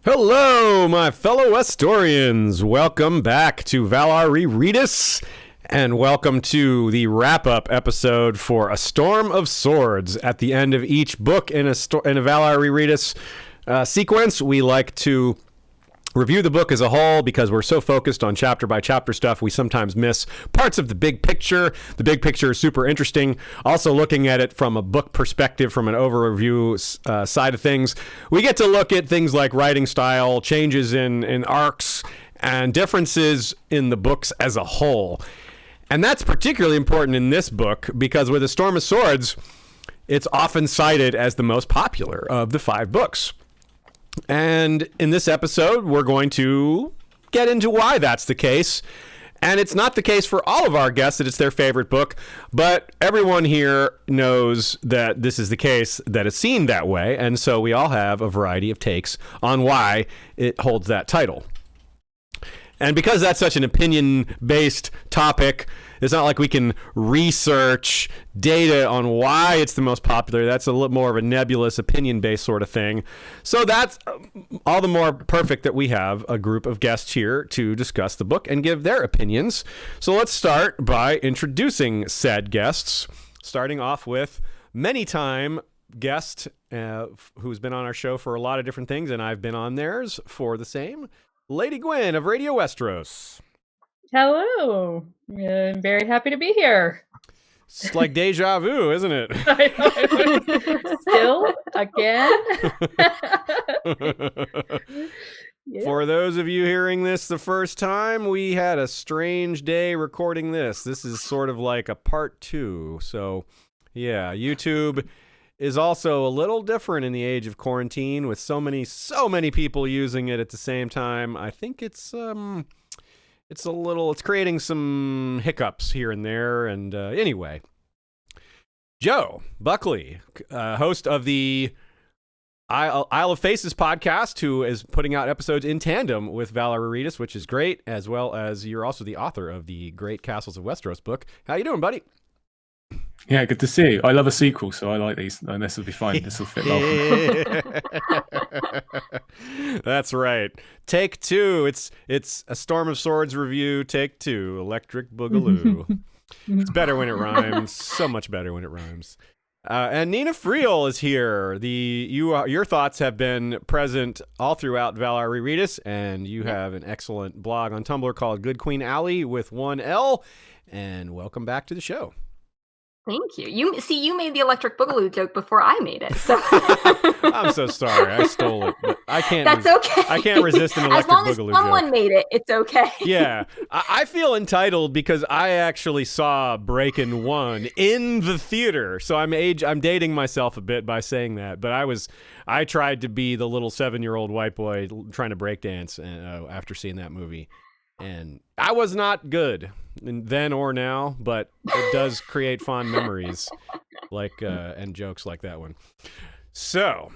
Hello, my fellow Westorians. Welcome back to Valar Rereadis, and welcome to the wrap-up episode for A Storm of Swords. At the end of each book in a Valar Rereadis sequence, we like to review the book as a whole because we're so focused on chapter-by-chapter stuff, we sometimes miss parts of the big picture. The big picture is super interesting. Also, looking at it from a book perspective, from an overview side of things, we get to look at things like writing style, changes in arcs, and differences in the books as a whole. And that's particularly important in this book because with A Storm of Swords, it's often cited as the most popular of the 5 books. And in this episode, we're going to get into why that's the case. And it's not the case for all of our guests that it's their favorite book, but everyone here knows that this is the case, that it's seen that way. And so we all have a variety of takes on why it holds that title. And because that's such an opinion-based topic, it's not like we can research data on why it's the most popular. That's a little more of a nebulous, opinion-based sort of thing. So that's all the more perfect that we have a group of guests here to discuss the book and give their opinions. So let's start by introducing said guests, starting off with many-time guest who's been on our show for a lot of different things, and I've been on theirs for the same, Lady Gwyn of Radio Westeros. Hello. I'm very happy to be here. It's like deja vu, isn't it? Still, again. Yeah. For those of you hearing this the first time, we had a strange day recording this. This is sort of like a part 2. So, yeah, YouTube is also a little different in the age of quarantine with so many people using it at the same time. I think it's creating some hiccups here and there. And anyway, Joe Buckley, host of the Isle of Faces podcast, who is putting out episodes in tandem with Valar Rereadis, which is great, as well as you're also the author of the Great Castles of Westeros book. How you doing, buddy? Yeah, good to see you. I love a sequel, so I like these. And this will be fine. This will fit well. That's right. Take 2. It's A Storm of Swords review. Take 2. Electric Boogaloo. It's better when it rhymes. So much better when it rhymes. And Nina Friel is here. Your thoughts have been present all throughout Valar Rereadis, and you have an excellent blog on Tumblr called Good Queen Alley with 1 L. And welcome back to the show. Thank you. You made the Electric Boogaloo joke before I made it. So I'm so sorry. I stole it. But I can't. That's okay. I can't resist an Electric Boogaloo joke. As long as someone made it, it's okay. Yeah. I feel entitled because I actually saw Breakin' 1 in the theater. So I'm dating myself a bit by saying that. But I tried to be the little 7-year-old white boy trying to breakdance after seeing that movie. And I was not good then or now, but it does create fond memories and jokes like that one. So,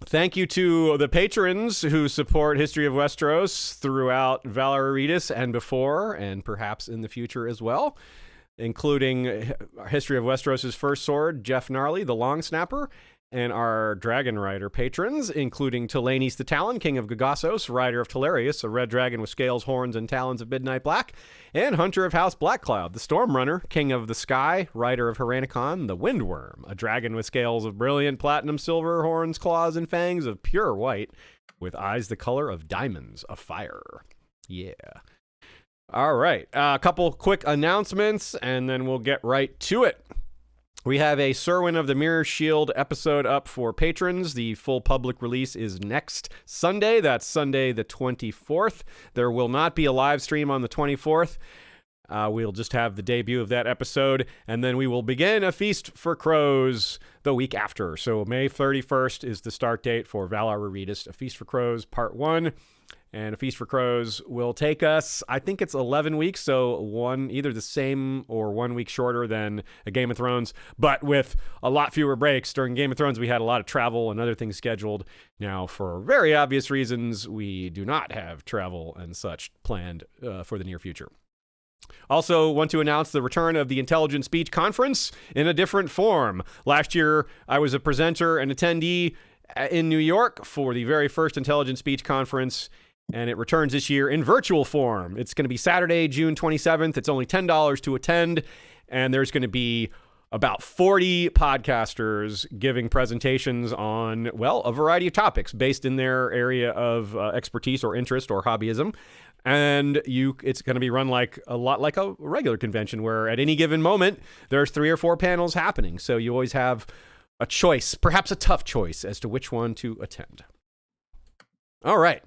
thank you to the patrons who support History of Westeros throughout Valar Rereadis and before, and perhaps in the future as well, including History of Westeros' First Sword, Jeff Gnarly, the Long Snapper, and our Dragon Rider patrons, including Talanis the Talon, King of Gagassos, Rider of Telarius, a red dragon with scales, horns, and talons of midnight black, and Hunter of House Blackcloud, the Storm Runner, King of the Sky, Rider of Haranikon, the Windworm, a dragon with scales of brilliant platinum, silver, horns, claws, and fangs of pure white, with eyes the color of diamonds of fire. Yeah. All right, a couple quick announcements, and then we'll get right to it. We have a Serwyn of the Mirror Shield episode up for patrons. The full public release is next Sunday. That's Sunday the 24th. There will not be a live stream on the 24th. We'll just have the debut of that episode, and then we will begin A Feast for Crows the week after. So May 31st is the start date for Valar Rereadis, A Feast for Crows Part 1. And A Feast for Crows will take us, I think it's 11 weeks, so either the same or 1 week shorter than a Game of Thrones, but with a lot fewer breaks. During Game of Thrones, we had a lot of travel and other things scheduled. Now, for very obvious reasons, we do not have travel and such planned for the near future. Also, want to announce the return of the Intelligent Speech Conference in a different form. Last year, I was a presenter and attendee in New York for the very first Intelligent Speech Conference, and it returns this year in virtual form. It's going to be Saturday, June 27th. It's only $10 to attend, and there's going to be about 40 podcasters giving presentations on, well, a variety of topics based in their area of expertise or interest or hobbyism. And it's going to be run a lot like a regular convention, where at any given moment, there's 3 or 4 panels happening. So you always have a choice, perhaps a tough choice, as to which one to attend. All right.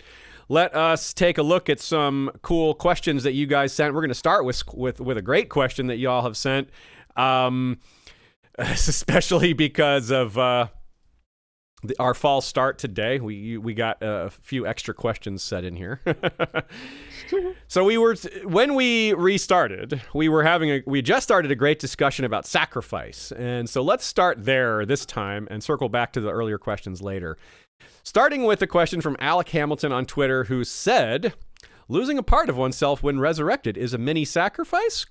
Let us take a look at some cool questions that you guys sent. We're going to start with a great question that y'all have sent. Especially because of our false start today. We got a few extra questions set in here. So when we restarted, we just started a great discussion about sacrifice. And so let's start there this time and circle back to the earlier questions later. Starting with a question from Alec Hamilton on Twitter, who said, losing a part of oneself when resurrected is a mini sacrifice? ?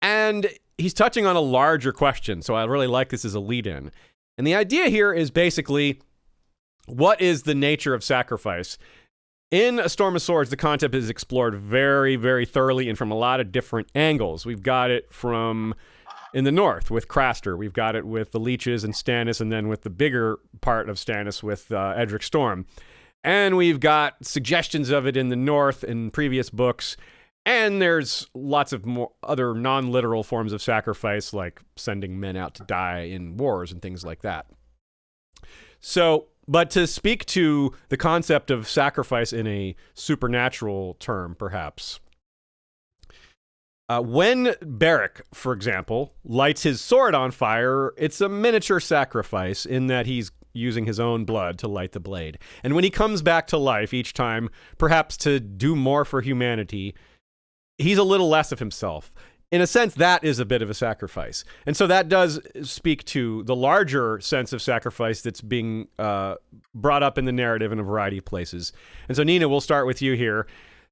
And he's touching on a larger question, so I really like this as a lead-in. And the idea here is basically, what is the nature of sacrifice? In A Storm of Swords, the concept is explored very, very thoroughly and from a lot of different angles. We've got it from in the north with Craster. We've got it with the Leeches and Stannis, and then with the bigger part of Stannis with Edric Storm. And we've got suggestions of it in the north in previous books. And there's lots of more other non-literal forms of sacrifice, like sending men out to die in wars and things like that. So, but to speak to the concept of sacrifice in a supernatural term, perhaps. When Beric, for example, lights his sword on fire, it's a miniature sacrifice in that he's using his own blood to light the blade. And when he comes back to life each time, perhaps to do more for humanity, he's a little less of himself. In a sense, that is a bit of a sacrifice. And so that does speak to the larger sense of sacrifice that's being brought up in the narrative in a variety of places. And so, Nina, we'll start with you here.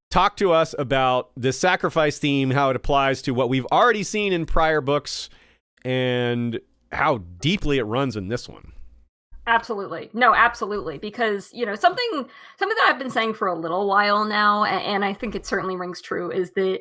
Talk to us about this sacrifice theme, how it applies to what we've already seen in prior books, and how deeply it runs in this one. Absolutely. No, absolutely. Because, something that I've been saying for a little while now, and I think it certainly rings true, is that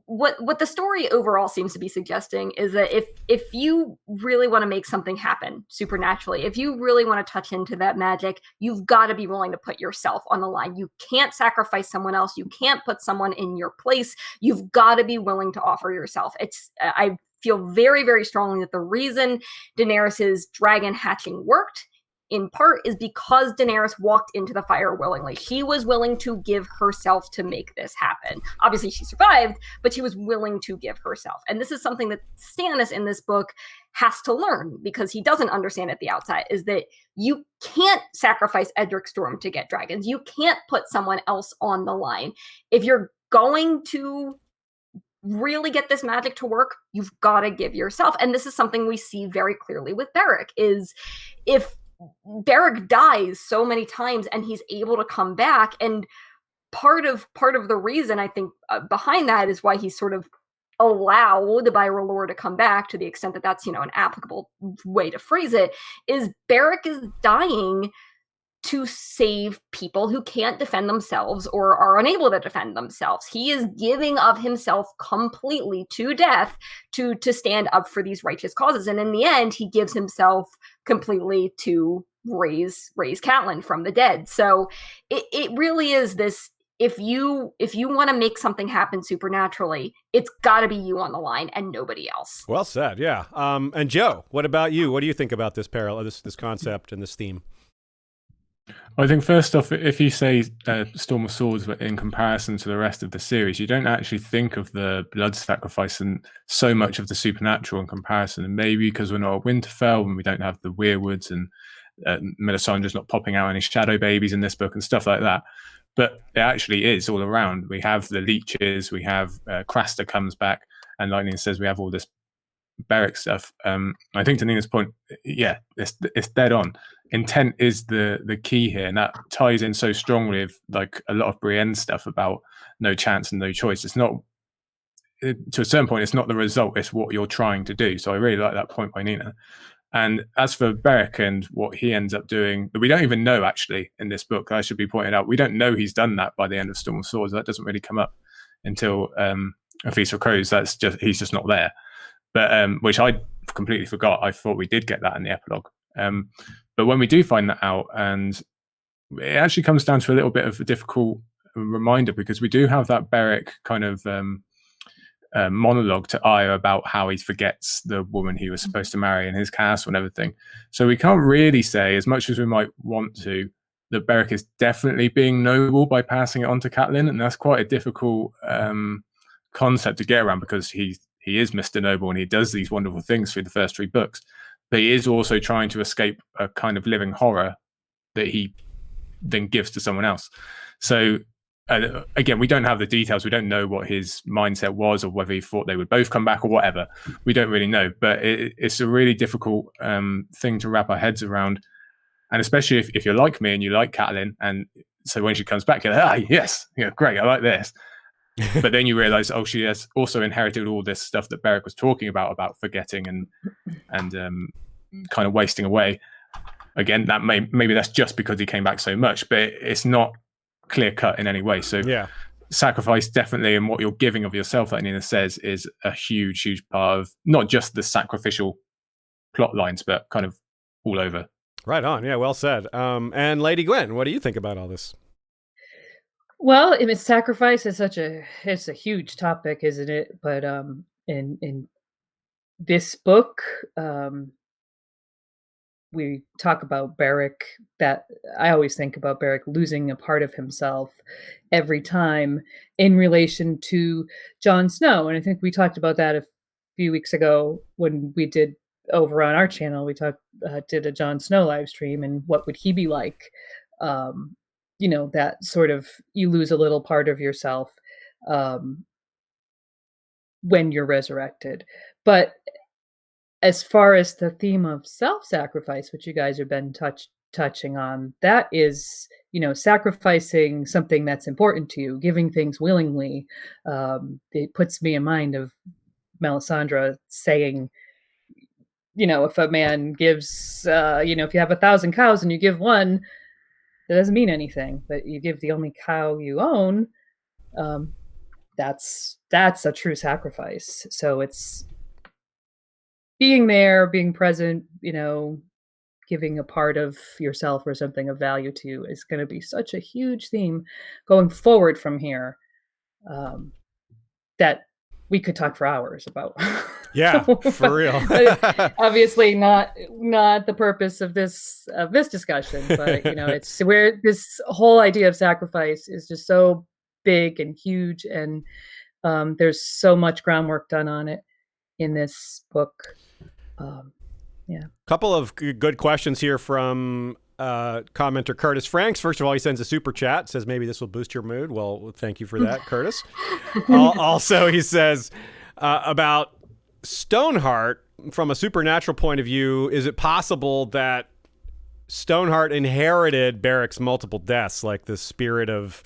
what the story overall seems to be suggesting is that if you really want to make something happen supernaturally, if you really want to touch into that magic, you've got to be willing to put yourself on the line. You can't sacrifice someone else. You can't put someone in your place. You've got to be willing to offer yourself. I feel very, very strongly that the reason Daenerys's dragon hatching worked in part is because Daenerys walked into the fire willingly. She was willing to give herself to make this happen. Obviously, she survived, but she was willing to give herself. And this is something that Stannis in this book has to learn, because he doesn't understand at the outset, is that you can't sacrifice Edric Storm to get dragons. You can't put someone else on the line. If you're going to really get this magic to work, you've got to give yourself. And this is something we see very clearly with Beric, is if Beric dies so many times and he's able to come back, and part of the reason I think behind that is why he's sort of allowed by R'hllor to come back, to the extent that that's an applicable way to phrase it, is Beric is dying to save people who can't defend themselves or are unable to defend themselves. He is giving of himself completely to death to stand up for these righteous causes. And in the end, he gives himself completely to raise Catelyn from the dead. So it really is this, if you want to make something happen supernaturally, it's got to be you on the line and nobody else. Well said, yeah. And Joe, what about you? What do you think about this parallel, this concept and this theme? I think first off, if you say Storm of Swords, but in comparison to the rest of the series, you don't actually think of the blood sacrifice and so much of the supernatural in comparison. And maybe because we're not at Winterfell and we don't have the Weirwoods, and Melisandre's not popping out any shadow babies in this book and stuff like that. But it actually is all around. We have the Leeches, we have Craster comes back, and Lightning says we have all this Beric stuff. I think to Nina's point, yeah, it's dead on. Intent is the key here, and that ties in so strongly with like a lot of Brienne stuff about no chance and no choice. It's not, to a certain point, it's not the result, it's what you're trying to do. So I really like that point by Nina. And as for Beric and what he ends up doing, we don't even know actually in this book. I should be pointed out, we don't know he's done that by the end of Storm of Swords. That doesn't really come up until A Feast for Crows. He's just not there. But which I completely forgot. I thought we did get that in the epilogue. But when we do find that out, and it actually comes down to a little bit of a difficult reminder, because we do have that Beric kind of monologue to Arya about how he forgets the woman he was supposed to marry in his castle and everything. So we can't really say, as much as we might want to, that Beric is definitely being noble by passing it on to Catelyn, and that's quite a difficult concept to get around, because he is Mr. Noble and he does these wonderful things through the first 3 books, but he is also trying to escape a kind of living horror that he then gives to someone else. So again, we don't have the details. We don't know what his mindset was, or whether he thought they would both come back or whatever. We don't really know, but it's a really difficult thing to wrap our heads around. And especially if you're like me and you like Catelyn, and so when she comes back, you're like, yes, yeah, great, I like this. But then you realize, oh, she has also inherited all this stuff that Beric was talking about forgetting and kind of wasting away. Again, that maybe that's just because he came back so much, but it's not clear cut in any way. So sacrifice definitely, and what you're giving of yourself, like Nina says, is a huge part of not just the sacrificial plot lines, but kind of all over. Right on. Yeah, well said. And Lady Gwyn, what do you think about all this? Well, I mean, sacrifice is it's a huge topic, isn't it? But in this book, we talk about Beric, that I always think about Beric losing a part of himself every time in relation to Jon Snow. And I think we talked about that a few weeks ago when we did over on our channel. We did a Jon Snow live stream, and what would he be like? That sort of, you lose a little part of yourself when you're resurrected. But as far as the theme of self-sacrifice, which you guys have been touching on, that is, sacrificing something that's important to you, giving things willingly. It puts me in mind of Melisandre saying, if a man gives, if you have 1,000 cows and you give one, that doesn't mean anything, but you give the only cow you own, that's a true sacrifice. So it's being there, being present, giving a part of yourself or something of value to you is going to be such a huge theme going forward from here, that we could talk for hours about. Yeah, for real. Obviously not the purpose of this discussion, but it's where this whole idea of sacrifice is just so big and huge, and there's so much groundwork done on it in this book. Couple of good questions here from commenter Curtis Franks. First of all, he sends a super chat, says maybe this will boost your mood. Well, thank you for that, Curtis. Also, he says about Stoneheart, from a supernatural point of view, is it possible that Stoneheart inherited Beric's multiple deaths, like the spirit of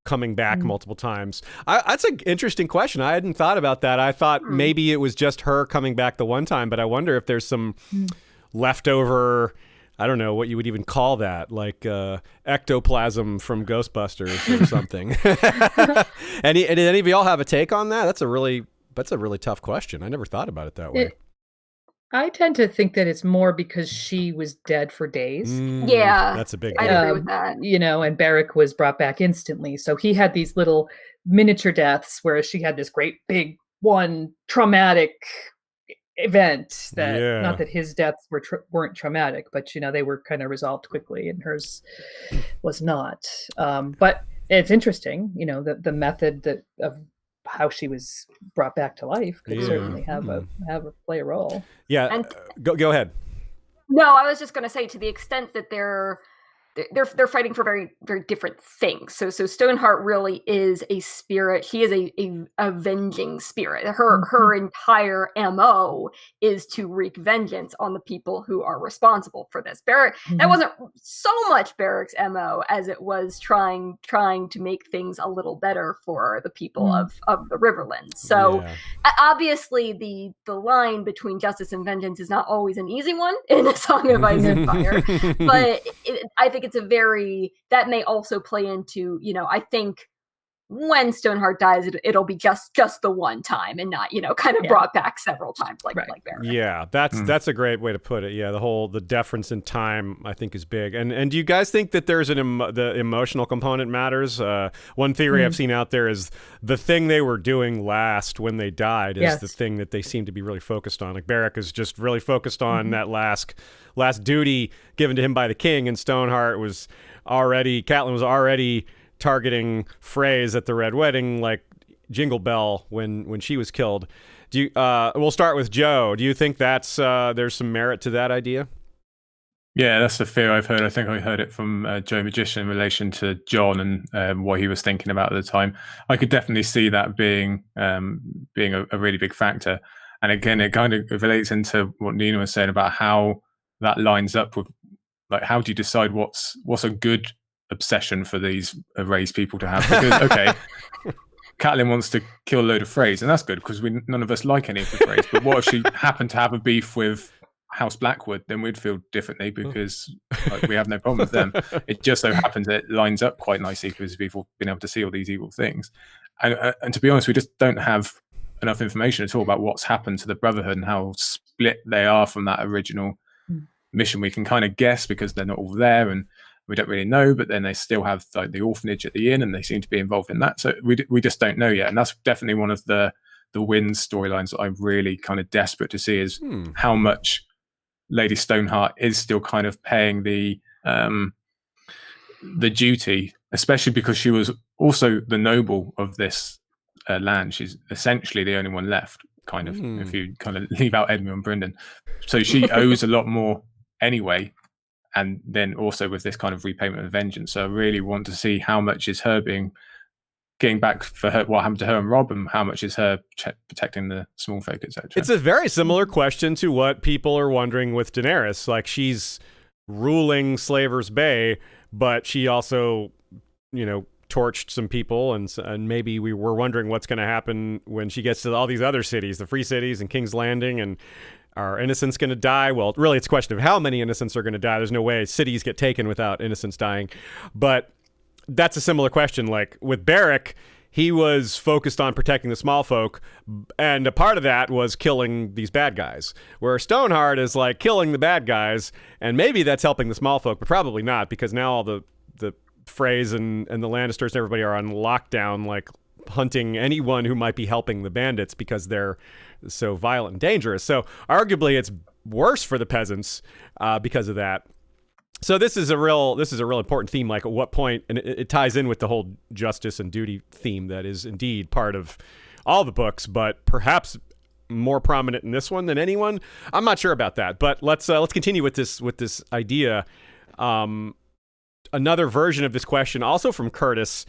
coming back multiple times? That's an interesting question. I hadn't thought about that. I thought maybe it was just her coming back the one time, but I wonder if there's some leftover, I don't know what you would even call that, like ectoplasm from Ghostbusters or something. Did any of y'all have a take on that? That's a really tough question. I never thought about it that way. I tend to think that it's more because she was dead for days. Yeah, that's a big I agree with that. And Beric was brought back instantly. So he had these little miniature deaths, whereas she had this great big one traumatic event that, not that his deaths weren't traumatic, but they were kind of resolved quickly, and hers was not. But it's interesting, the method of how she was brought back to life could certainly play a role. Yeah, and go ahead. No, I was just going to say, to the extent that they're they're fighting for very, very different things. So Stoneheart really is a spirit. She is a avenging spirit. Her entire MO is to wreak vengeance on the people who are responsible for this. Barrack, that wasn't so much Barrack's MO as it was trying to make things a little better for the people of the Riverlands. So obviously the line between justice and vengeance is not always an easy one in A Song of Ice and Fire, but I think it's that may also play into, I think when Stoneheart dies, it'll be just the one time and not, kind of brought back several times like Barrack. Yeah, that's a great way to put it. Yeah, the deference in time, I think, is big. And do you guys think that there's the emotional component matters? One theory I've seen out there is the thing they were doing last when they died is the thing that they seem to be really focused on. Like Barrack is just really focused on that last duty given to him by the king, and Catelyn was already targeting Frey's at the Red Wedding, like Jingle Bell when she was killed. We'll start with Joe. Do you think that's there's some merit to that idea? Yeah, that's the fear I've heard. I think I heard it from Joe Magician in relation to John and what he was thinking about at the time. I could definitely see that being a really big factor. And again, it kind of relates into what Nina was saying about how that lines up with, like, how do you decide what's a good obsession for these raised people to have? Because okay, Catelyn wants to kill a load of Freys, and that's good because none of us like any of the Freys. But what if she happened to have a beef with House Blackwood? Then we'd feel differently because we have no problem with them. It just so happens that it lines up quite nicely because people have been able to see all these evil things. And to be honest, we just don't have enough information at all about what's happened to the Brotherhood and how split they are from that original mission. We can kind of guess because they're not all there and we don't really know, but then they still have like the orphanage at the inn and they seem to be involved in that. So we just don't know yet. And that's definitely one of the Gwyn storylines that I'm really kind of desperate to see is how much Lady Stoneheart is still kind of paying the duty, especially because she was also the noble of this land. She's essentially the only one left, kind of, if you kind of leave out Edmure and Brynden. So she owes a lot more anyway. And then also with this kind of repayment of vengeance. So I really want to see how much is her getting back for her, what happened to her and Robb, and how much is her protecting the small folk, etc. It's a very similar question to what people are wondering with Daenerys. Like, she's ruling Slaver's Bay, but she also, torched some people, and maybe we were wondering what's going to happen when she gets to all these other cities, the Free Cities and King's Landing, and are innocents going to die? Well, really, it's a question of how many innocents are going to die. There's no way cities get taken without innocents dying. But that's a similar question. Like with Barrack, he was focused on protecting the small folk, and a part of that was killing these bad guys. Where Stoneheart is like killing the bad guys, and maybe that's helping the small folk, but probably not, because now all the Freys and the Lannisters and everybody are on lockdown, like hunting anyone who might be helping the bandits because they're so violent and dangerous. So arguably it's worse for the peasants because of that. So this is a real important theme. Like at what point, and it ties in with the whole justice and duty theme that is indeed part of all the books, but perhaps more prominent in this one than anyone. I'm not sure about that, but let's continue with this idea. Another version of this question, also from Curtis.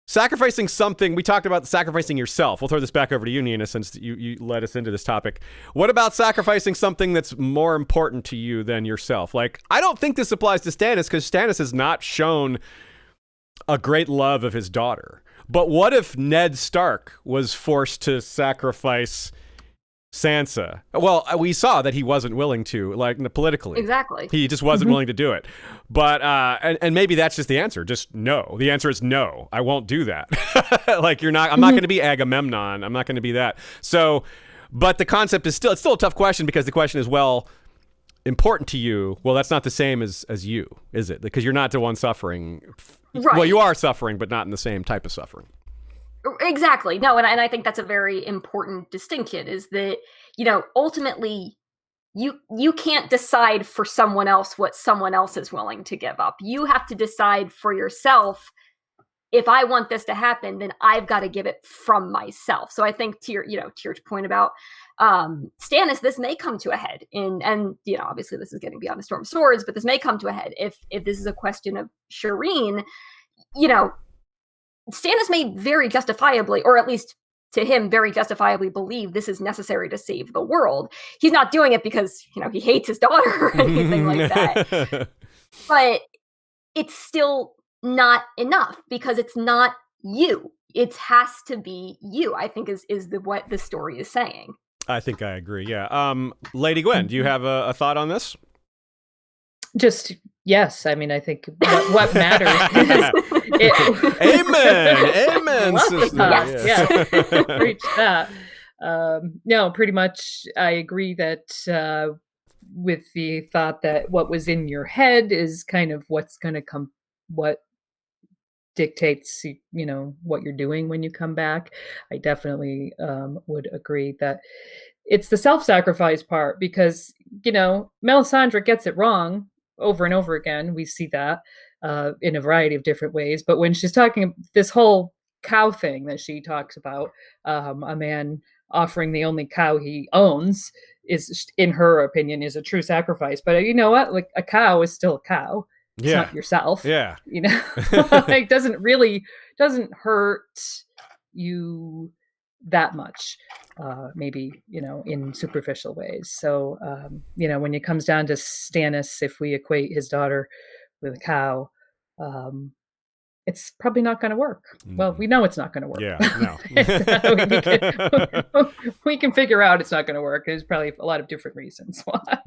Sacrificing something, we talked about sacrificing yourself. We'll throw this back over to you, Nina, since you led us into this topic. What about sacrificing something that's more important to you than yourself? Like, I don't think this applies to Stannis, because Stannis has not shown a great love of his daughter. But what if Ned Stark was forced to sacrifice Sansa? Well, we saw that he wasn't willing to, like, politically. Exactly. He just wasn't willing to do it. But, and maybe that's just the answer. Just no. The answer is no. I won't do that. Like, I'm not going to be Agamemnon. I'm not going to be that. So, but the concept is it's still a tough question, because the question is, well, important to you. Well, that's not the same as you, is it? Because you're not the one suffering. Right. Well, you are suffering, but not in the same type of suffering. Exactly. No, and I think that's a very important distinction, is that, ultimately you can't decide for someone else what someone else is willing to give up. You have to decide for yourself, if I want this to happen, then I've got to give it from myself. So I think to your point about Stannis, this may come to a head and obviously this is getting beyond a storm of swords, but this may come to a head if this is a question of Shireen. Stannis may very justifiably, or at least to him, very justifiably believe this is necessary to save the world. He's not doing it because, he hates his daughter or anything like that. But it's still not enough because it's not you. It has to be you, I think is what the story is saying. I think I agree, yeah. Lady Gwyn, do you have a thought on this? Just, yes. I mean, I think what matters is Amen, sister. Yeah. Preach that. No, pretty much I agree that with the thought that what was in your head is kind of what's going to come, what dictates, what you're doing when you come back. I definitely would agree that it's the self-sacrifice part because, Melisandre gets it wrong over and over again. We see that in a variety of different ways. But when she's talking this whole cow thing that she talks about, a man offering the only cow he owns is, in her opinion, is a true sacrifice. But you know what? Like, a cow is still a cow. It's not yourself. Yeah. It doesn't hurt you that much. Maybe, in superficial ways. So, when it comes down to Stannis, if we equate his daughter with a cow, it's probably not going to work. Well, we know it's not going to work. Yeah, no. we can figure out it's not going to work. There's probably a lot of different reasons why.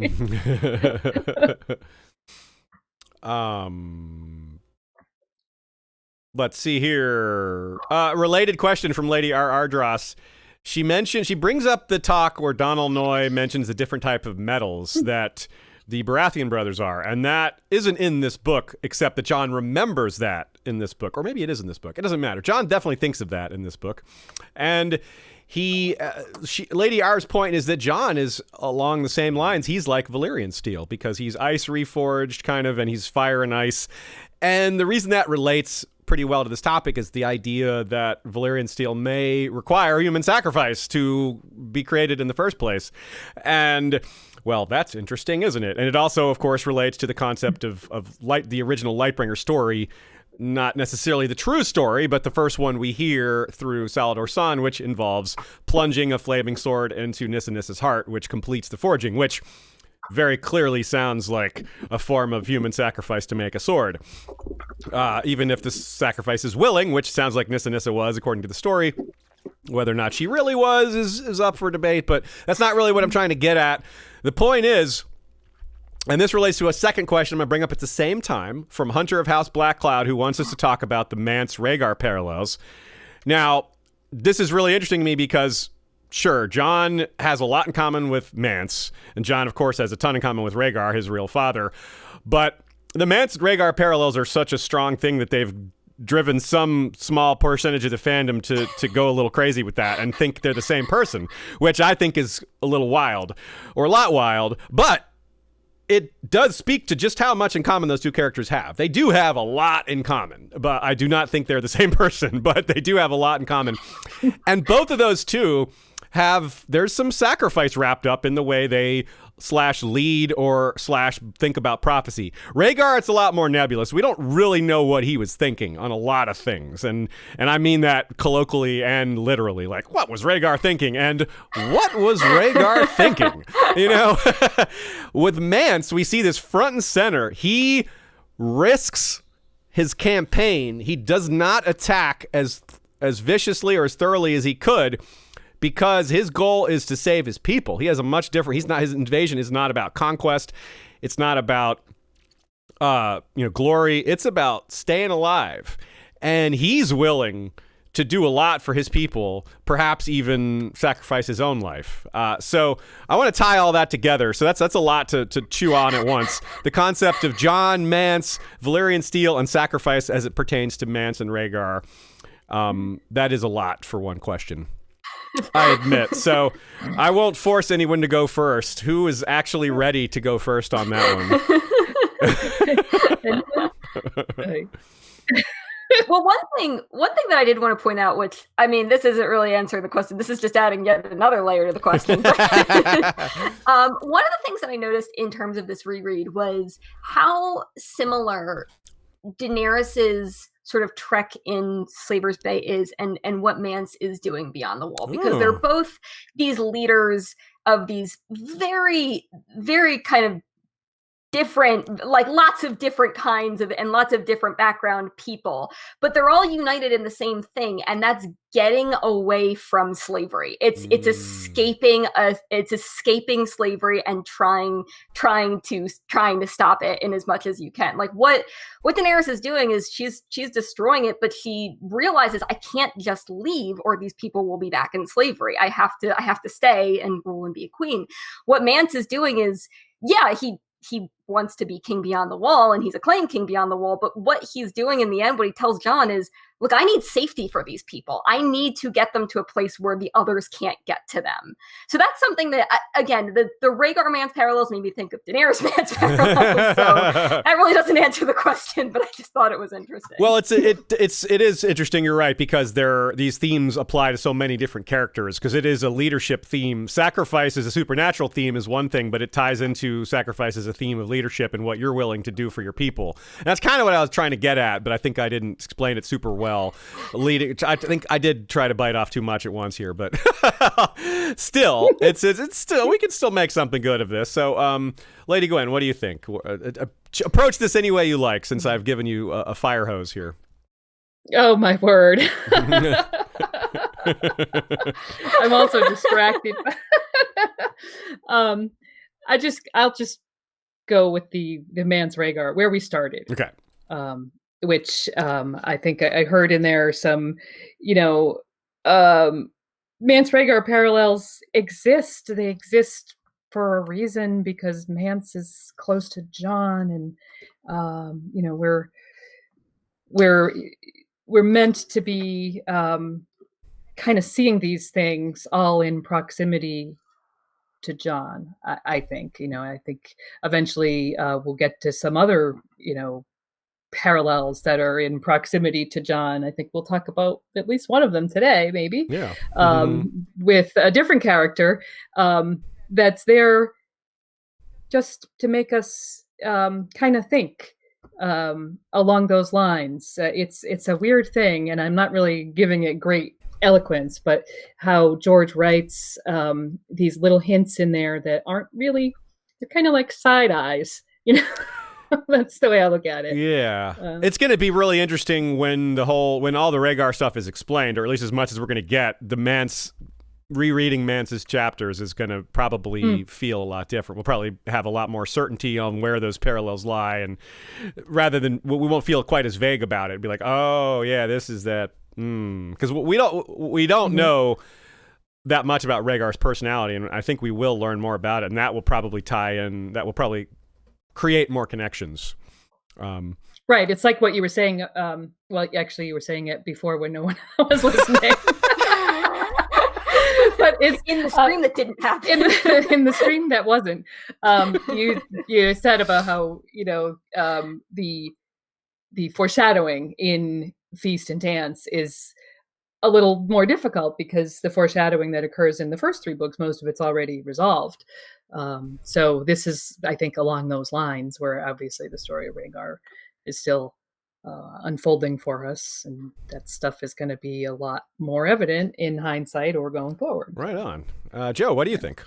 Let's see here. Related question from Lady Ardross. She brings up the talk where Donal Noy mentions the different type of metals that the Baratheon brothers are, and that isn't in this book, except that Jon remembers that in this book, or maybe it is in this book. It doesn't matter. Jon definitely thinks of that in this book, and Lady R's point is that Jon is along the same lines. He's like Valyrian steel because he's ice reforged, kind of, and he's fire and ice, and the reason that relates pretty well to this topic is the idea that Valyrian steel may require human sacrifice to be created in the first place. And, well, that's interesting, isn't it? And it also, of course, relates to the concept of the original Lightbringer story, not necessarily the true story, but the first one we hear through Salador San, which involves plunging a flaming sword into Nissa Nissa's heart, which completes the forging, which very clearly sounds like a form of human sacrifice to make a sword. Even if the sacrifice is willing, which sounds like Nissa Nissa was, according to the story. Whether or not she really was is up for debate, but that's not really what I'm trying to get at. The point is, and this relates to a second question I'm going to bring up at the same time, from Hunter of House Black Cloud, who wants us to talk about the Mance-Rhaegar parallels. Now, this is really interesting to me because, sure, Jon has a lot in common with Mance, and Jon, of course, has a ton in common with Rhaegar, his real father. But the Mance-Rhaegar parallels are such a strong thing that they've driven some small percentage of the fandom to go a little crazy with that and think they're the same person, which I think is a little wild, or a lot wild, but it does speak to just how much in common those two characters have. They do have a lot in common, but I do not think they're the same person, but they do have a lot in common. And both of those two there's some sacrifice wrapped up in the way they /lead or /think about prophecy. Rhaegar, it's a lot more nebulous. We don't really know what he was thinking on a lot of things. And I mean that colloquially and literally. Like, what was Rhaegar thinking? And what was Rhaegar thinking? With Mance, we see this front and center. He risks his campaign. He does not attack as viciously or as thoroughly as he could, because his goal is to save his people. He has a much different, his invasion is not about conquest. It's not about, glory. It's about staying alive. And he's willing to do a lot for his people, perhaps even sacrifice his own life. So I want to tie all that together. So that's a lot to chew on at once. The concept of Jon, Mance, Valyrian steel, and sacrifice as it pertains to Mance and Rhaegar. That is a lot for one question, I admit. So I won't force anyone to go first. Who is actually ready to go first on that one? Well, one thing that I did want to point out, which I mean, this isn't really answering the question. This is just adding yet another layer to the question. One of the things that I noticed in terms of this reread was how similar Daenerys's sort of trek in Slaver's Bay is, and what Mance is doing beyond the wall, because they're both these leaders of these very, very kind of different, like lots of different kinds of and lots of different background people, but they're all united in the same thing, and that's getting away from slavery. It's escaping slavery and trying to stop it in as much as you can. Like what Daenerys is doing is she's destroying it, but she realizes I can't just leave or these people will be back in slavery. I have to stay and rule and be a queen. What Mance is doing is, yeah, he wants to be king beyond the wall, and he's acclaimed king beyond the wall. But what he's doing in the end, what he tells Jon is, look, I need safety for these people. I need to get them to a place where the others can't get to them. So that's something that, again, the Rhaegar Mance parallels made me think of Daenerys Mance parallels. So that really doesn't answer the question, but I just thought it was interesting. Well, it is interesting. You're right, because these themes apply to so many different characters, because it is a leadership theme. Sacrifice as a supernatural theme is one thing, but it ties into sacrifice as a theme of leadership and what you're willing to do for your people. And that's kind of what I was trying to get at, but I think I didn't explain it super well. I think I did try to bite off too much at once here, but still, it's still, we can still make something good of this. So, Lady Gwyn, what do you think? Approach this any way you like, since I've given you a fire hose here. Oh my word! I'm also distracted. I'll just go with the Mance Rhaegar where we started. Okay. Which I think I heard in there some, Mance Rhaegar parallels exist. They exist for a reason, because Mance is close to Jon, and we're meant to be kind of seeing these things all in proximity to Jon. I think I think eventually we'll get to some other parallels that are in proximity to Jon. I think we'll talk about at least one of them today, maybe. Yeah. With a different character that's there just to make us kind of think along those lines. It's a weird thing, and I'm not really giving it great eloquence, but how George writes these little hints in there that aren't really, they're kind of like side eyes, That's the way I look at it. Yeah. It's going to be really interesting when all the Rhaegar stuff is explained, or at least as much as we're going to get. Rereading Mance's chapters is going to probably feel a lot different. We'll probably have a lot more certainty on where those parallels lie, and rather than, we won't feel quite as vague about it. It'll be like, oh yeah, this is that. Because we don't know that much about Rhaegar's personality, and I think we will learn more about it, and that will probably tie in. That will probably create more connections. Right. It's like what you were saying. Well, actually, you were saying it before when no one was listening. But it's in the stream that didn't happen. In the stream that wasn't. You said about how the foreshadowing in Feast and Dance is a little more difficult, because the foreshadowing that occurs in the first three books, most of it's already resolved. So this is, I think, along those lines, where obviously the story of Rhaegar is still unfolding for us, and that stuff is going to be a lot more evident in hindsight or going forward. Right on. Joe, what do you think?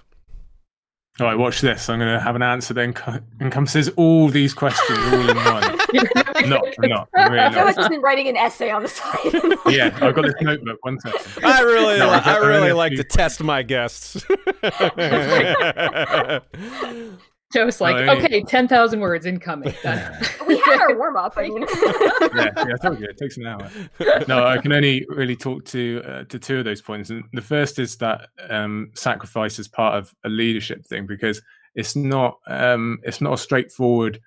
All right, watch this. I'm going to have an answer that encompasses all these questions all in one. I'm not. Really I feel like just been writing an essay on the side. Yeah, I've got this notebook. One second. I really like to test my guests. Joe's like, okay, 10,000 words incoming. We had our warm up. I mean. yeah, I told you it takes an hour. No, I can only really talk to two of those points, and the first is that sacrifice is part of a leadership thing, because it's not a straightforward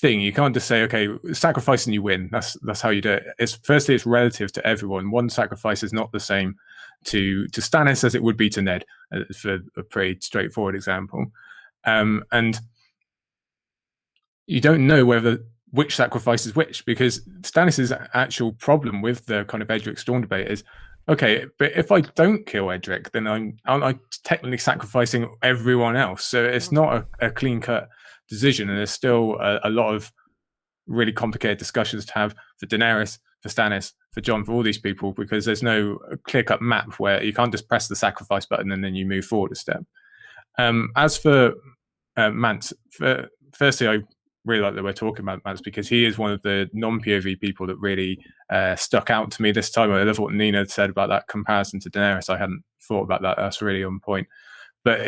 thing. You can't just say, okay, sacrifice and you win. That's how you do it. Firstly, it's relative to everyone. One sacrifice is not the same to Stannis as it would be to Ned, for a pretty straightforward example. And you don't know whether which sacrifice is which, because Stannis' actual problem with the kind of Edric Storm debate is, okay, but if I don't kill Edric, then aren't I technically sacrificing everyone else? So it's not a clean-cut decision, and there's still a lot of really complicated discussions to have for Daenerys, for Stannis, for Jon, for all these people, because there's no clear-cut map where you can't just press the sacrifice button and then you move forward a step. As for Mance, firstly, I really like that we're talking about Mance, because he is one of the non-POV people that really stuck out to me this time. I love what Nina said about that comparison to Daenerys. I hadn't thought about that. That's really on point. But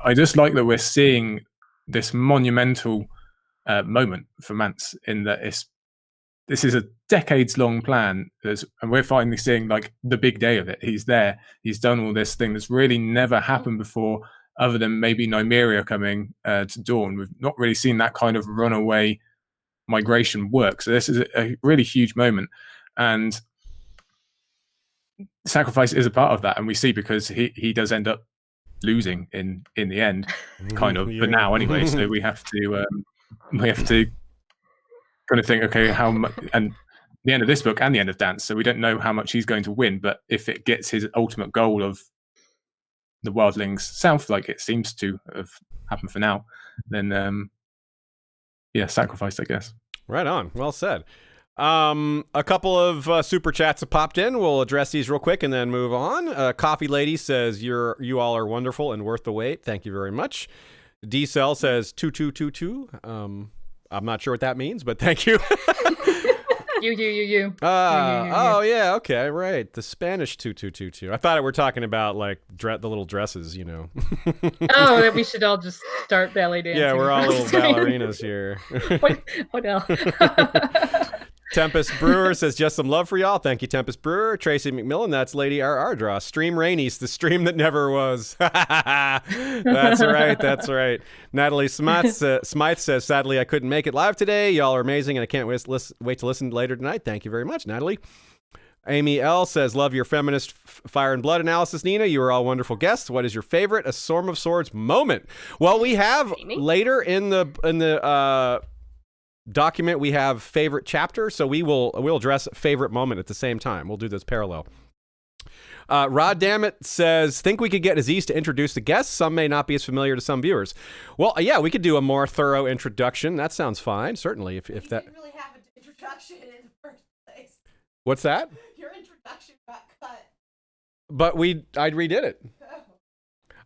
I just like that we're seeing this monumental moment for Mance, in that this is a decades-long plan, and we're finally seeing like the big day of it. He's there. He's done all this thing that's really never happened before, other than maybe Nymeria coming to Dawn. We've not really seen that kind of runaway migration work. So this is a really huge moment, and sacrifice is a part of that. And we see, because he does end up losing in the end, kind of. But now anyway, so we have to kind of think, okay, how much, and the end of this book and the end of Dance, so we don't know how much he's going to win. But if it gets his ultimate goal of the wildlings south, like it seems to have happened for now, then sacrifice, I guess. Right on. Well said. A couple of super chats have popped in. We'll address these real quick and then move on. Coffee Lady says, you all are wonderful and worth the wait. Thank you very much. D-Cell says 2222. I'm not sure what that means, but thank you. You. Oh, yeah, okay, right. The Spanish 2222. I thought we were talking about, like, the little dresses, you know. Oh, that we should all just start ballet dancing. Yeah, we're all little ballerinas here. What else? Tempest Brewer says, just some love for y'all. Thank you, Tempest Brewer. Tracy McMillan, that's Lady RR Draw. Stream Rainies, the stream that never was. That's right. Natalie Smythe says, sadly, I couldn't make it live today. Y'all are amazing, and I can't wait to listen later tonight. Thank you very much, Natalie. Amy L says, love your feminist fire and blood analysis, Nina. You are all wonderful guests. What is your favorite A Storm of Swords moment? Well, we have later in the document, we have favorite chapter, so we'll address favorite moment at the same time. We'll do this parallel. Rod Dammit says, think we could get Aziz to introduce the guests. Some may not be as familiar to some viewers. Well, yeah, we could do a more thorough introduction. That sounds fine, certainly. If that didn't really have an introduction in the first place. What's that? Your introduction got cut. But I redid it.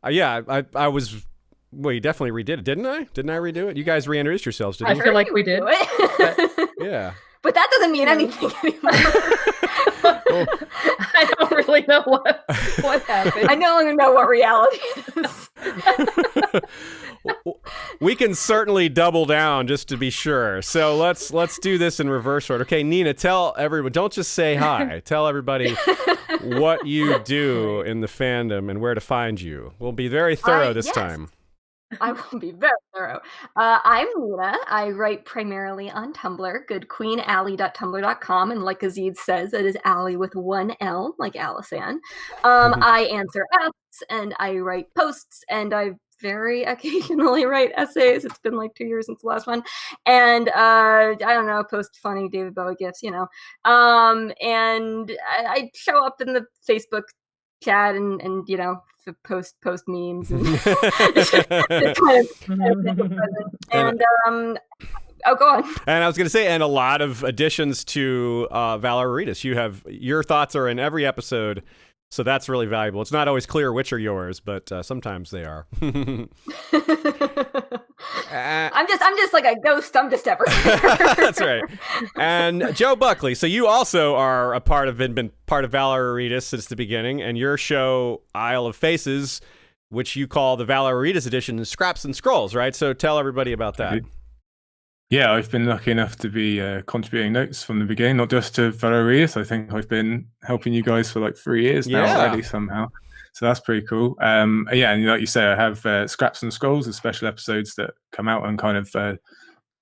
Yeah, I was. Well, you definitely redid it, didn't I? Didn't I redo it? You guys reintroduced yourselves, didn't you? I feel like we did. Yeah. But that doesn't mean anything anymore. I don't really know what happened. I no longer know what reality is. We can certainly double down just to be sure. So let's do this in reverse order. Okay, Nina, tell everyone. Don't just say hi. Tell everybody what you do in the fandom and where to find you. We'll be very thorough this time. I will be very thorough. I'm Nina. I write primarily on Tumblr, goodqueenally.tumblr.com, and like Aziz says, it is Ally with one L, like Alisan. I answer asks, and I write posts, and I very occasionally write essays. It's been like 2 years since the last one. And I don't know, post funny David Bowie gifs, you know. And I show up in the Facebook chat and you know, post memes and and go on. And I was going to say, and a lot of additions to Valar Rereadis. You have your thoughts are in every episode, so that's really valuable. It's not always clear which are yours, but sometimes they are. I'm just like a ghost. I'm just everywhere. That's right. And Joe Buckley, so you also are been part of Valar Rereadis since the beginning, and your show Isle of Faces, which you call the Valar Rereadis edition, is Scraps and Scrolls, right? So tell everybody about that. Yeah, I've been lucky enough to be contributing notes from the beginning, not just to Valar Rereadis. I think I've been helping you guys for like 3 years now already somehow. So that's pretty cool. Yeah, and like you say, I have Scraps and Scrolls, the special episodes that come out and kind of,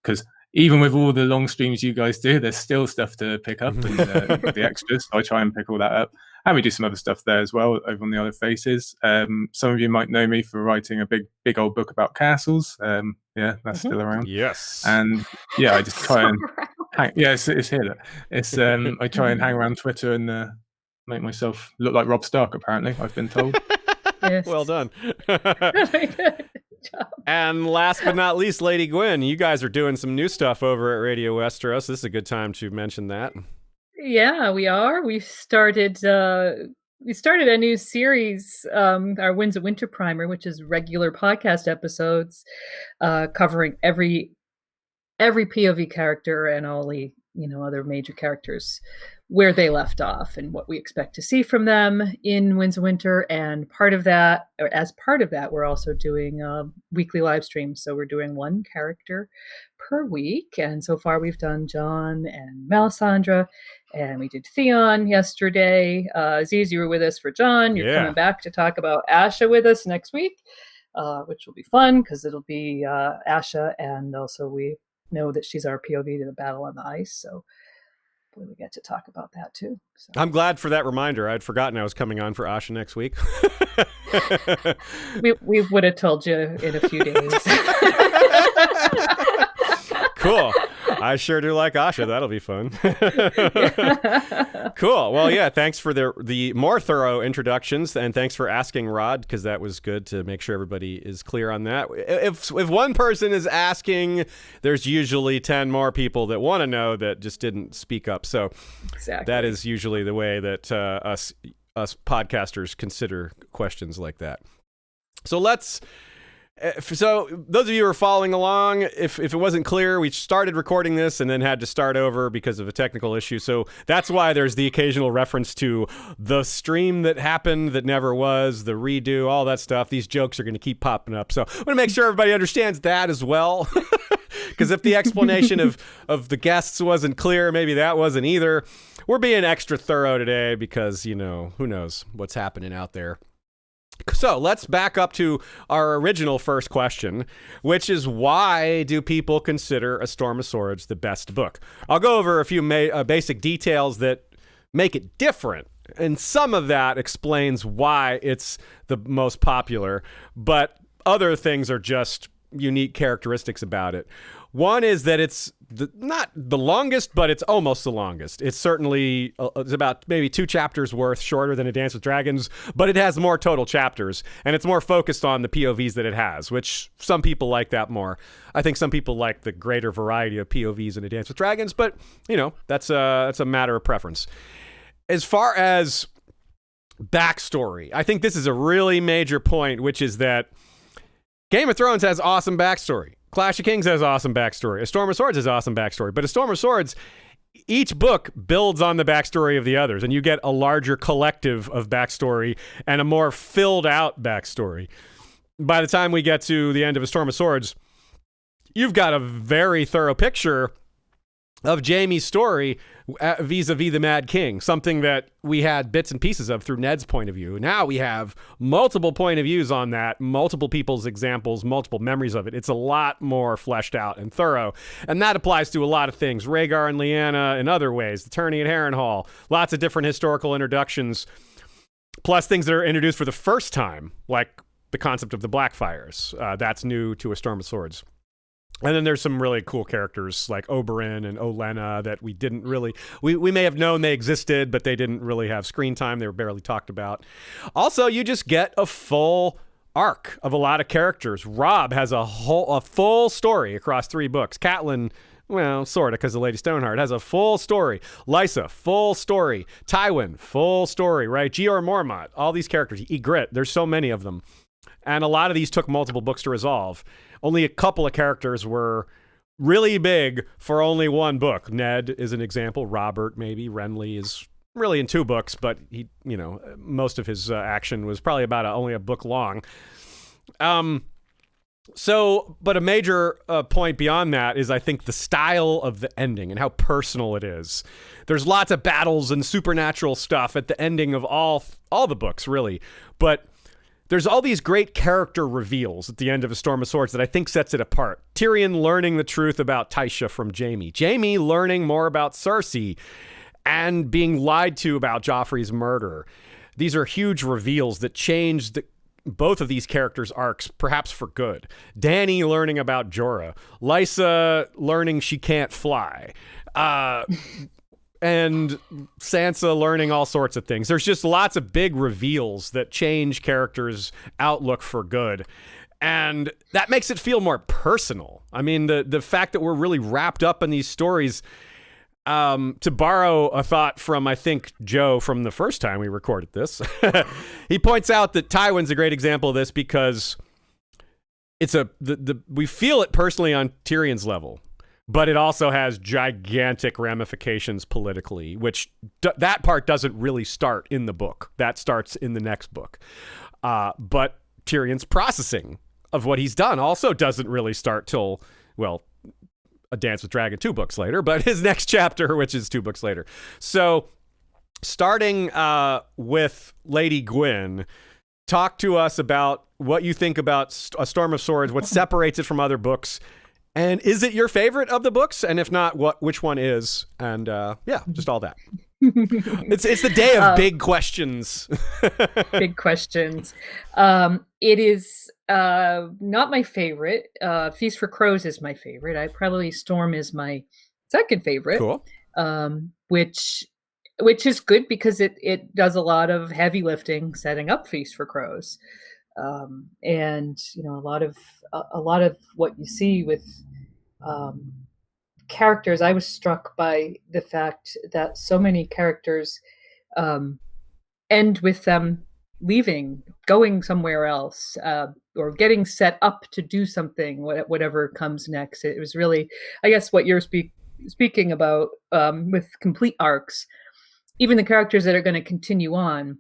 because even with all the long streams you guys do, there's still stuff to pick up and the extras. So I try and pick all that up. And we do some other stuff there as well over on the Other Faces. Some of you might know me for writing a big old book about castles. Yeah, that's still around. Yes. And yeah, I just try and it's here. It's I try and hang around Twitter and make myself look like Robb Stark. Apparently, I've been told. Yes. Well done. Really good job. And last but not least, Lady Gwyn, you guys are doing some new stuff over at Radio Westeros. This is a good time to mention that. Yeah, we are. We started a new series, our Winds of Winter Primer, which is regular podcast episodes covering every POV character and all the other major characters, where they left off and what we expect to see from them in Winds of Winter. And as part of that, we're also doing weekly live streams. So we're doing one character per week. And so far we've done Jon and Melisandre, and we did Theon yesterday. Aziz, you were with us for Jon. You're coming back to talk about Asha with us next week, which will be fun because it'll be Asha, and also we know that she's our POV to the Battle on the Ice. So we get to talk about that too. So. I'm glad for that reminder. I'd forgotten I was coming on for Asha next week. we would have told you in a few days. Cool. I sure do like Asha. That'll be fun. Cool. Well, yeah, thanks for the more thorough introductions, and thanks for asking, Rod, because that was good to make sure everybody is clear on that. If one person is asking, there's usually 10 more people that want to know that just didn't speak up. So exactly. That is usually the way that us podcasters consider questions like that. So those of you who are following along, if it wasn't clear, we started recording this and then had to start over because of a technical issue. So that's why there's the occasional reference to the stream that happened that never was, the redo, all that stuff. These jokes are going to keep popping up. So I want to make sure everybody understands that as well. Because if the explanation of the guests wasn't clear, maybe that wasn't either. We're being extra thorough today because, who knows what's happening out there. So let's back up to our original first question, which is, why do people consider A Storm of Swords the best book? I'll go over a few basic details that make it different, and some of that explains why it's the most popular, but other things are just unique characteristics about it. One is that it's not the longest, but it's almost the longest. It's certainly it's about maybe 2 chapters worth shorter than A Dance with Dragons, but it has more total chapters, and it's more focused on the POVs that it has, which some people like that more. I think some people like the greater variety of POVs in A Dance with Dragons, but that's a matter of preference. As far as backstory, I think this is a really major point, which is that Game of Thrones has awesome backstory. Clash of Kings has awesome backstory. A Storm of Swords has awesome backstory. But A Storm of Swords, each book builds on the backstory of the others, and you get a larger collective of backstory and a more filled out backstory. By the time we get to the end of A Storm of Swords, you've got a very thorough picture of Jaime's story vis-a-vis the Mad King, something that we had bits and pieces of through Ned's point of view. Now we have multiple point of views on that, multiple people's examples, multiple memories of it. It's a lot more fleshed out and thorough, and that applies to a lot of things. Rhaegar and Lyanna in other ways, the tourney at Harrenhal, lots of different historical introductions, plus things that are introduced for the first time, like the concept of the Blackfires. That's new to A Storm of Swords. And then there's some really cool characters like Oberyn and Olenna that we didn't really... We may have known they existed, but they didn't really have screen time. They were barely talked about. Also, you just get a full arc of a lot of characters. Robb has a full story across 3 books. Catelyn, well, sort of, because of Lady Stoneheart, has a full story. Lysa, full story. Tywin, full story, right? Jeor Mormont, all these characters. Ygritte, there's so many of them. And a lot of these took multiple books to resolve. Only a couple of characters were really big for only one book. Ned is an example. Robert, maybe. Renly is really in 2 books, but he, most of his action was probably about only a book long. But a major point beyond that is, I think, the style of the ending and how personal it is. There's lots of battles and supernatural stuff at the ending of all the books, really. But there's all these great character reveals at the end of A Storm of Swords that I think sets it apart. Tyrion learning the truth about Tysha from Jaime. Jaime learning more about Cersei and being lied to about Joffrey's murder. These are huge reveals that change both of these characters' arcs, perhaps for good. Dany learning about Jorah. Lysa learning she can't fly. And Sansa learning all sorts of things. There's just lots of big reveals that change characters' outlook for good. And that makes it feel more personal. I mean, the fact that we're really wrapped up in these stories, to borrow a thought from, I think, Joe from the first time we recorded this, he points out that Tywin's a great example of this because it's we feel it personally on Tyrion's level, but it also has gigantic ramifications politically, which that part doesn't really start in the book. That starts in the next book. But Tyrion's processing of what he's done also doesn't really start till, well, A Dance with Dragon 2 books later, but his next chapter, which is 2 books later. So starting with Lady Gwyn, talk to us about what you think about A Storm of Swords, what separates it from other books, and is it your favorite of the books? And if not, which one is? And just all that. It's the day of big questions. Big questions. It is not my favorite. Feast for Crows is my favorite. Storm is my second favorite. Cool. Which is good because it does a lot of heavy lifting setting up Feast for Crows. And a lot of what you see with characters, I was struck by the fact that so many characters end with them leaving, going somewhere else, or getting set up to do something, whatever comes next. It was really, I guess, what you're speaking about with complete arcs. Even the characters that are going to continue on,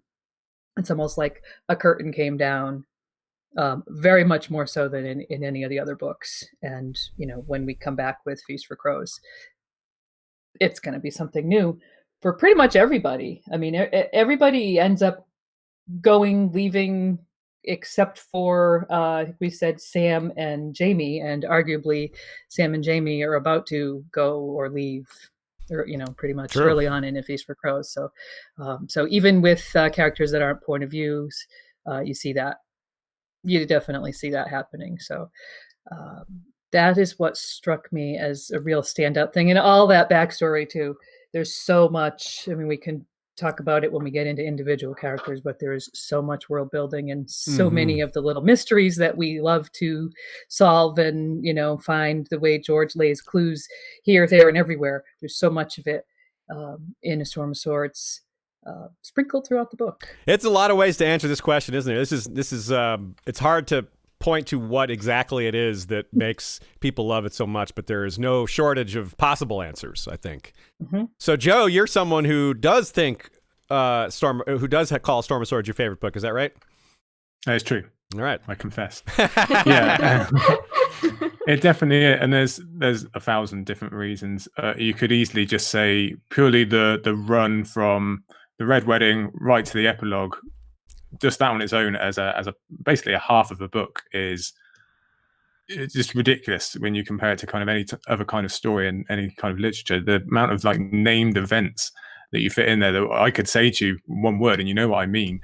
it's almost like a curtain came down, very much more so than in any of the other books. And, when we come back with Feast for Crows, it's going to be something new for pretty much everybody. I mean, everybody ends up leaving, except for, we said Sam and Jaime, and arguably Sam and Jaime are about to go or leave, or pretty much True. Early on in A Feast for Crows. So even with characters that aren't point of views, you definitely see that happening. So that is what struck me as a real standout thing, and all that backstory too. There's so much. I mean, we can talk about it when we get into individual characters, but there is so much world building and so many of the little mysteries that we love to solve and, find the way George lays clues here, there, and everywhere. There's so much of it in A Storm of Swords, sprinkled throughout the book. It's a lot of ways to answer this question, isn't it? This is it's hard to point to what exactly it is that makes people love it so much, but there is no shortage of possible answers, I think. Mm-hmm. So, Joe, you're someone who does think call Storm of Swords your favorite book. Is that right? It's true. All right, I confess. Yeah, it definitely is. And there's 1,000 different reasons. You could easily just say purely the run from the Red Wedding right to the epilogue. Just that on its own as a basically a half of a book it's just ridiculous when you compare it to kind of any other kind of story and any kind of literature. The amount of named events that you fit in there that I could say to you one word and you know what I mean,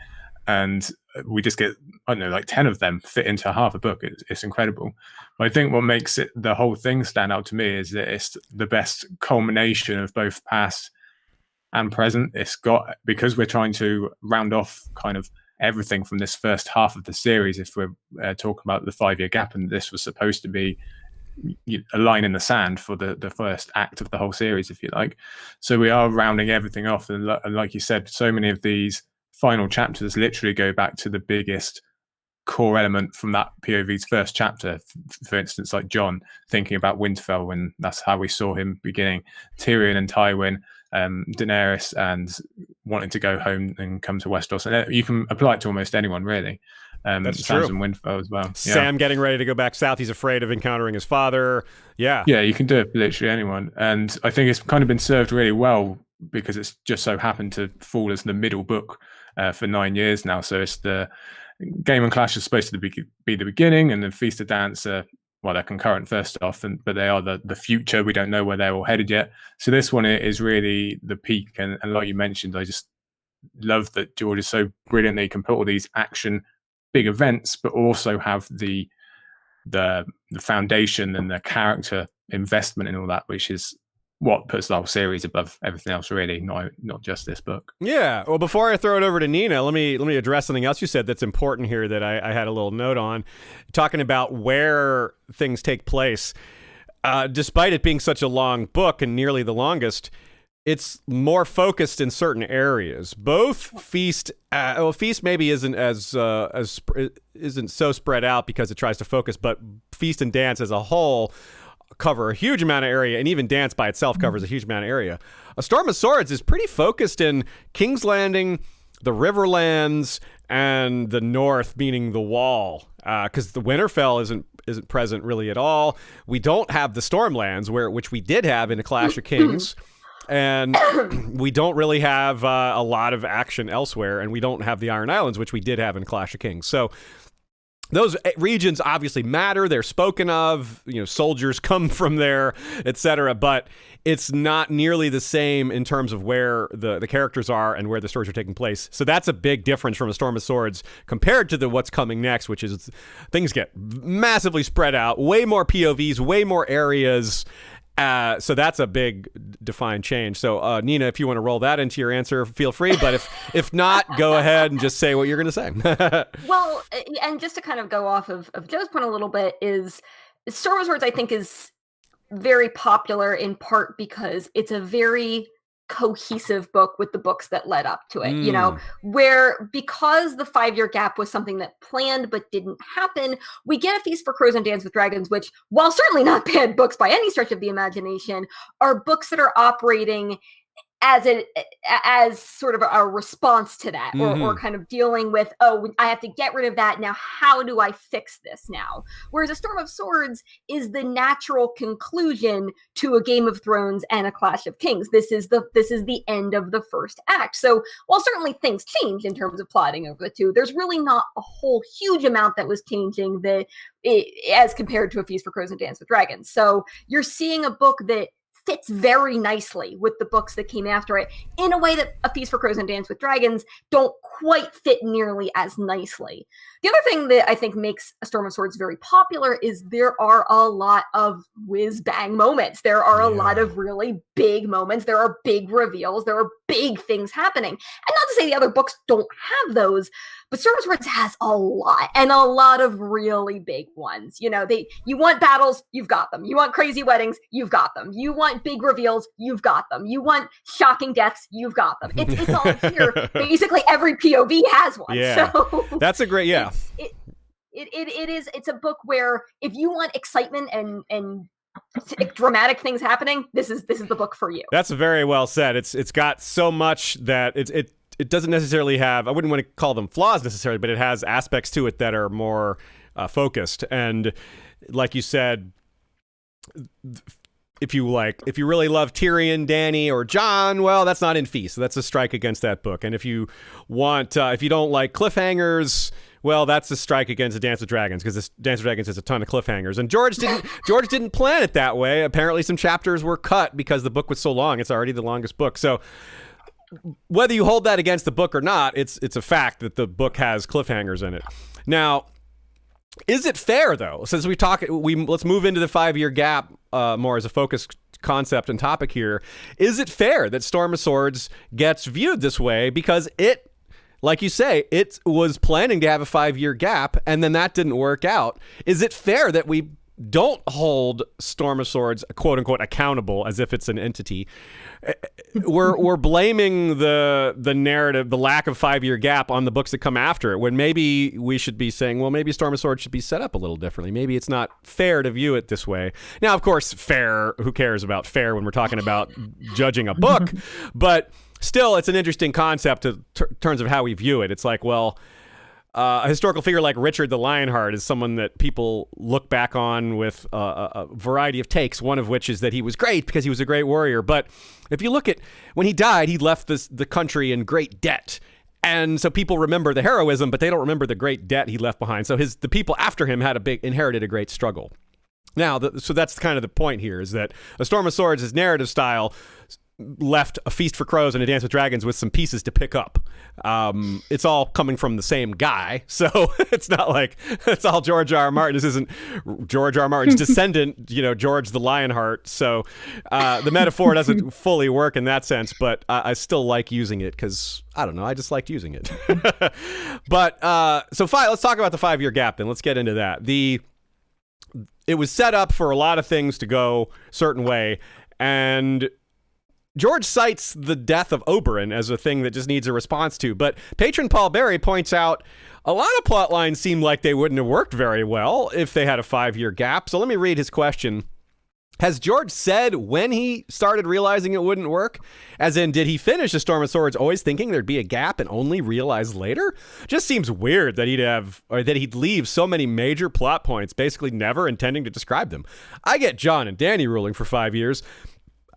and we just get 10 of them fit into half a book. It's incredible. But I think what makes the whole thing stand out to me is that it's the best culmination of both past and present. It's got, because we're trying to round off kind of everything from this first half of the series, if we're talking about the 5-year gap, and this was supposed to be a line in the sand for the first act of the whole series, if you like. So we are rounding everything off, and like you said, so many of these final chapters literally go back to the biggest core element from that POV's first chapter. For instance, like Jon thinking about Winterfell, and that's how we saw him beginning. Tyrion and Tywin, Daenerys, and wanting to go home and come to Westeros. And you can apply it to almost anyone, really. That's Sansa true. and Winterfell as well. Yeah. Sam getting ready to go back south. He's afraid of encountering his father. Yeah, you can do it for literally anyone. And I think it's kind of been served really well because it's just so happened to fall as the middle book for 9 years now. So it's Game and Clash is supposed to be the beginning, and then Feast of Dance are, well, they're concurrent first off, but they are the future. We don't know where they're all headed yet. So this one is really the peak, and like you mentioned, I just love that George is so brilliantly can put all these action big events, but also have the foundation and the character investment and all that, which is what puts the whole series above everything else, really, not just this book. Yeah. Well, before I throw it over to Nina, let me address something else you said that's important here that I had a little note on, talking about where things take place. Despite it being such a long book and nearly the longest, it's more focused in certain areas. Both Feast maybe isn't isn't so spread out because it tries to focus, but Feast and Dance as a whole cover a huge amount of area, and even Dance by itself covers a huge amount of area. A Storm of Swords is pretty focused in King's Landing, the Riverlands, and the North, meaning the Wall, because the Winterfell isn't present really at all. We don't have the Stormlands, which we did have in A Clash of Kings. And we don't really have a lot of action elsewhere, and we don't have the Iron Islands, which we did have in Clash of Kings. So those regions obviously matter. They're spoken of. Soldiers come from there, etc. But it's not nearly the same in terms of where the characters are and where the stories are taking place. So that's a big difference from A Storm of Swords compared to what's coming next, which is things get massively spread out, way more POVs, way more areas. So that's a big defined change. So Nina, if you want to roll that into your answer, feel free. But if not, go ahead and just say what you're going to say. Well, and just to kind of go off of Joe's point a little bit, is Storm of Swords, I think, is very popular in part because it's a very cohesive book with the books that led up to it, where because the 5-year gap was something that planned but didn't happen, we get A Feast for Crows and Dance with Dragons, which, while certainly not bad books by any stretch of the imagination, are books that are operating as sort of a response to that, or kind of dealing with, I have to get rid of that now. How do I fix this now? Whereas A Storm of Swords is the natural conclusion to a Game of Thrones and a Clash of Kings. This is the end of the first act. So while certainly things change in terms of plotting over the two, there's really not a whole huge amount that was changing as compared to A Feast for Crows and Dance with Dragons. So you're seeing a book that fits very nicely with the books that came after it in a way that A Feast for Crows and Dance with Dragons don't quite fit nearly as nicely. The other thing that I think makes A Storm of Swords very popular is there are a lot of whiz-bang moments. There are a lot of really big moments. There are big reveals. There are big things happening. And not to say the other books don't have those, but Storm of Swords has a lot, and a lot of really big ones. You want battles, you've got them. You want crazy weddings, you've got them. You want big reveals, you've got them. You want shocking deaths, you've got them. It's all here. Basically, every POV has one. Yeah, so that's a great It's a book where if you want excitement and dramatic things happening, this is the book for you. That's very well said. It's got so much that it doesn't necessarily have, I wouldn't want to call them flaws necessarily, but it has aspects to it that are more focused. And like you said, if you really love Tyrion, Dany, or Jon, well, that's not in Feast. So that's a strike against that book. And if you don't like cliffhangers, well, that's a strike against the Dance with Dragons, because this Dance with Dragons has a ton of cliffhangers. And George didn't plan it that way. Apparently some chapters were cut because the book was so long. It's already the longest book. So whether you hold that against the book or not, it's a fact that the book has cliffhangers in it. Now, is it fair, though, since let's move into the 5-year gap more as a focus concept and topic here. Is it fair that Storm of Swords gets viewed this way because it, like you say, it was planning to have a 5-year gap and then that didn't work out? Is it fair that we don't hold Storm of Swords, quote unquote, accountable as if it's an entity? We're blaming the narrative, the lack of 5-year gap on the books that come after it, when maybe we should be saying, well, maybe Storm of Swords should be set up a little differently. Maybe it's not fair to view it this way. Now, of course, fair, who cares about fair when we're talking about judging a book? But still, it's an interesting concept in terms of how we view it. It's like, well, a historical figure like Richard the Lionheart is someone that people look back on with a variety of takes, one of which is that he was great because he was a great warrior. But if you look at when he died, he left the country in great debt. And so people remember the heroism, but they don't remember the great debt he left behind. So the people after him inherited a great struggle. Now, so that's kind of the point here, is that A Storm of Swords' his narrative style left A Feast for Crows and A Dance with Dragons with some pieces to pick up. It's all coming from the same guy, so it's not like it's all George R. R. Martin. This isn't George R. R. Martin's descendant, George the Lionheart. So the metaphor doesn't fully work in that sense, but I still like using it because, I don't know, I just liked using it. But let's talk about the 5-year gap then. Let's get into that. It was set up for a lot of things to go a certain way, and George cites the death of Oberyn as a thing that just needs a response to, but patron Paul Berry points out a lot of plot lines seem like they wouldn't have worked very well if they had a 5-year gap. So let me read his question. Has George said when he started realizing it wouldn't work? As in, did he finish A Storm of Swords always thinking there'd be a gap and only realize later? Just seems weird that he'd leave so many major plot points, basically never intending to describe them. I get Jon and Dany ruling for 5 years.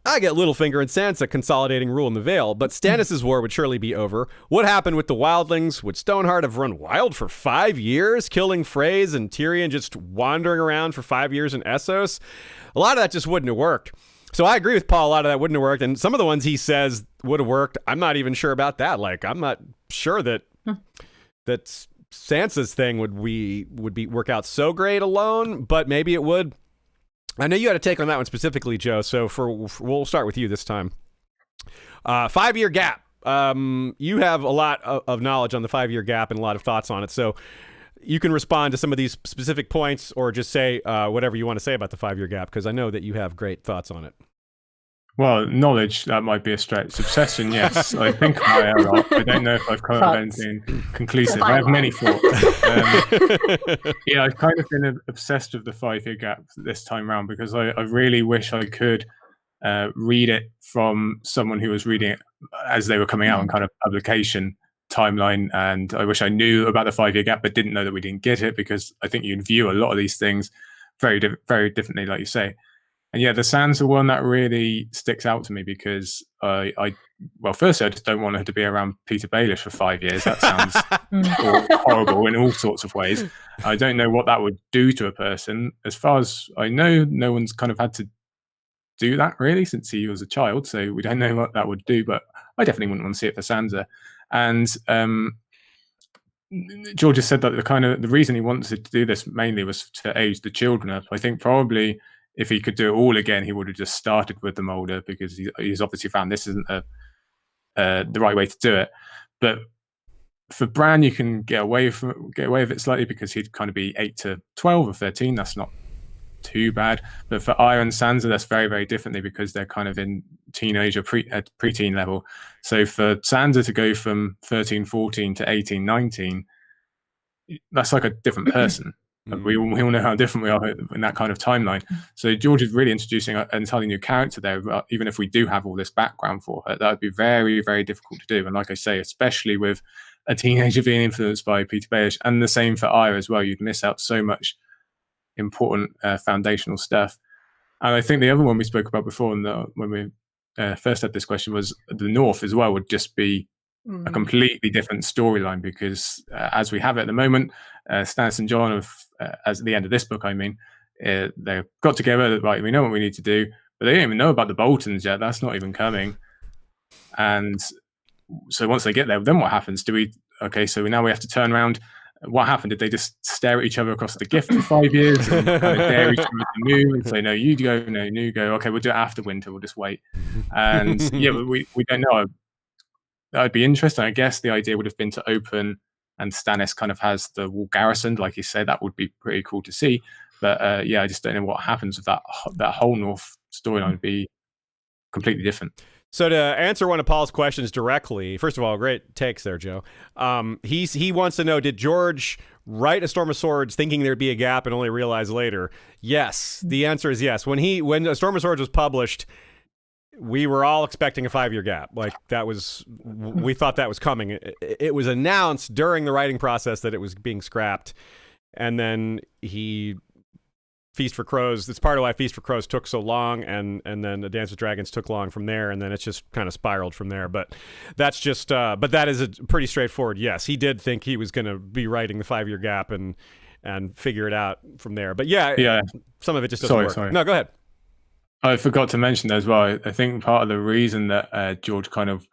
I get Littlefinger and Sansa consolidating rule in the Vale, but Stannis' war would surely be over. What happened with the wildlings? Would Stoneheart have run wild for 5 years, killing Freys and Tyrion just wandering around for 5 years in Essos? A lot of that just wouldn't have worked. So I agree with Paul, a lot of that wouldn't have worked, and some of the ones he says would have worked, I'm not even sure about that. Like, I'm not sure that Sansa's thing would work out so great alone, but maybe it would. I know you had a take on that one specifically, Joe, so we'll start with you this time. 5-year gap. You have a lot of knowledge on the 5-year gap and a lot of thoughts on it, so you can respond to some of these specific points or just say whatever you want to say about the 5-year gap, because I know that you have great thoughts on it. Well, knowledge, that might be a stretch. Obsession, yes. I think about it a lot. I don't know if I've come up with anything conclusive. I have many thoughts. I've kind of been obsessed with the 5-year gap this time around because I really wish I could read it from someone who was reading it as they were coming out on kind of publication timeline. And I wish I knew about the 5-year gap, but didn't know that we didn't get it, because I think you'd view a lot of these things very differently, like you say. And yeah, the Sansa one, that really sticks out to me because firstly, I just don't want her to be around Peter Baelish for 5 years. That sounds horrible in all sorts of ways. I don't know what that would do to a person. As far as I know, no one's kind of had to do that really since he was a child. So we don't know what that would do, but I definitely wouldn't want to see it for Sansa. And George has said that the reason he wanted to do this mainly was to age the children up. I think probably if he could do it all again, he would have just started with them older, because he's obviously found this isn't the right way to do it. But for Bran, you can get away with it slightly because he'd kind of be 8 to 12 or 13. That's not too bad. But for Arya and Sansa, that's very, very differently because they're kind of in teenage or preteen level. So for Sansa to go from 13, 14 to 18, 19, that's like a different person. We all know how different we are in that kind of timeline. So George is really introducing an entirely new character there. Even if we do have all this background for her, that would be very, very difficult to do. And like I say, especially with a teenager being influenced by Peter Baelish, and the same for Arya as well, you'd miss out so much important foundational stuff. And I think the other one we spoke about before, when we first had this question, was the North as well would just be a completely different storyline, because as we have it at the moment, Stannis and Jon as at the end of this book, they've got together, right, we know what we need to do, but they don't even know about the Boltons yet. That's not even coming. And so once they get there, then what happens? So now we have to turn around. What happened? Did they just stare at each other across the gift for 5 years and kind of dare each other to move and say, no, you go, no, you go. Okay, we'll do it after winter. We'll just wait. And we don't know. That would be interesting. I guess the idea would have been to open and Stannis kind of has the wall garrisoned, like you said. That would be pretty cool to see. But I just don't know what happens with that whole North storyline. Would be completely different. So to answer one of Paul's questions directly, first of all, great takes there, Joe. He wants to know, did George write A Storm of Swords thinking there'd be a gap and only realize later? Yes. The answer is yes. When A Storm of Swords was published, we were all expecting a 5-year gap. Like we thought that was coming. It was announced during the writing process that it was being scrapped. And then he Feast for Crows. It's part of why Feast for Crows took so long, and then the Dance with Dragons took long from there, and then it's just kind of spiraled from there. But that's just, but that is a pretty straightforward. Yes, he did think he was going to be writing the 5-year gap and figure it out from there. But yeah, some of it just doesn't work. Sorry. No, go ahead. I forgot to mention that as well. I think part of the reason that George kind of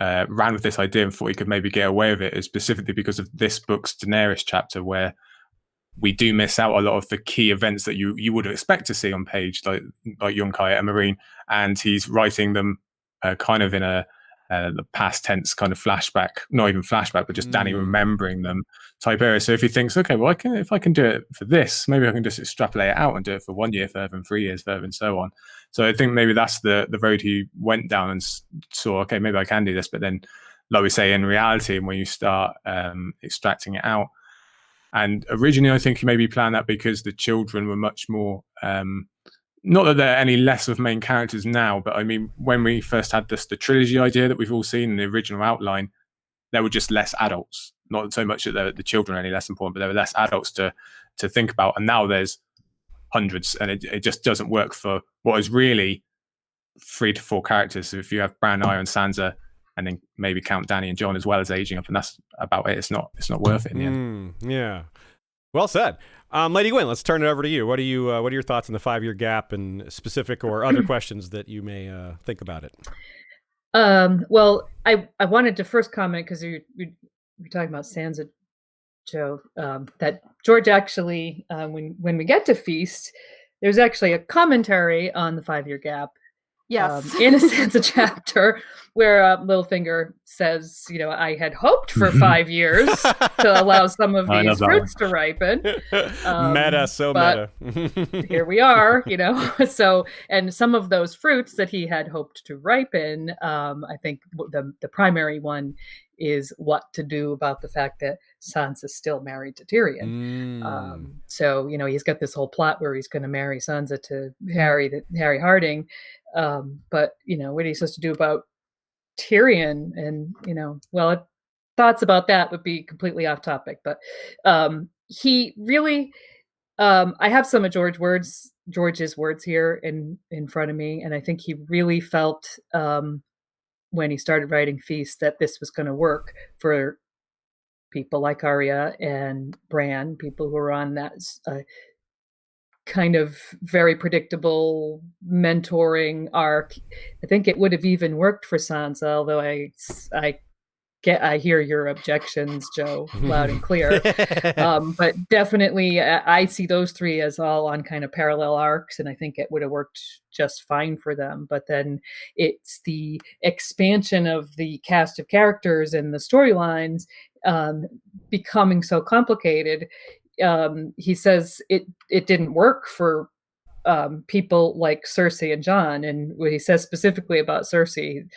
ran with this idea and thought he could maybe get away with it is specifically because of this book's Daenerys chapter, where we do miss out a lot of the key events that you would expect to see on page, like Yunkai and Marine, and he's writing them kind of in the past tense kind of flashback, not even flashback, but just Dany remembering them type area. So if he thinks, okay, well, if I can do it for this, maybe I can just extrapolate it out and do it for 1 year further and 3 years further and so on. So I think maybe that's the road he went down and saw, okay, maybe I can do this. But then, like we say, in reality, when you start extracting it out, and originally I think he maybe planned that because the children were much more, not that they're any less of main characters now, but I mean, when we first had the trilogy idea that we've all seen in the original outline, there were just less adults. Not so much that the children are any less important, but there were less adults to think about. And now there's hundreds, and it just doesn't work for what is really 3 to 4 characters. So if you have Bran, Arya, and Sansa, and then maybe count Dany and Jon as well as aging up, and that's about it. It's not worth it in the end. Yeah. Well said. Lady Gwyn, let's turn it over to you. What are your thoughts on the 5-year gap and specific or other questions that you may think about it? Well, I wanted to first comment, because you're talking about Sansa, Joe, that George actually, when we get to Feast, there's actually a commentary on the 5-year gap. Yes. In a Sansa chapter where Littlefinger says, I had hoped for 5 years to allow some of these fruits to ripen. Meta. Here we are, So, and some of those fruits that he had hoped to ripen, I think the primary one is what to do about the fact that Sansa's still married to Tyrion. So, he's got this whole plot where he's going to marry Sansa to Harry Harding. But, what are you supposed to do about Tyrion? And, thoughts about that would be completely off topic. But he really, I have some of George's words here in front of me. And I think he really felt when he started writing Feast that this was going to work for people like Arya and Bran, people who are on that kind of very predictable mentoring arc. I think it would have even worked for Sansa, although I hear your objections, Joe, loud and clear. But definitely, I see those 3 as all on kind of parallel arcs, and I think it would have worked just fine for them. But then it's the expansion of the cast of characters and the storylines becoming so complicated. He says it didn't work for people like Cersei and Jon. And what he says specifically about Cersei,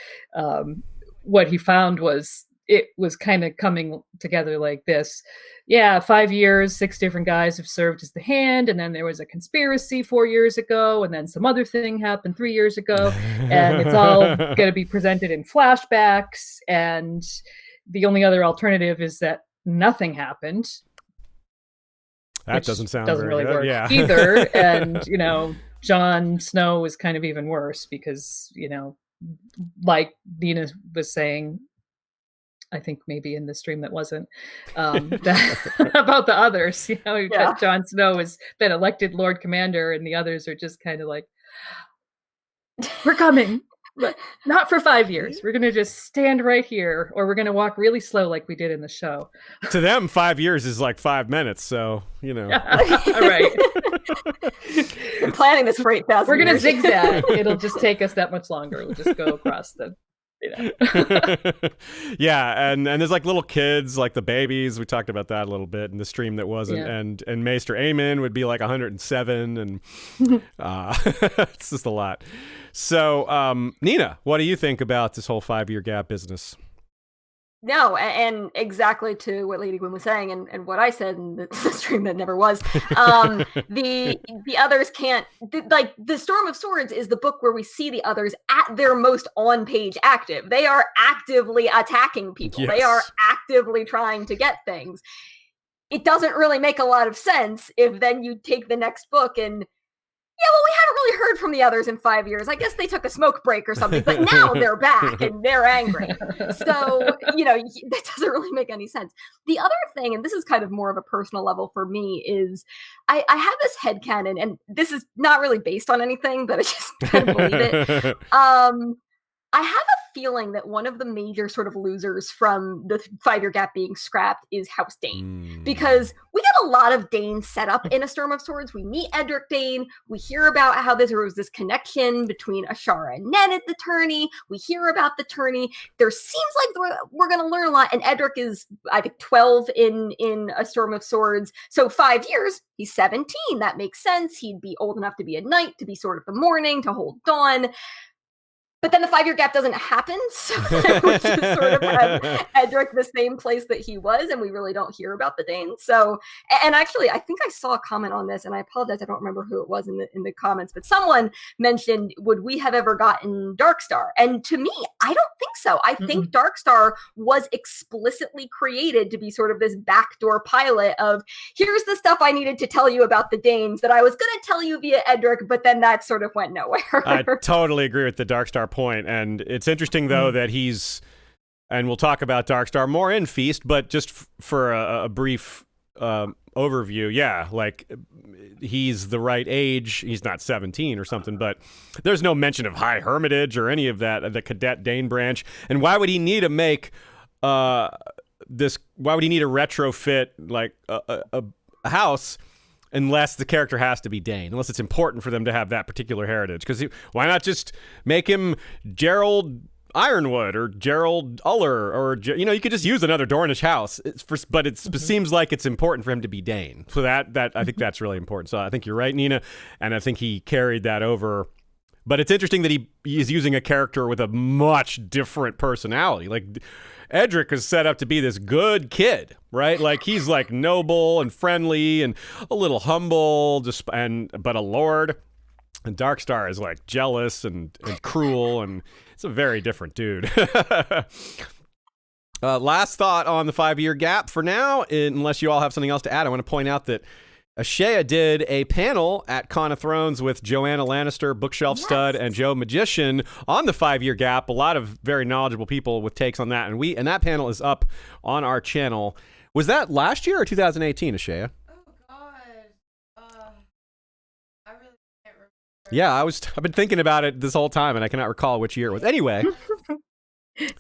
what he found was it was kind of coming together like this. Yeah, 5 years, 6 different guys have served as the hand, and then there was a conspiracy 4 years ago, and then some other thing happened 3 years ago, and it's all going to be presented in flashbacks, and the only other alternative is that nothing happened. That doesn't really good. work either. And, Jon Snow is kind of even worse because, like Nina was saying, I think maybe in the stream that wasn't, about the others, Jon Snow has been elected Lord Commander and the others are just kind of like, we're coming. But not for 5 years. We're going to just stand right here, or we're going to walk really slow like we did in the show. To them, 5 years is like 5 minutes. So, Right. I'm planning this for 8,000 We're going to zigzag. It'll just take us that much longer. We'll just go across the... Yeah, and there's like little kids, like the babies. We talked about that a little bit in the stream that wasn't. Yeah. And Maester Aemon would be like 107, and it's just a lot. So, Nina, what do you think about this whole 5-year gap business? No, and exactly to what Lady Gwyn was saying, and what I said in the stream that never was. The others can't, like, the Storm of Swords is the book where we see the others at their most on-page active. They are actively attacking people. Yes. They are actively trying to get things. it doesn't really make a lot of sense if then you take the next book and, yeah, well, we haven't really heard from the others in 5 years. I guess they took a smoke break or something, but now they're back and they're angry. So, that doesn't really make any sense. The other thing, and this is kind of more of a personal level for me, is I have this headcanon, and this is not really based on anything, but I just kind of believe it. I have a feeling that one of the major sort of losers from the 5-year gap being scrapped is House Dane. Because we get a lot of Dane set up in A Storm of Swords. We meet Edric Dane. We hear about how there was this connection between Ashara and Ned at the tourney. We hear about the tourney. There seems like we're going to learn a lot. And Edric is, I think, 12 in A Storm of Swords. So 5 years, he's 17. That makes sense. He'd be old enough to be a knight, to be sort of the morning, to hold dawn. But then the 5-year gap doesn't happen, so then we just sort of have Edric the same place that he was, and we really don't hear about the Danes. So, and actually, I think I saw a comment on this, and I apologize, I don't remember who it was in the comments, but someone mentioned, would we have ever gotten Darkstar? And to me, I don't think so. I think Darkstar was explicitly created to be sort of this backdoor pilot of, here's the stuff I needed to tell you about the Danes that I was going to tell you via Edric, but then that sort of went nowhere. I totally agree with the Darkstar point, and it's interesting though that he's, and we'll talk about Darkstar more in Feast, but just for a brief overview, like he's the right age. He's not 17 or something, but there's no mention of High Hermitage or any of that, the Cadet Dane branch. And why would he need to make this? Why would he need to retrofit like a house? Unless the character has to be Dane, unless it's important for them to have that particular heritage. Because why not just make him Gerald Ironwood or Gerald Uller, or you could just use another Dornish house. But it seems like it's important for him to be Dane. So that I think that's really important. So I think you're right, Nina, and I think he carried that over. But it's interesting that he is using a character with a much different personality. Like Edric is set up to be this good kid, right? Like he's like noble and friendly and a little humble, but a lord. And Darkstar is like jealous and cruel, and it's a very different dude. Last thought on the 5-year gap for now, unless you all have something else to add. I want to point out that Ashea did a panel at Con of Thrones with Joanna Lannister, Bookshelf Stud, and Joe Magician on the 5-year gap. A lot of very knowledgeable people with takes on that, and that panel is up on our channel. Was that last year or 2018, Ashea? Oh God, I really can't remember. Yeah, I've been thinking about it this whole time, and I cannot recall which year it was. Anyway. It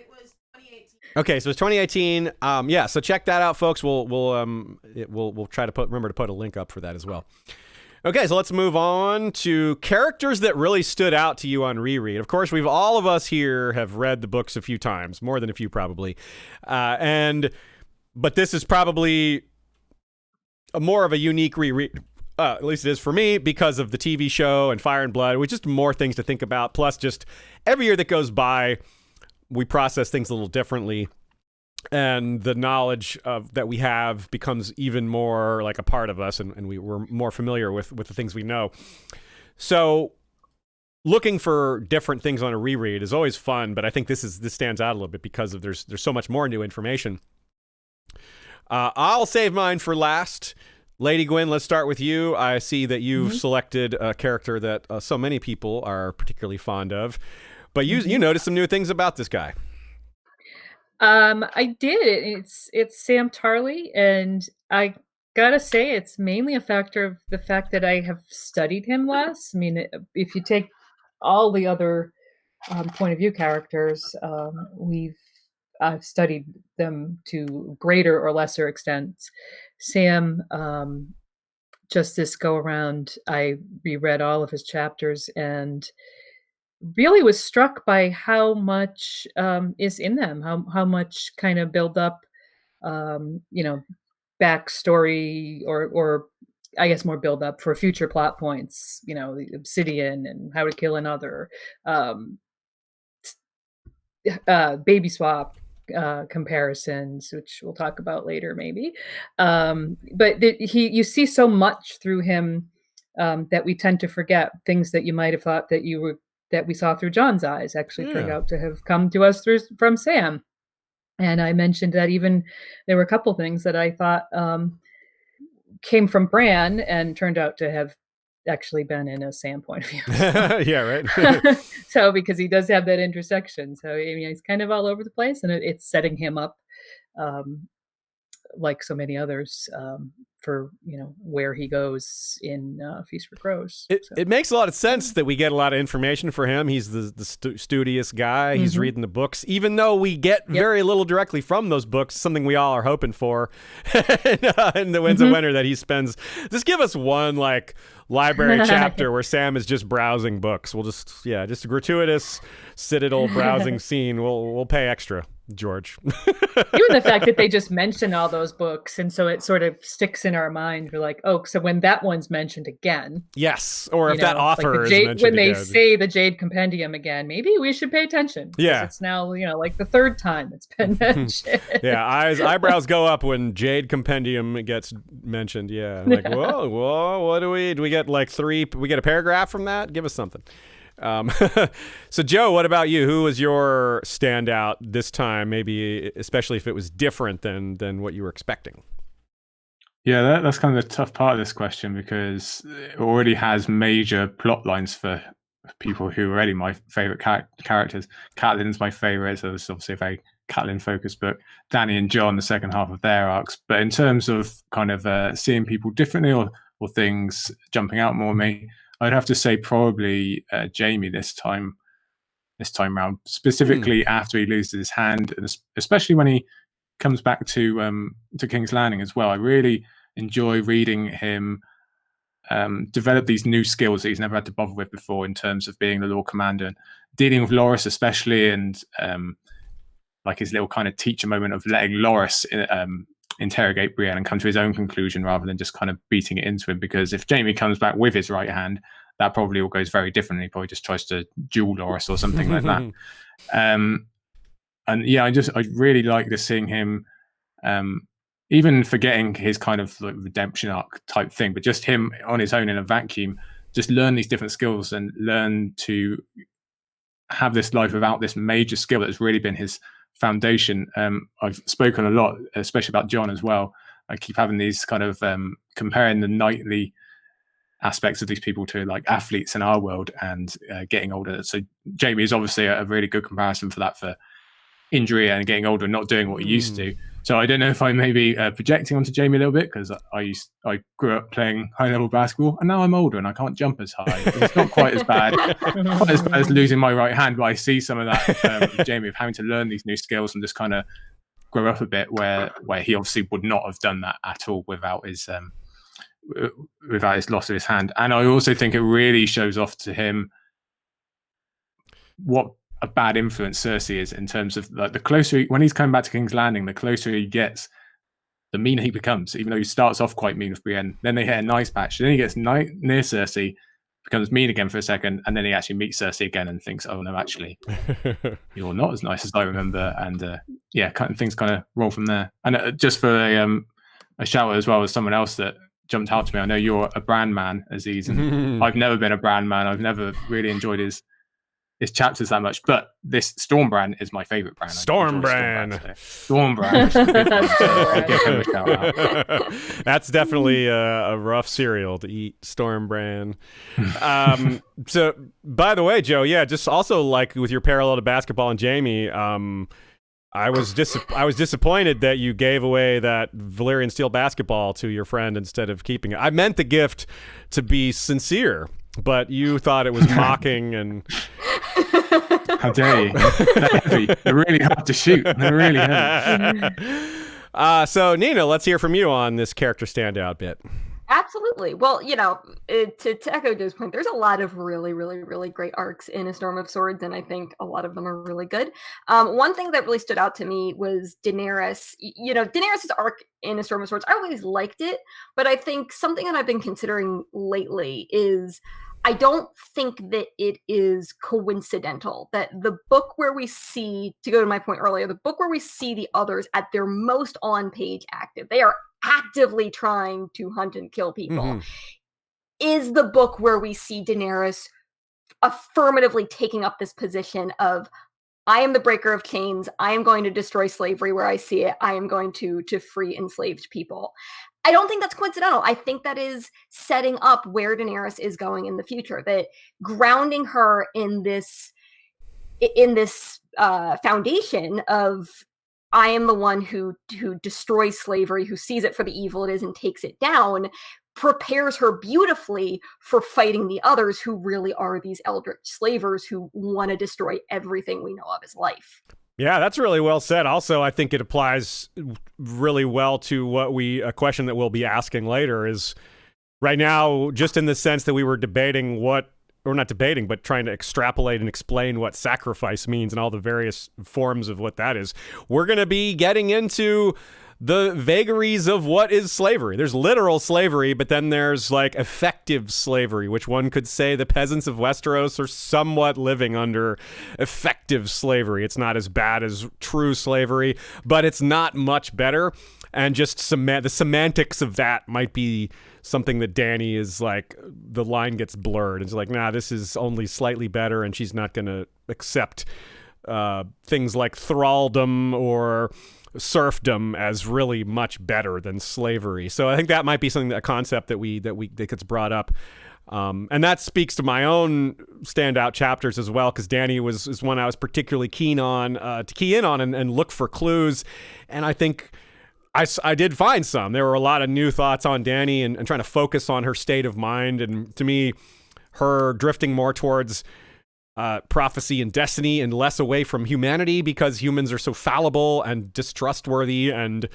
was 2018. Okay, so it's 2018. So check that out, folks. We'll try to remember to put a link up for that as well. Okay, so let's move on to characters that really stood out to you on reread. Of course, all of us here have read the books a few times, more than a few probably, but this is probably more of a unique reread. At least it is for me, because of the TV show and Fire and Blood, with just more things to think about. Plus, just every year that goes by, we process things a little differently, and the knowledge that we have becomes even more like a part of us, and we're more familiar with the things we know. So looking for different things on a reread is always fun, but I think this stands out a little bit because there's so much more new information. I'll save mine for last. Lady Gwyn, let's start with you. I see that you've selected a character that so many people are particularly fond of, but you noticed some new things about this guy. I did. It's Sam Tarly, and I gotta say it's mainly a factor of the fact that I have studied him less. I mean, if you take all the other point of view characters, I've studied them to greater or lesser extents. Sam, just this go around, I reread all of his chapters and really was struck by how much is in them, how much kind of build up, backstory or I guess more build up for future plot points, the obsidian and how to kill another, baby swap comparisons, which we'll talk about later maybe. But you see so much through him that we tend to forget. Things that you might have thought that we saw through John's eyes actually turned out to have come to us from Sam. And I mentioned that even there were a couple things that I thought came from Bran and turned out to have actually been in a Sam point of view. Yeah, right. So because he does have that intersection, so I mean, he's kind of all over the place, and it's setting him up, like so many others, for where he goes in Feast for Crows. It makes a lot of sense that we get a lot of information for him. He's the studious guy. He's reading the books, even though we get very little directly from those books. Something we all are hoping for in the Winds of Winter that he spends. Just give us one library chapter where Sam is just browsing books. We'll just a gratuitous citadel browsing scene. We'll pay extra, George. Even the fact that they just mention all those books, and so it sort of sticks in our mind. We're like, oh, so when that one's mentioned again, yes, or if that author is mentioned when they again. say the Jade Compendium again, maybe we should pay attention. Yeah, it's now like the third time it's been mentioned. Yeah, eyebrows go up when Jade Compendium gets mentioned. Yeah, like whoa, what do we get? Like three? We get a paragraph from that? Give us something. So Joe, what about you? Who was your standout this time? Maybe especially if it was different than what you were expecting. Yeah, that's kind of the tough part of this question, because it already has major plot lines for people who are already my favorite characters. Catelyn's my favorite, so it's obviously a very Catelyn focused book. Dany and Jon, the second half of their arcs. But in terms of kind of seeing people differently or things jumping out more at me, I'd have to say probably Jaime this time round, specifically after he loses his hand, and especially when he comes back to King's Landing as well. I really enjoy reading him develop these new skills that he's never had to bother with before in terms of being the Lord Commander and dealing with Loras especially, and like his little kind of teacher moment of letting Loras interrogate Brienne and come to his own conclusion rather than just kind of beating it into him. Because if Jaime comes back with his right hand, that probably all goes very differently. He probably just tries to duel Loras or something like that. And yeah, I really like this, seeing him, even forgetting his kind of like redemption arc type thing, but just him on his own in a vacuum, just learn these different skills and learn to have this life without this major skill that's really been his foundation. I've spoken a lot, especially about Jon as well. I keep having these kind of comparing the knightly aspects of these people to like athletes in our world and getting older. So Jaime is obviously a really good comparison for that, for injury and getting older and not doing what he used to. So I don't know if I'm maybe projecting onto Jaime a little bit, because I grew up playing high level basketball and now I'm older and I can't jump as high. It's not quite as bad, as losing my right hand, but I see some of that Jaime of having to learn these new skills and just kind of grow up a bit, where he obviously would not have done that at all without his loss of his hand. And I also think it really shows off to him what a bad influence Cersei is, in terms of like the closer when he's coming back to King's Landing, the closer he gets, the meaner he becomes. Even though he starts off quite mean with Brienne, then they hit a nice patch, then he gets near Cersei, becomes mean again for a second, and then he actually meets Cersei again and thinks, oh no, actually you're not as nice as I remember. And things kind of roll from there. And just for a shout out as well, as someone else that jumped out to me, I know you're a Bran man, Aziz, and I've never been a Bran man. I've never really enjoyed his chapters that much, but this Storm Bran is my favorite Bran. Storm Bran. That's definitely a rough cereal to eat, Storm Bran. So, by the way, Joe, just also like with your parallel to basketball and Jaime, I was disappointed that you gave away that Valyrian steel basketball to your friend instead of keeping it. I meant the gift to be sincere, but you thought it was mocking and. How dare you? They're heavy. They're really hard to shoot. They're really heavy. So Nina, let's hear from you on this character standout bit. Absolutely. Well, to echo Joe's point, there's a lot of really, really, really great arcs in A Storm of Swords, and I think a lot of them are really good. One thing that really stood out to me was Daenerys. Daenerys' arc in A Storm of Swords, I always liked it, but I think something that I've been considering lately is I don't think that it is coincidental that the book where we see, to go to my point earlier, the book where we see the others at their most on-page active, they are actively trying to hunt and kill people, is the book where we see Daenerys affirmatively taking up this position of, I am the breaker of chains. I am going to destroy slavery where I see it. I am going to free enslaved people. I don't think that's coincidental. I think that is setting up where Daenerys is going in the future, that grounding her in this foundation of I am the one who destroys slavery, who sees it for the evil it is and takes it down, prepares her beautifully for fighting the others who really are these eldritch slavers who want to destroy everything we know of as life. Yeah, that's really well said. Also, I think it applies really well to a question that we'll be asking later is right now, just in the sense that we were debating or not debating, but trying to extrapolate and explain what sacrifice means and all the various forms of what that is. We're going to be getting into the vagaries of what is slavery. There's literal slavery, but then there's like effective slavery, which one could say the peasants of Westeros are somewhat living under effective slavery. It's not as bad as true slavery, but it's not much better. And just the semantics of that might be something that Dany is like, the line gets blurred. It's like, nah, this is only slightly better, and she's not going to accept things like thraldom or serfdom as really much better than slavery. So I think that might be a concept that gets brought up. And that speaks to my own standout chapters as well, because Dany is one I was particularly keen on to key in on and look for clues. And I think I did find some. There were a lot of new thoughts on Dany and trying to focus on her state of mind. And to me, her drifting more towards prophecy and destiny and less away from humanity, because humans are so fallible and distrustworthy and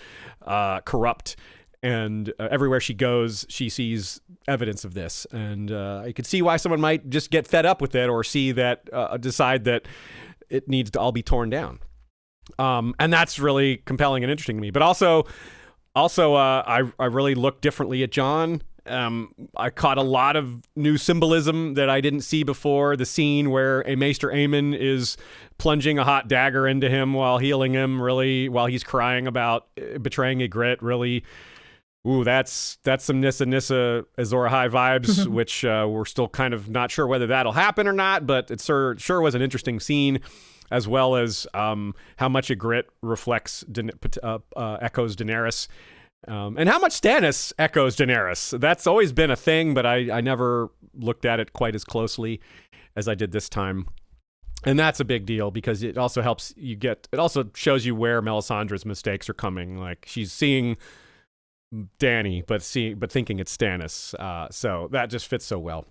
corrupt. And everywhere she goes, she sees evidence of this. And I could see why someone might just get fed up with it or see that, decide that it needs to all be torn down. And that's really compelling and interesting to me. But also, I really looked differently at Jon. I caught a lot of new symbolism that I didn't see before. The scene where a Maester Aemon is plunging a hot dagger into him while healing him, really, while he's crying about betraying Ygritte, really. Ooh, that's some Nissa Azor Ahai vibes, which we're still kind of not sure whether that'll happen or not, but it sure was an interesting scene, as well as how much Ygritte reflects, echoes Daenerys. And how much Stannis echoes Daenerys. That's always been a thing, but I never looked at it quite as closely as I did this time. And that's a big deal, because it also helps it also shows you where Melisandre's mistakes are coming. Like, she's seeing Dany, but thinking it's Stannis. So that just fits so well.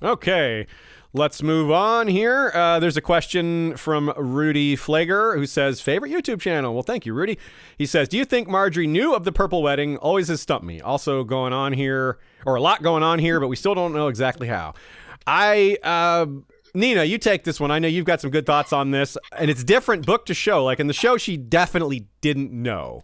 Okay, let's move on here. There's a question from Rudy Flager, who says, favorite YouTube channel. Well, thank you, Rudy. He says, do you think Marjorie knew of the Purple Wedding? Always has stumped me. Also going on here, or a lot going on here, but we still don't know exactly how. Nina, you take this one. I know you've got some good thoughts on this, and it's different book to show. Like in the show, she definitely didn't know,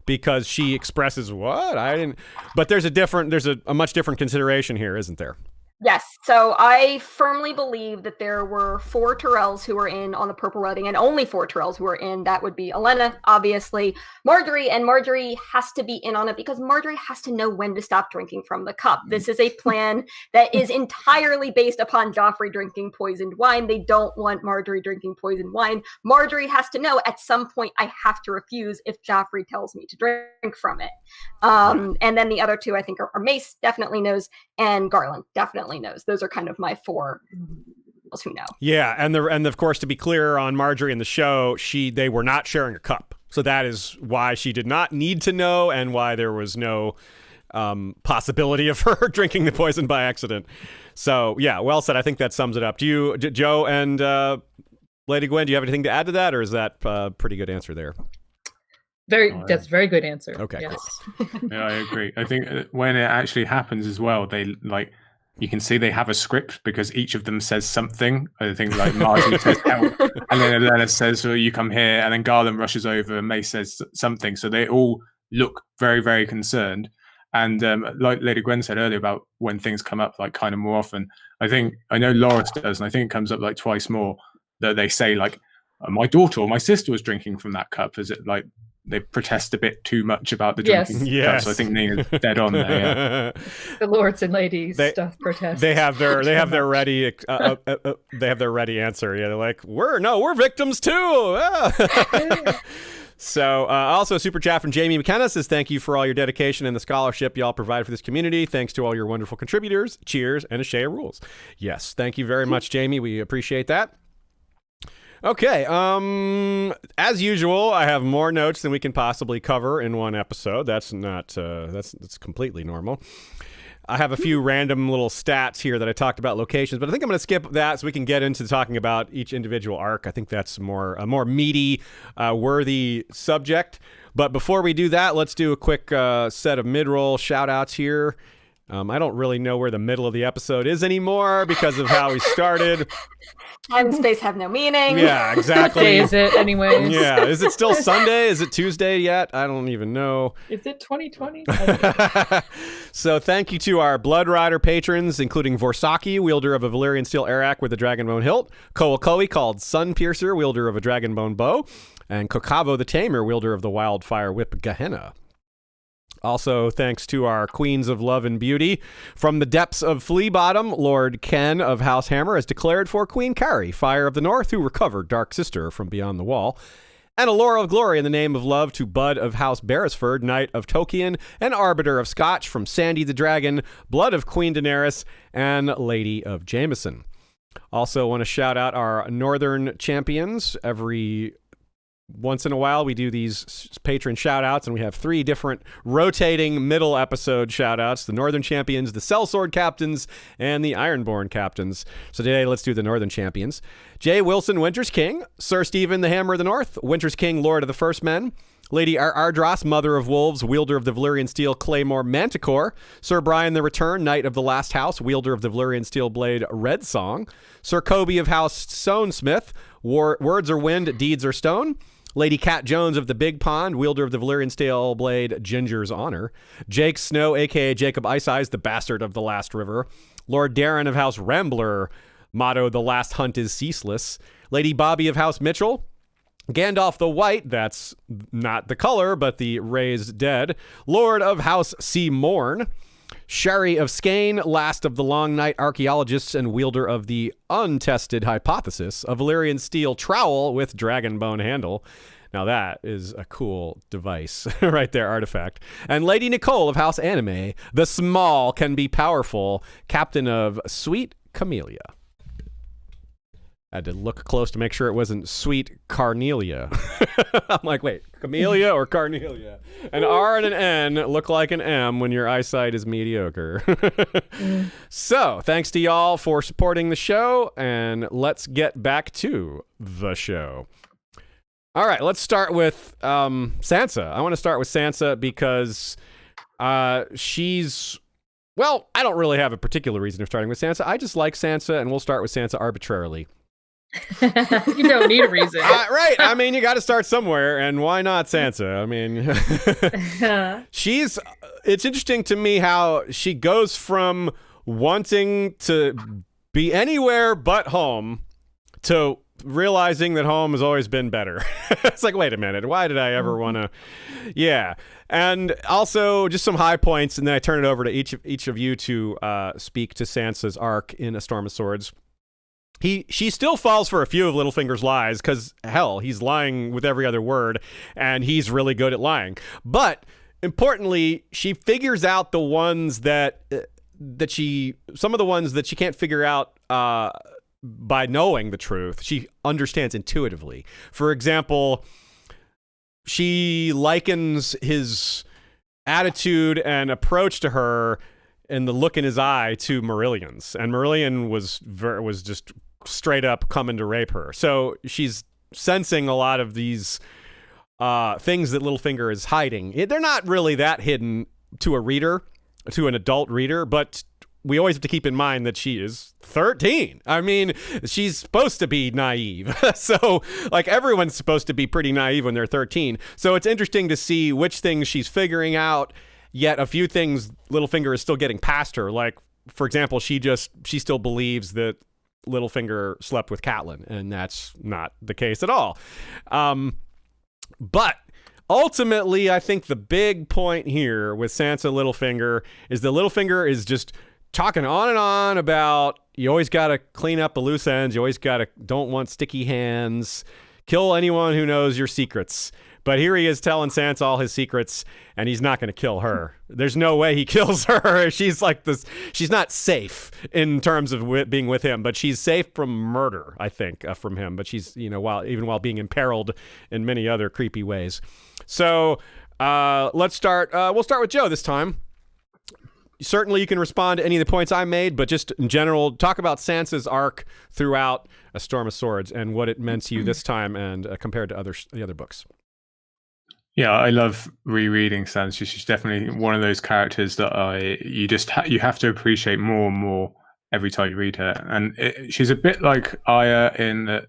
because she expresses what I didn't. But there's a much different consideration here, isn't there? Yes, so I firmly believe that there were 4 Tyrells who were in on the Purple Wedding, and only 4 Tyrells who were in. That would be Olenna, obviously, Marjorie, and Marjorie has to be in on it because Marjorie has to know when to stop drinking from the cup. This is a plan that is entirely based upon Joffrey drinking poisoned wine. They don't want Marjorie drinking poisoned wine. Marjorie has to know at some point I have to refuse if Joffrey tells me to drink from it. And then the other 2, I think, are Mace definitely knows, and Garland definitely knows. Those are kind of my 4 who know. Yeah, and of course, to be clear on Marjorie in the show, they were not sharing a cup. So that is why she did not need to know, and why there was no possibility of her drinking the poison by accident. So yeah, well said. I think that sums it up. Do you, Joe and Lady Gwyn, do you have anything to add to that, or is that a pretty good answer there? That's a very good answer. Okay, yes. Yeah, I agree. I think when it actually happens as well, you can see they have a script, because each of them says something. I think like Marjorie says help, and then Elena says, well, you come here, and then Garland rushes over and Mace says something. So they all look very, very concerned. And like Lady Gwyn said earlier about when things come up like kind of more often, I know Loras does, and I think it comes up like twice more, that they say like, my daughter or my sister was drinking from that cup. Is it like they protest a bit too much about the Yes. drinking. Yes. So I think Nina's dead on there. Yeah. The lords and ladies They- doth protest. They have their much. they have their ready answer. Yeah, they're like, we're victims too. Ah. So also super chat from Jamie McKenna says, thank you for all your dedication and the scholarship y'all provide for this community. Thanks to all your wonderful contributors. Cheers and a share of rules. Yes, thank you very much, Jamie. We appreciate that. Okay, as usual, I have more notes than we can possibly cover in one episode. That's not that's completely normal. I have a few random little stats here that I talked about locations, but I think I'm going to skip that so we can get into talking about each individual arc. I think that's a more meaty, worthy subject. But before we do that, let's do a quick set of mid-roll shout-outs here. I don't really know where the middle of the episode is anymore because of how we started. Time and space have no meaning. Yeah, What exactly. day is it, anyways? Yeah, is it still Sunday? Is it Tuesday yet? I don't even know. Is it 2020? So thank you to our Blood Rider patrons, including Vorsaki, wielder of a Valyrian steel arak with a dragonbone hilt, Koakoe, called Sunpiercer, wielder of a dragonbone bow, and Kokavo the Tamer, wielder of the wildfire whip Gehenna. Also, thanks to our Queens of Love and Beauty. From the depths of Flea Bottom, Lord Ken of House Hammer has declared for Queen Carrie, Fire of the North, who recovered Dark Sister from beyond the wall. And a Laurel of Glory in the name of love to Bud of House Beresford, Knight of Tolkien, and Arbiter of Scotch from Sandy the Dragon, Blood of Queen Daenerys, and Lady of Jameson. Also want to shout out our Northern champions. Every once in a while, we do these patron shout-outs, and we have 3 different rotating middle episode shout-outs: the Northern Champions, the Sellsword Captains, and the Ironborn Captains. So today, let's do the Northern Champions. Jay Wilson, Winter's King; Sir Stephen, the Hammer of the North; Winter's King, Lord of the First Men; Lady Ardras, Mother of Wolves, wielder of the Valyrian Steel Claymore Manticore; Sir Brian the Return, Knight of the Last House, wielder of the Valyrian Steel Blade Red Song; Sir Kobe of House Stonesmith, words are wind, deeds are stone; Lady Cat Jones of the Big Pond, wielder of the Valyrian Steel Blade Ginger's Honor; Jake Snow, a.k.a. Jacob Ice Eyes, the Bastard of the Last River; Lord Darren of House Rambler, motto, the last hunt is ceaseless; Lady Bobby of House Mitchell; Gandalf the White, that's not the color, but the raised dead, Lord of House Sea Morn; Sherry of Skane, last of the Long Night archaeologists and wielder of the untested hypothesis, a Valyrian steel trowel with dragonbone handle. Now that is a cool device right there, artifact. And Lady Nicole of House Anime, the small can be powerful, captain of Sweet Camellia. I had to look close to make sure it wasn't Sweet Carnelia. I'm like, wait, Camellia or Carnelia? An R and an N look like an M when your eyesight is mediocre. So, thanks to y'all for supporting the show, and let's get back to the show. All right, let's start with Sansa. I want to start with Sansa because she's... Well, I don't really have a particular reason for starting with Sansa. I just like Sansa, and we'll start with Sansa arbitrarily. You don't need a reason. Right. I mean, you got to start somewhere, and why not Sansa? I mean, it's interesting to me how she goes from wanting to be anywhere but home to realizing that home has always been better. It's like, wait a minute, why did I ever want to? Yeah. And also just some high points, and then I turn it over to each of you to speak to Sansa's arc in A Storm of Swords. She still falls for a few of Littlefinger's lies because, hell, he's lying with every other word, and he's really good at lying. But importantly, she figures out the ones some of the ones that she can't figure out by knowing the truth. She understands intuitively. For example, she likens his attitude and approach to her and the look in his eye to Marillion's, and Marillion was just straight up coming to rape her. So she's sensing a lot of these things that Littlefinger is hiding. They're not really that hidden to an adult reader, but we always have to keep in mind that she is 13. I mean, she's supposed to be naive. So, like, everyone's supposed to be pretty naive when they're 13. So it's interesting to see which things she's figuring out, yet a few things Littlefinger is still getting past her. Like, for example, she still believes that Littlefinger slept with Catelyn, and that's not the case at all. But ultimately, I think the big point here with Sansa Littlefinger is that Littlefinger is just talking on and on about you always got to clean up the loose ends. You always don't want sticky hands. Kill anyone who knows your secrets. But here he is telling Sansa all his secrets, and he's not going to kill her. There's no way he kills her. She's like this. She's not safe in terms of being with him, but she's safe from murder, I think, from him. But she's, while being imperiled in many other creepy ways. So let's start. We'll start with Joe this time. Certainly, you can respond to any of the points I made, but just in general, talk about Sansa's arc throughout A Storm of Swords and what it meant to you this time and compared to the other books. Yeah, I love rereading Sansa. She's definitely one of those characters that you have to appreciate more and more every time you read her. And she's a bit like Arya in that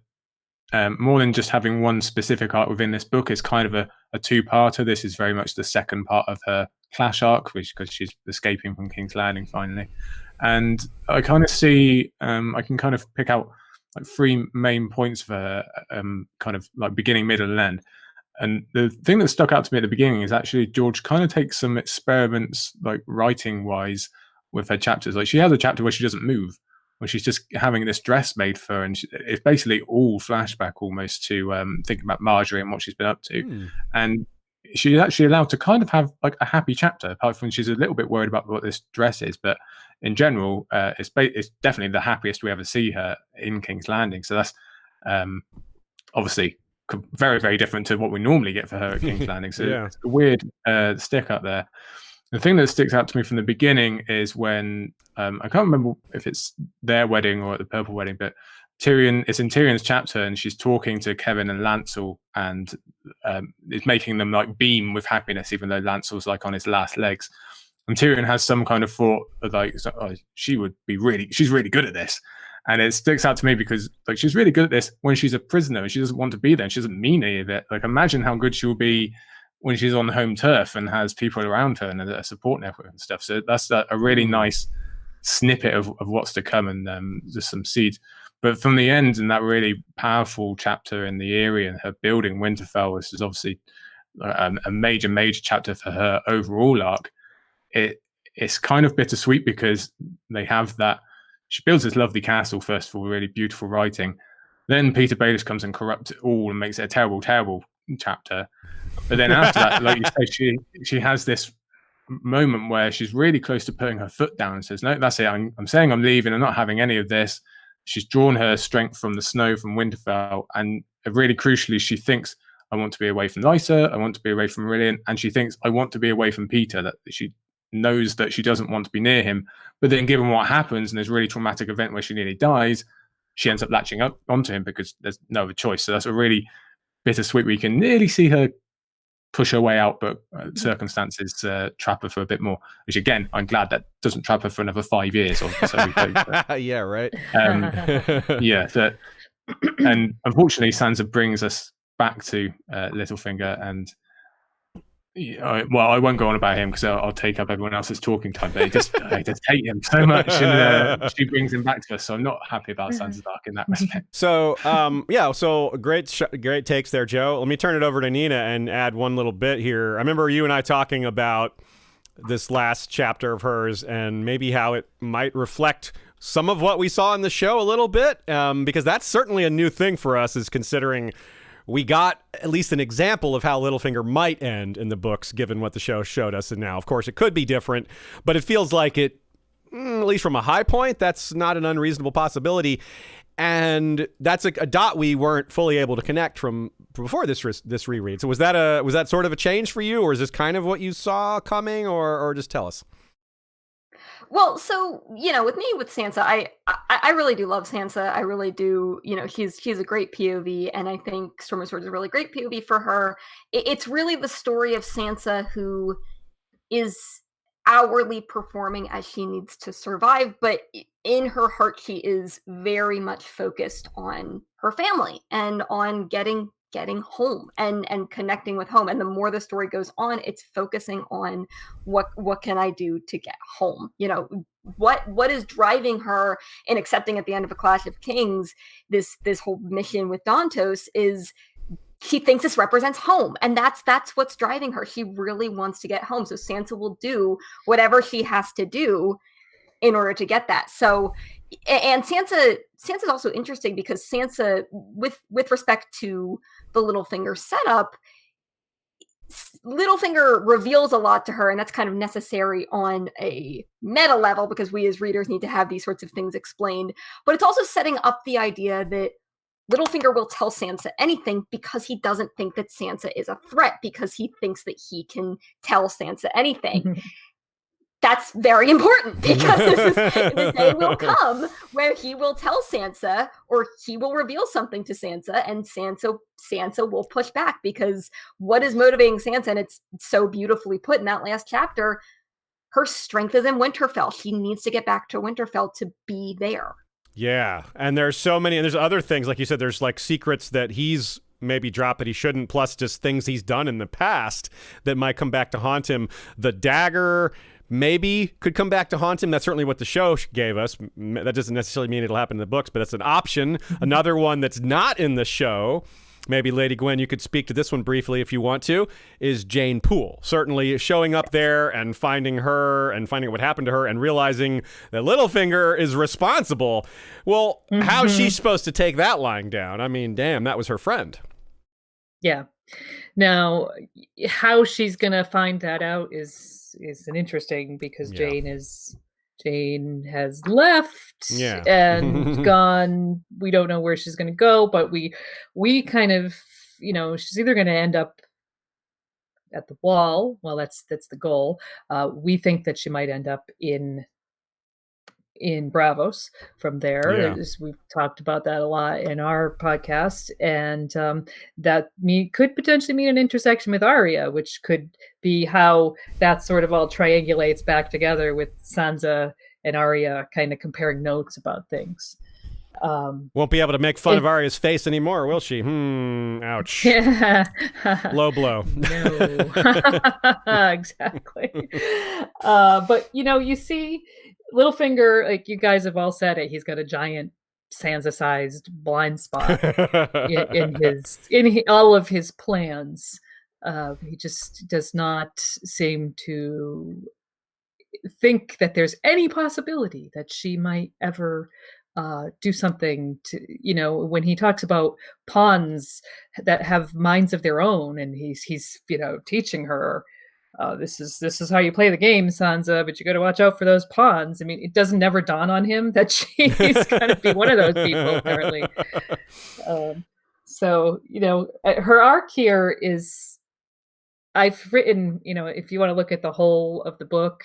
more than just having one specific arc within this book. It's kind of a two-parter. This is very much the second part of her Clash arc, because she's escaping from King's Landing finally. And I kind of see, I can kind of pick out like three main points for her, kind of like beginning, middle, and end. And the thing that stuck out to me at the beginning is actually George kind of takes some experiments, like writing wise, with her chapters. Like she has a chapter where she doesn't move, where she's just having this dress made for her, and it's basically all flashback almost to thinking about Marjorie and what she's been up to. And she's actually allowed to kind of have like a happy chapter, apart from she's a little bit worried about what this dress is. But in general, it's definitely the happiest we ever see her in King's Landing. So that's obviously very, very different to what we normally get for her at King's Landing. So It's a weird stick up there. The thing that sticks out to me from the beginning is when I can't remember if it's their wedding or at the Purple Wedding, but it's in Tyrion's chapter, and she's talking to Kevin and Lancel, and is making them like beam with happiness, even though Lancel's like on his last legs. And Tyrion has some kind of thought of like, she's really good at this. And it sticks out to me because like she's really good at this when she's a prisoner and she doesn't want to be there and she doesn't mean any of it. Like imagine how good she'll be when she's on home turf and has people around her and a support network and stuff. So that's a really nice snippet of what's to come, and just some seeds. But from the end, and that really powerful chapter in the Eyrie and her building Winterfell, which is obviously a major chapter for her overall arc. It's kind of bittersweet because they have that. She builds this lovely castle, first of all, really beautiful writing. Then Peter Baelish comes and corrupts it all and makes it a terrible, terrible chapter. But then after that, like you say, she has this moment where she's really close to putting her foot down and says, no, that's it. I'm saying I'm leaving. I'm not having any of this. She's drawn her strength from the snow from Winterfell. And really crucially, she thinks, I want to be away from Lysa. I want to be away from Aurelian. And she thinks, I want to be away from Peter. That she knows that she doesn't want to be near him. But then given what happens and this really traumatic event where she nearly dies, she ends up latching up onto him because there's no other choice. So that's a really bittersweet. We can nearly see her push her way out, but circumstances trap her for a bit more, which again, I'm glad that doesn't trap her for another 5 years or so. Yeah, right. And unfortunately, Sansa brings us back to Littlefinger, and I won't go on about him because I'll take up everyone else's talking time. But I just hate him so much, and she brings him back to us. So I'm not happy about Sansa Stark in that respect. So so great takes there, Joe. Let me turn it over to Nina and add one little bit here. I remember you and I talking about this last chapter of hers and maybe how it might reflect some of what we saw in the show a little bit, because that's certainly a new thing for us, is considering we got at least an example of how Littlefinger might end in the books, given what the show showed us. And now, of course, it could be different, but it feels like it, at least from a high point, that's not an unreasonable possibility. And that's a dot we weren't fully able to connect from before this reread. So was that sort of a change for you, or is this kind of what you saw coming, or just tell us? Well, so, with me, with Sansa, I really do love Sansa. I really do. She's a great POV, and I think Storm of Swords is a really great POV for her. It's really the story of Sansa who is outwardly performing as she needs to survive, but in her heart, she is very much focused on her family and on getting home and connecting with home. And the more the story goes on, it's focusing on what can I do to get home? What is driving her in accepting at the end of A Clash of Kings this whole mission with Dantos is she thinks this represents home, and that's what's driving her. She really wants to get home, so Sansa will do whatever she has to do in order to get that. So, and Sansa's also interesting because Sansa, with respect to the Littlefinger setup, Littlefinger reveals a lot to her, and that's kind of necessary on a meta level because we as readers need to have these sorts of things explained. But it's also setting up the idea that Littlefinger will tell Sansa anything because he doesn't think that Sansa is a threat, because he thinks that he can tell Sansa anything. That's very important because the day will come where he will tell Sansa, or he will reveal something to Sansa, and Sansa will push back, because what is motivating Sansa, and it's so beautifully put in that last chapter, her strength is in Winterfell. She needs to get back to Winterfell to be there. Yeah, and there's so many, and there's other things, like you said, there's like secrets that he's maybe dropped that he shouldn't, plus just things he's done in the past that might come back to haunt him. The dagger maybe could come back to haunt him. That's certainly what the show gave us. That doesn't necessarily mean it'll happen in the books, but that's an option. Another one that's not in the show, maybe Lady Gwyn, you could speak to this one briefly if you want to, is Jane Poole. Certainly showing up there and finding her and finding out what happened to her and realizing that Littlefinger is responsible. Well, how's she supposed to take that lying down? I mean, damn, that was her friend. Yeah. Now, how she's going to find that out is an interesting, because Jane has left and gone. We don't know where she's going to go, but we kind of, she's either going to end up at the Wall. Well, that's the goal. We think that she might end up in Bravos from there. We've talked about that a lot in our podcast, and that could potentially mean an intersection with Arya, which could be how that sort of all triangulates back together, with Sansa and Arya kind of comparing notes about things. Won't be able to make fun of Arya's face anymore, will she? Ouch. Low blow. No. Exactly. But, you see Littlefinger, like you guys have all said it, he's got a giant Sansa-sized blind spot in all of his plans. He just does not seem to think that there's any possibility that she might ever do something to, when he talks about pawns that have minds of their own, and he's teaching her, this is how you play the game, Sansa, but you got to watch out for those pawns. I mean, it doesn't never dawn on him that she's going to be one of those people, apparently. So, her arc here is, I've written, if you want to look at the whole of the book,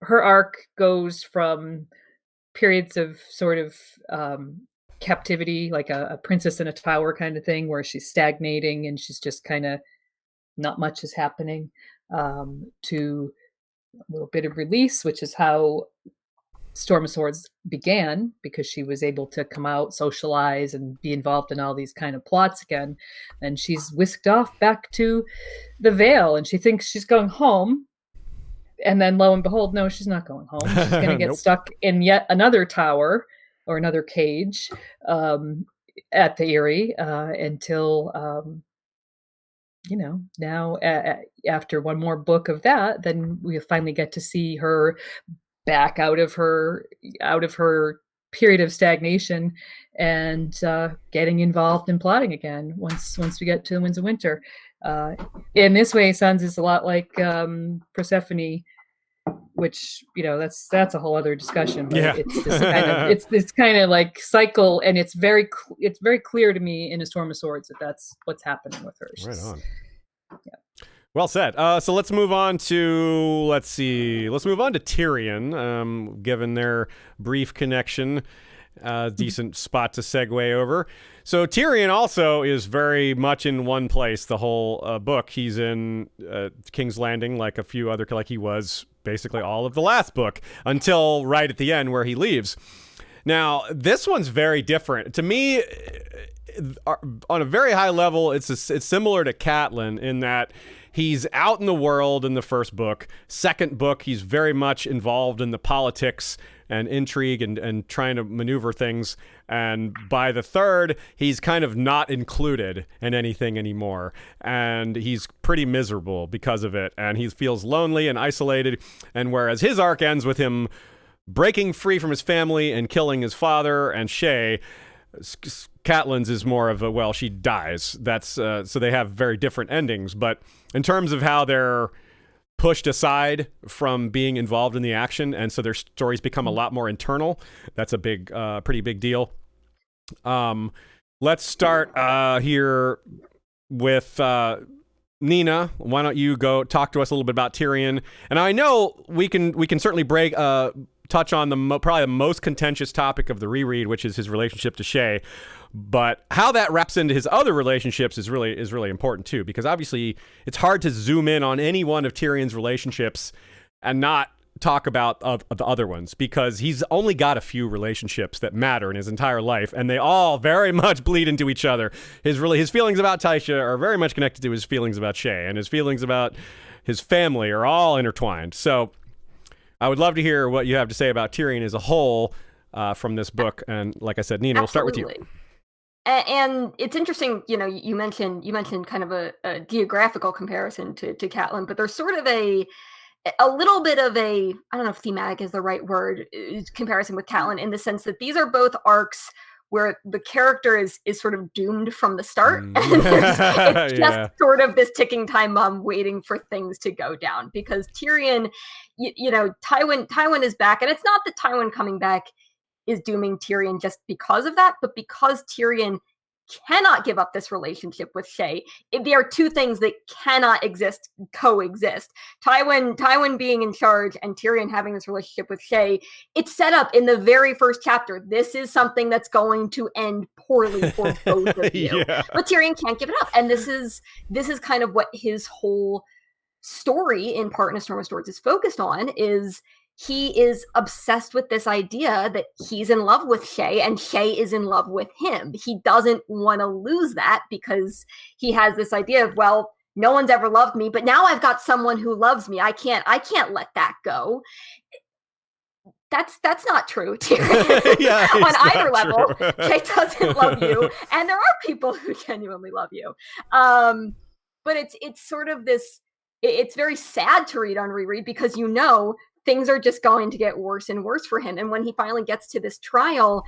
her arc goes from periods of sort of captivity, like a princess in a tower kind of thing, where she's stagnating and she's just kind of, not much is happening, to a little bit of release, which is how Storm of Swords began, because she was able to come out, socialize, and be involved in all these kind of plots again. And she's whisked off back to the Vale, and she thinks she's going home. And then lo and behold, no, she's not going home. She's going to get stuck in yet another tower or another cage at the Eyrie until... now after one more book of that, then we finally get to see her back out of her period of stagnation and getting involved in plotting again once we get to the Winds of Winter. In this way, Sansa is a lot like Persephone, which that's a whole other discussion. But it's this kind of it's kind of like cycle, and it's very clear to me in A Storm of Swords that that's what's happening with her. Right on. Yeah. Well said. So let's move on to Tyrion. Given their brief connection, decent spot to segue over. So Tyrion also is very much in one place the whole book. He's in King's Landing, like he was basically all of the last book, until right at the end where he leaves. Now, this one's very different. To me, on a very high level, it's similar to Catelyn in that he's out in the world in the first book. Second book, he's very much involved in the politics and intrigue and trying to maneuver things. And by the third, he's kind of not included in anything anymore. And he's pretty miserable because of it. And he feels lonely and isolated. And whereas his arc ends with him breaking free from his family and killing his father and Shae, Catelyn's is more of a, well, she dies. That's so they have very different endings. But in terms of how they're pushed aside from being involved in the action, and so their stories become a lot more internal, that's a big, pretty big deal. Let's start here with Nina. Why don't you go talk to us a little bit about Tyrion? And I know we can certainly touch on probably the most contentious topic of the reread, which is his relationship to Shae. But how that wraps into his other relationships is really important too, because obviously it's hard to zoom in on any one of Tyrion's relationships and not talk about the other ones, because he's only got a few relationships that matter in his entire life, and they all very much bleed into each other. His feelings about Tysha are very much connected to his feelings about Shae, and his feelings about his family are all intertwined. So I would love to hear what you have to say about Tyrion as a whole from this book. And like I said, Nina, we'll start with you. And it's interesting, you mentioned kind of a geographical comparison to Catelyn, but there's sort of a little bit of a, I don't know if thematic is the right word, comparison with Catelyn, in the sense that these are both arcs where the character is sort of doomed from the start. It's just sort of this ticking time bomb waiting for things to go down, because Tyrion, Tywin is back, and it's not that Tywin coming back is dooming Tyrion just because of that, but because Tyrion cannot give up this relationship with Shae. They are two things that cannot coexist. Tywin being in charge and Tyrion having this relationship with Shae, it's set up in the very first chapter. This is something that's going to end poorly for both of you. But Tyrion can't give it up. And this is kind of what his whole story in Part in A Storm of Swords is focused on, is he is obsessed with this idea that he's in love with Shae and Shae is in love with him. He doesn't want to lose that, because he has this idea of, well, no one's ever loved me, but now I've got someone who loves me. I can't let that go. That's not true, Tyrion. On either level, Shae doesn't love you, and there are people who genuinely love you. But it's sort of this. It's very sad to read on reread, because things are just going to get worse and worse for him. And when he finally gets to this trial,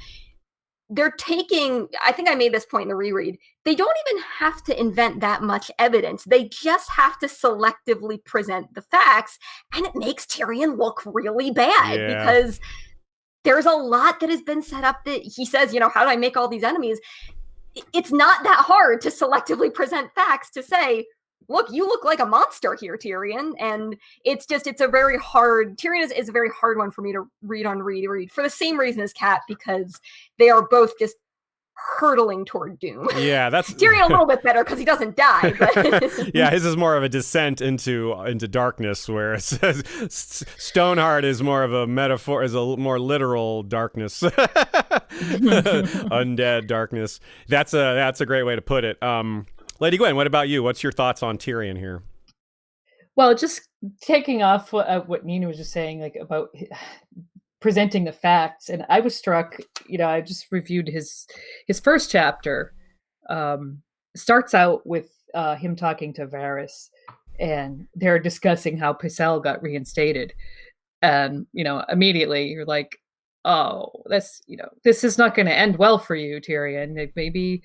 they're taking, I think I made this point in the reread, they don't even have to invent that much evidence. They just have to selectively present the facts, and it makes Tyrion look really bad, because there's a lot that has been set up that he says, how do I make all these enemies? It's not that hard to selectively present facts to say, look, you look like a monster here, Tyrion. And it's a very hard, Tyrion is a very hard one for me to read on reread, for the same reason as Cat, because they are both just hurtling toward doom. Yeah, that's Tyrion a little bit better because he doesn't die. But yeah, his is more of a descent into darkness, whereas Stoneheart is more of a metaphor, is a more literal darkness, undead darkness. That's a great way to put it. Lady Gwyn, what about you? What's your thoughts on Tyrion here? Well, just taking off what Nina was just saying, like about presenting the facts, and I was struck. I just reviewed his first chapter. Starts out with him talking to Varys, and they're discussing how Pycelle got reinstated, and immediately you're like, oh, this is not going to end well for you, Tyrion. Maybe.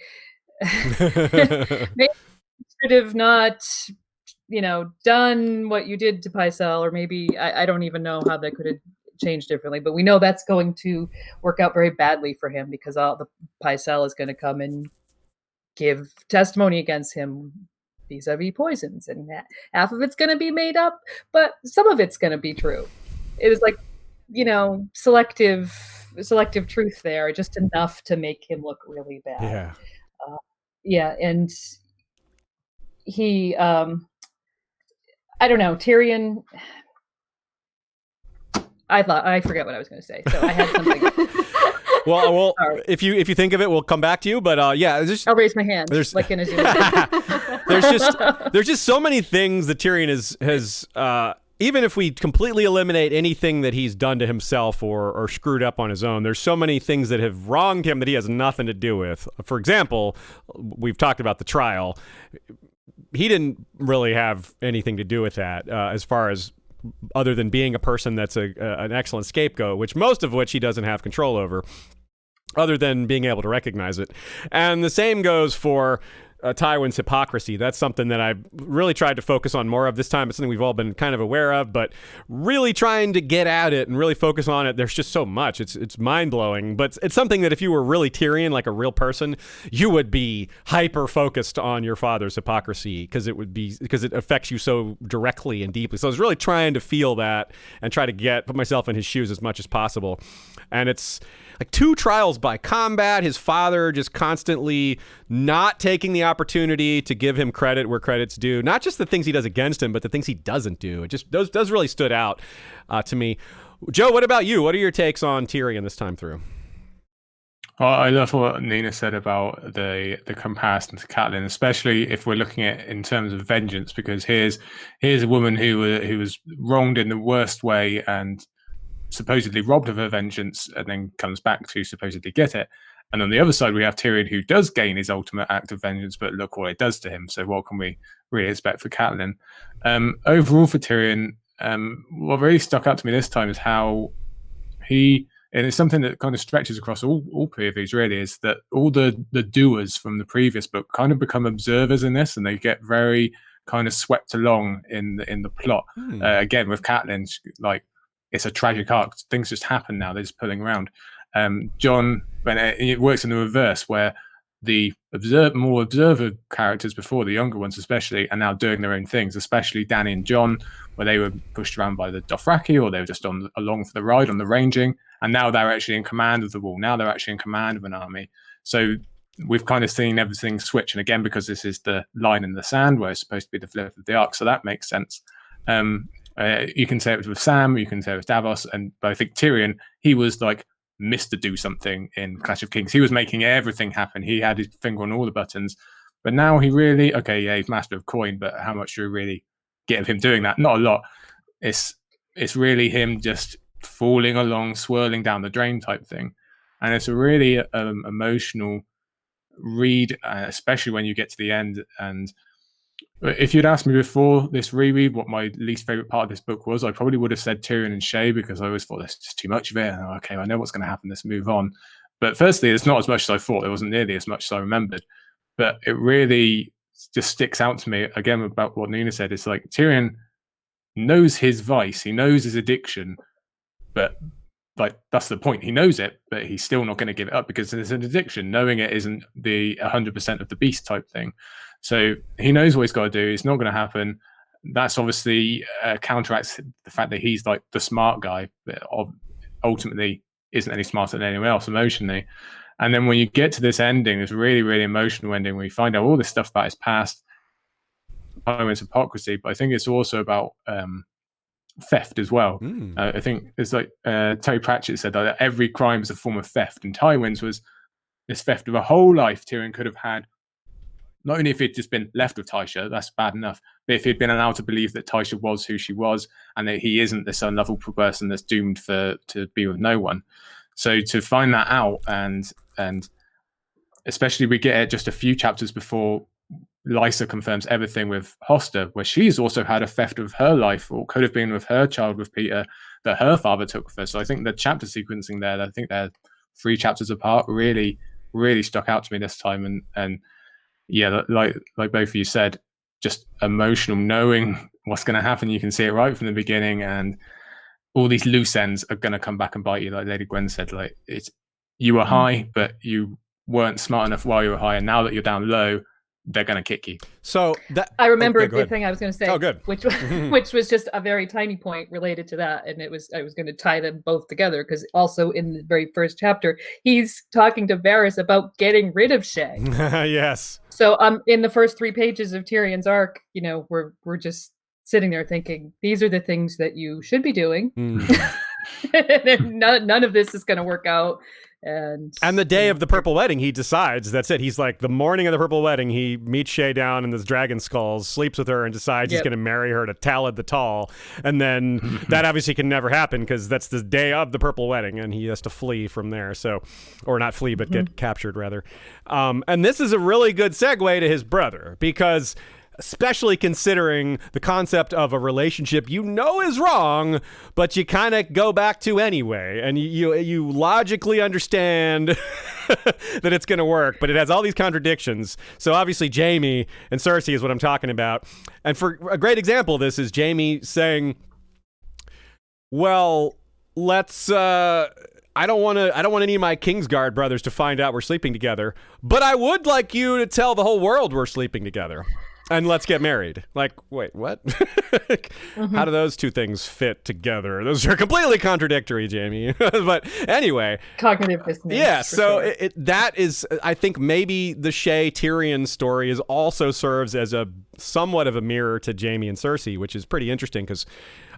Maybe you should have not, done what you did to Pycelle, or maybe I don't even know how that could have changed differently. But we know that's going to work out very badly for him, because all the Pycelle is going to come and give testimony against him vis-a-vis poisons, and half of it's going to be made up, but some of it's going to be true. It is like, selective truth there, just enough to make him look really bad. And he, I don't know, Tyrion, I forget what I was going to say, so I had something. Well, Sorry. if you think of it, we'll come back to you. But yeah, it's just, I'll raise my hand, There's- like in a Zoom. there's just so many things that Tyrion has even if we completely eliminate anything that he's done to himself or screwed up on his own, there's so many things that have wronged him that he has nothing to do with. For example, we've talked about the trial. He didn't really have anything to do with that, as far as other than being a person that's an excellent scapegoat, most of which he doesn't have control over, other than being able to recognize it. And the same goes for Tywin's hypocrisy. That's something that I really tried to focus on more of this time. It's something we've all been kind of aware of, but really trying to get at it and really focus on it. There's just so much. It's mind-blowing, but it's something that if you were really Tyrion, like a real person, you would be hyper-focused on your father's hypocrisy because it affects you so directly and deeply. So I was really trying to feel that and try to put myself in his shoes as much as possible. And it's like 2 trials by combat, his father just constantly not taking the opportunity to give him credit where credit's due. Not just the things he does against him, but the things he doesn't do. It just those really stood out to me. Joe, what about you? What are your takes on Tyrion this time through? Well, I love what Nina said about the comparison to Catelyn, especially if we're looking at it in terms of vengeance, because here's a woman who was wronged in the worst way and supposedly robbed of her vengeance and then comes back to supposedly get it. And on the other side, we have Tyrion, who does gain his ultimate act of vengeance, but look what it does to him. So what can we really expect for Catelyn? Overall for Tyrion, what really stuck out to me this time is how and it's something that kind of stretches across all POVs really, is that all the doers from the previous book kind of become observers in this, and they get very kind of swept along in the plot. Again, with Catelyn, like, it's a tragic arc. Things just happen now. They're just pulling around. John, when it works in the reverse, where the more observer characters before, the younger ones especially, are now doing their own things, especially Dany and Jon, where they were pushed around by the Dothraki, or they were just along for the ride on the ranging, and now they're actually in command of the wall. Now they're actually in command of an army. So we've kind of seen everything switch. And again, because this is the line in the sand where it's supposed to be the flip of the arc, so that makes sense. You can say it was with Sam, you can say it was Davos, but I think Tyrion, he was like Mr. Do Something in Clash of Kings. He was making everything happen. He had his finger on all the buttons. But now he really, he's master of coin, but how much do we really get of him doing that? Not a lot. It's really him just falling along, swirling down the drain type thing. And it's a really emotional read, especially when you get to the end. And if you'd asked me before this reread what my least favorite part of this book was, I probably would have said Tyrion and Shay, because I always thought there's just too much of it. And, okay, I know what's going to happen. Let's move on. But firstly, it's not as much as I thought. It wasn't nearly as much as I remembered. But it really just sticks out to me, again, about what Nina said. It's like Tyrion knows his vice. He knows his addiction. But like, that's the point. He knows it, but he's still not going to give it up because it's an addiction. Knowing it isn't the 100% of the beast type thing. So he knows what he's got to do. It's not going to happen. That's obviously counteracts the fact that he's like the smart guy, but ultimately isn't any smarter than anyone else emotionally. And then when you get to this ending, this really, really emotional ending, where you find out all this stuff about his past, Tywin's hypocrisy, but I think it's also about theft as well. I think it's like Terry Pratchett said that every crime is a form of theft, and Tywin's was this theft of a whole life Tyrion could have had. Not only if he'd just been left with Tysha, that's bad enough, but if he'd been allowed to believe that Tysha was who she was and that he isn't this unlovable person that's doomed to be with no one. So to find that out, and especially we get it just a few chapters before Lysa confirms everything with Hoster, where she's also had a theft of her life, or could have been with her child with Peter, that her father took with her. So I think the chapter sequencing there, I think they're 3 chapters apart, really, really stuck out to me this time. And yeah, like both of you said, just emotional, knowing what's going to happen. You can see it right from the beginning, and all these loose ends are going to come back and bite you. Like Lady Gwyn said, like, you were high, but you weren't smart enough while you were high, and now that you're down low, they're going to kick you. So that I remember the thing I was going to say. Oh, good. Which was just a very tiny point related to that, and I was going to tie them both together, because also in the very first chapter, he's talking to Varys about getting rid of Shay. Yes. So in the first 3 pages of Tyrion's arc, we're just sitting there thinking, these are the things that you should be doing. None of this is going to work out. And the day of the purple wedding, he decides, that's it. He's like, the morning of the purple wedding, he meets Shay down in this dragon skulls, sleeps with her, and decides he's going to marry her to Talad the Tall. And then that obviously can never happen because that's the day of the purple wedding, and he has to flee from there. So, or not flee, but get captured rather. And this is a really good segue to his brother, because especially considering the concept of a relationship you know is wrong, but you kind of go back to anyway, and you logically understand that it's going to work, but it has all these contradictions. So obviously Jaime and Cersei is what I'm talking about. And for a great example of this is Jaime saying, well, let's I don't want any of my Kingsguard brothers to find out we're sleeping together, but I would like you to tell the whole world we're sleeping together. And let's get married. Like, wait, what? How do those two things fit together? Those are completely contradictory, Jaime. But anyway. Cognitive dissonance. Yeah, so sure. That is, I think maybe the Shay Tyrion story also serves as a somewhat of a mirror to Jaime and Cersei, which is pretty interesting because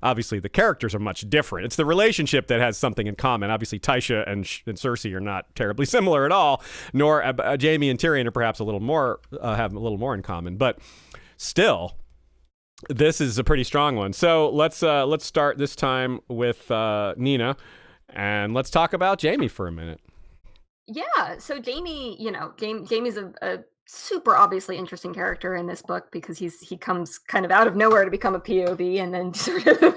obviously the characters are much different. It's the relationship that has something in common. Obviously, Tysha and Cersei are not terribly similar at all, nor Jaime and Tyrion are perhaps a little more, have a little more in common. But still, this is a pretty strong one. So let's start this time with Nina, and let's talk about Jaime for a minute. Yeah, so Jaime, Jaime's a super obviously interesting character in this book because he comes kind of out of nowhere to become a POV and then sort of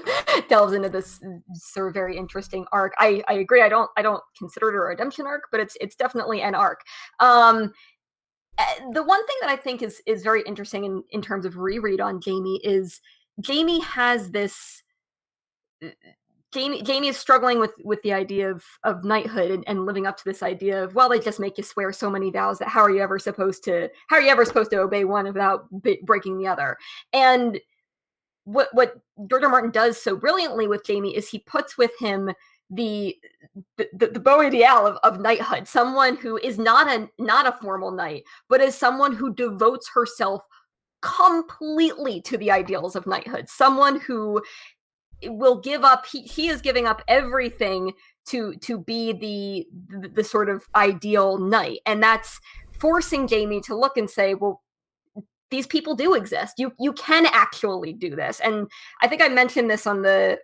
delves into this sort of very interesting arc. I agree. I don't consider it a redemption arc, but it's definitely an arc. The one thing that I think is very interesting in terms of reread on Jaime is Jaime has this. Jaime is struggling with the idea of knighthood and living up to this idea of, well, they just make you swear so many vows that how are you ever supposed to obey one without breaking the other? And what George R. R. Martin does so brilliantly with Jaime is he puts with him the beau ideal of knighthood, someone who is not a formal knight, but is someone who devotes herself completely to the ideals of knighthood, someone who will give up. He is giving up everything to be the sort of ideal knight, and that's forcing Jaime to look and say, well, these people do exist. You can actually do this. And I think I mentioned this on the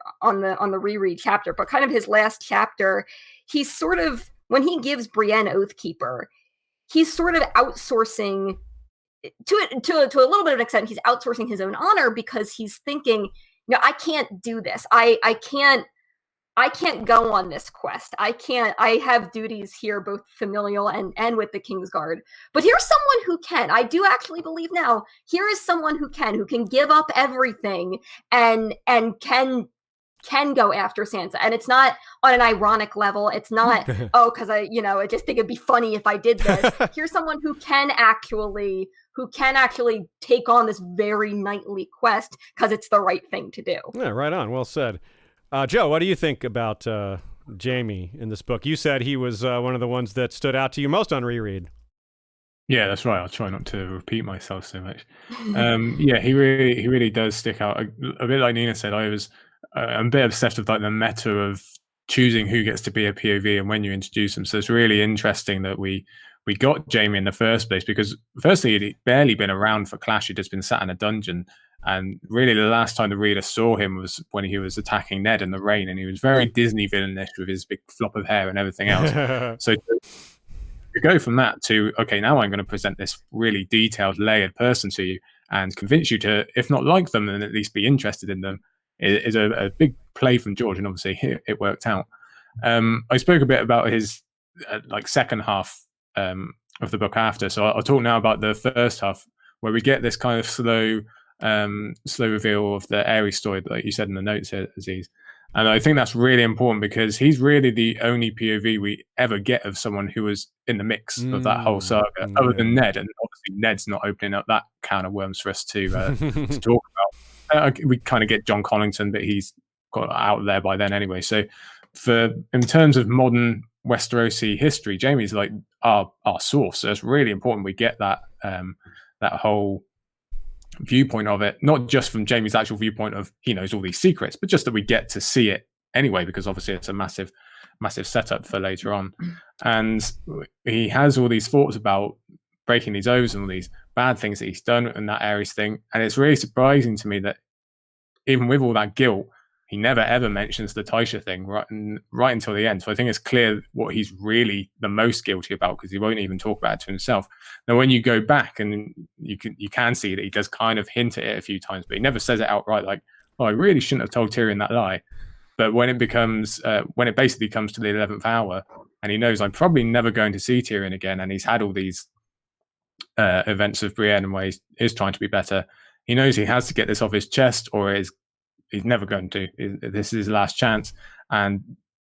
reread chapter, but kind of his last chapter, he's sort of, when he gives Brienne Oathkeeper, he's sort of outsourcing to a little bit of an extent. He's outsourcing his own honor because he's thinking, no, I can't do this. I can't go on this quest. I have duties here, both familial and with the Kingsguard. But here's someone who can. I do actually believe now, here is someone who can give up everything and can go after Sansa. And it's not on an ironic level. It's not, because I just think it'd be funny if I did this. Here's someone who can actually take on this very knightly quest because it's the right thing to do. Yeah, right on. Well said. Joe, what do you think about Jaime in this book? You said he was one of the ones that stood out to you most on reread. Yeah, that's right. I'll try not to repeat myself so much. Yeah, he really does stick out. A bit like Nina said, I'm a bit obsessed with like the meta of choosing who gets to be a POV and when you introduce them. So it's really interesting that we got Jaime in the first place because firstly, he'd barely been around for Clash. He'd just been sat in a dungeon. And really the last time the reader saw him was when he was attacking Ned in the rain, and he was very Disney villainish with his big flop of hair and everything else. So to go from that to, okay, now I'm going to present this really detailed, layered person to you and convince you to, if not like them, then at least be interested in them, is a big play from George, and obviously it worked out. I spoke a bit about his second half of the book after, so I'll talk now about the first half where we get this kind of slow reveal of the Aerys story that you said in the notes here, Aziz. And I think that's really important because he's really the only POV we ever get of someone who was in the mix of that whole saga, other than Ned. And obviously Ned's not opening up that can of worms for us to talk about. We kind of get John Collington, but he's got out there by then anyway. So in terms of modern Westerosi history, Jaime's like our source. So it's really important we get that whole viewpoint of it, not just from Jaime's actual viewpoint of he knows all these secrets, but just that we get to see it anyway, because obviously it's a massive massive setup for later on. And he has all these thoughts about breaking these oaths and all these bad things that he's done and that Aerys thing. And it's really surprising to me that even with all that guilt, he never ever mentions the Tysha thing right until the end. So I think it's clear what he's really the most guilty about, because he won't even talk about it to himself. Now, when you go back, and you can see that he does kind of hint at it a few times, but he never says it outright, like, "Oh, I really shouldn't have told Tyrion that lie." But when it becomes, when it basically comes to the 11th hour, and he knows I'm probably never going to see Tyrion again, and he's had all these events of Brienne and where he is trying to be better, he knows he has to get this off his chest, or he's never going to. This is his last chance. And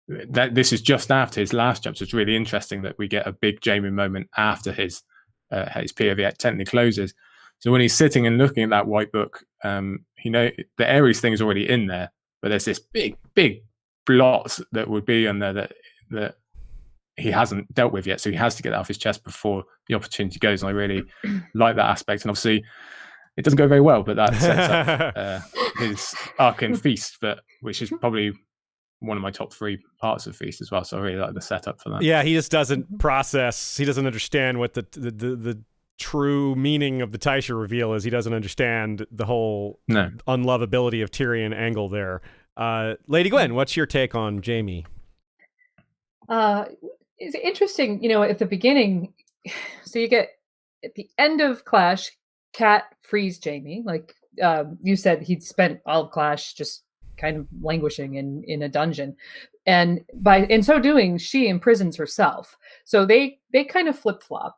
this is just after his last job. So it's really interesting that we get a big Jaime moment after his POV technically closes. So when he's sitting and looking at that white book, the Aerys thing is already in there, but there's this big blot that would be in there that he hasn't dealt with yet. So he has to get that off his chest before the opportunity goes. And I really like that aspect. And obviously, it doesn't go very well, but that sets up his arc in Feast, which is probably one of my top 3 parts of Feast as well. So I really like the setup for that. Yeah, he just doesn't process. He doesn't understand what the true meaning of the Tysha reveal is. He doesn't understand the whole unlovability of Tyrion angle there. Lady Gwyn, what's your take on Jaime? It's interesting, at the beginning. So you get at the end of Clash, Cat frees Jaime. Like you said, he'd spent all of Clash just kind of languishing in a dungeon, and in so doing, she imprisons herself. So they kind of flip flop.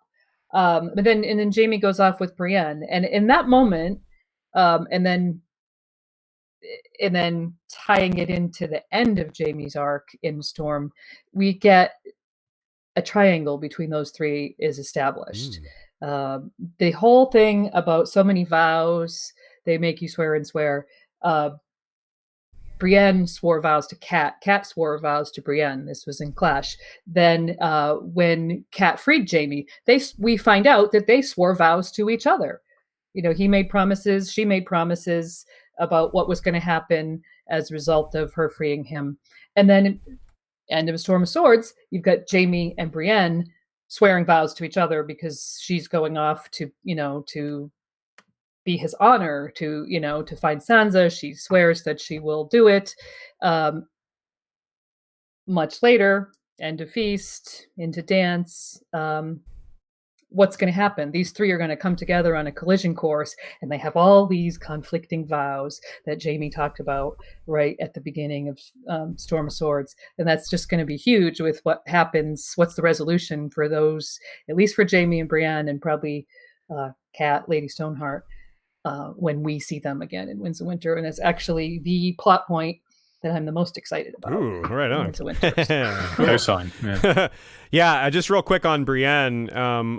But then Jaime goes off with Brienne, and in that moment, and then tying it into the end of Jaime's arc in Storm, we get a triangle between those 3 is established. The whole thing about so many vows, they make you swear and swear. Brienne swore vows to Cat. Cat swore vows to Brienne. This was in Clash. Then when Cat freed Jaime, we find out that they swore vows to each other. He made promises, she made promises about what was going to happen as a result of her freeing him. And then end of Storm of Swords, you've got Jaime and Brienne swearing vows to each other because she's going off to be his honor, to find Sansa. She swears that she will do it. Much later, end of Feast, into Dance. What's going to happen? These 3 are going to come together on a collision course, and they have all these conflicting vows that Jaime talked about right at the beginning of Storm of Swords. And that's just going to be huge with what happens. What's the resolution for those, at least for Jaime and Brienne, and probably Cat, Lady Stoneheart, when we see them again in Winds of Winter. And it's actually the plot point that I'm the most excited about. Ooh, right on. Winds of Winter. No sign. Yeah. Yeah, just real quick on Brienne.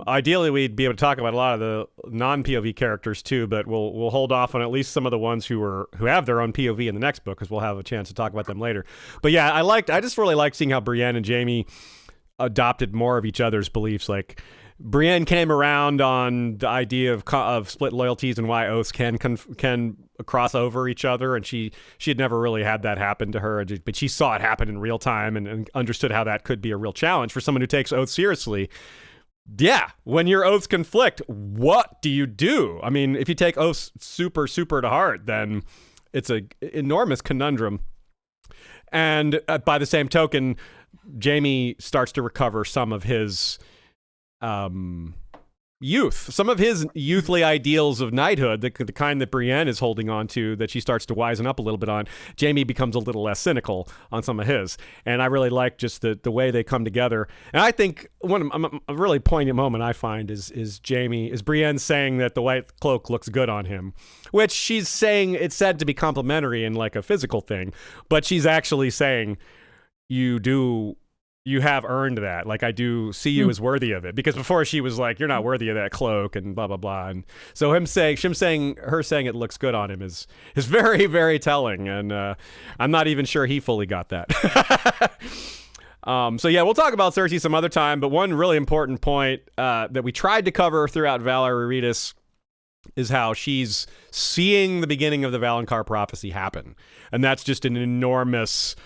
Ideally, we'd be able to talk about a lot of the non-POV characters too, but we'll hold off on at least some of the ones who have their own POV in the next book, because we'll have a chance to talk about them later. But yeah, I just really liked seeing how Brienne and Jaime adopted more of each other's beliefs. Like, Brienne came around on the idea of split loyalties and why oaths can cross over each other, and she had never really had that happen to her, but she saw it happen in real time and understood how that could be a real challenge for someone who takes oaths seriously. Yeah, when your oaths conflict, what do you do? I mean, if you take oaths super to heart, then it's an enormous conundrum. And by the same token, Jaime starts to recover some of his youth, some of his youthly ideals of knighthood, the kind that Brienne is holding on to, that she starts to wisen up a little bit on. Jaime becomes a little less cynical on some of his, and I really like just the way they come together. And I think a really poignant moment I find is Brienne saying that the white cloak looks good on him, which she's saying it's said to be complimentary and like a physical thing, but she's actually saying you have earned that. Like, I do see you as worthy of it, because before she was like, you're not worthy of that cloak and blah, blah, blah. And so her saying it looks good on him is very, very telling. And I'm not even sure he fully got that. So yeah, we'll talk about Cersei some other time. But one really important point that we tried to cover throughout Valar Rereadis is how she's seeing the beginning of the Valonqar prophecy happen. And that's just an enormous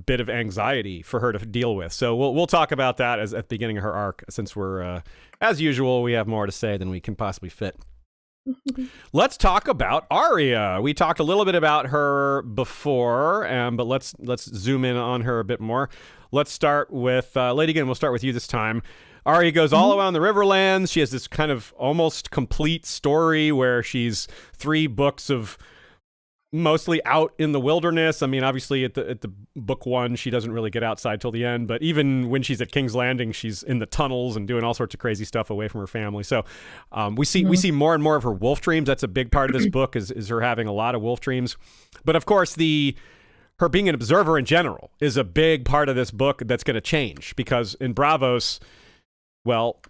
bit of anxiety for her to deal with. So we'll talk about that as at the beginning of her arc, since we're as usual, we have more to say than we can possibly fit. Let's talk about Arya. We talked a little bit about her before, but let's zoom in on her a bit more. Let's start with Lady Gwyn. We'll start with you this time. Arya goes all around the Riverlands. She has this kind of almost complete story where she's 3 books of mostly out in the wilderness. I mean, obviously at the book 1, she doesn't really get outside till the end, but even when she's at King's Landing, she's in the tunnels and doing all sorts of crazy stuff away from her family. So we see more and more of her wolf dreams. That's a big part of this book is her having a lot of wolf dreams. But of course, her being an observer in general is a big part of this book that's going to change, because in Bravos, well,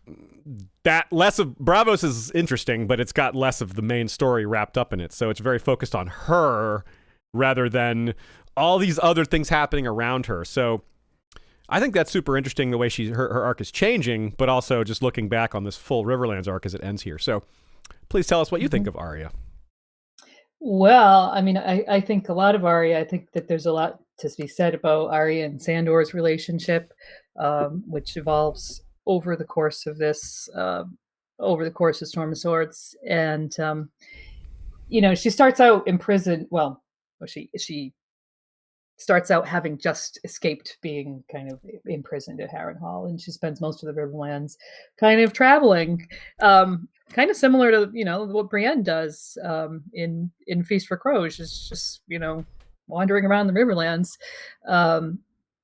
that less of Bravos is interesting, but it's got less of the main story wrapped up in it. So it's very focused on her rather than all these other things happening around her. So I think that's super interesting, the way her arc is changing, but also just looking back on this full Riverlands arc as it ends here. So please tell us what you think of Arya. Well, I mean, I think a lot of Arya, I think that there's a lot to be said about Arya and Sandor's relationship, which evolves over the course of this, over the course of Storm of Swords. And, she starts out in prison. Well, she starts out having just escaped being kind of imprisoned at Harrenhal, and she spends most of the Riverlands kind of traveling, kind of similar to what Brienne does in Feast for Crows. She's just wandering around the Riverlands.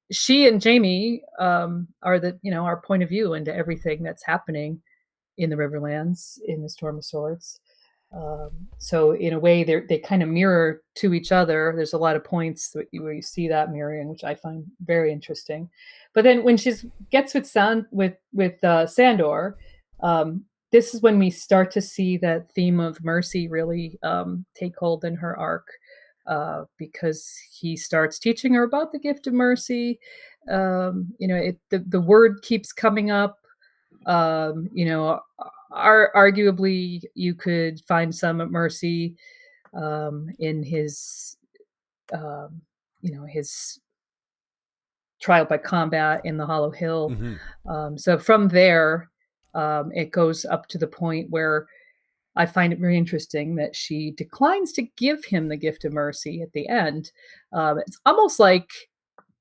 She and Jaime are our point of view into everything that's happening in the Riverlands in the Storm of Swords. So in a way, they kind of mirror to each other. There's a lot of points where you see that mirroring, which I find very interesting. But then when she gets with Sandor, this is when we start to see that theme of mercy really take hold in her arc, because he starts teaching her about the gift of mercy. The word keeps coming up. Arguably you could find some mercy in his his trial by combat in the Hollow Hill. So from there it goes up to the point where I find it very interesting that she declines to give him the gift of mercy at the end. It's almost like,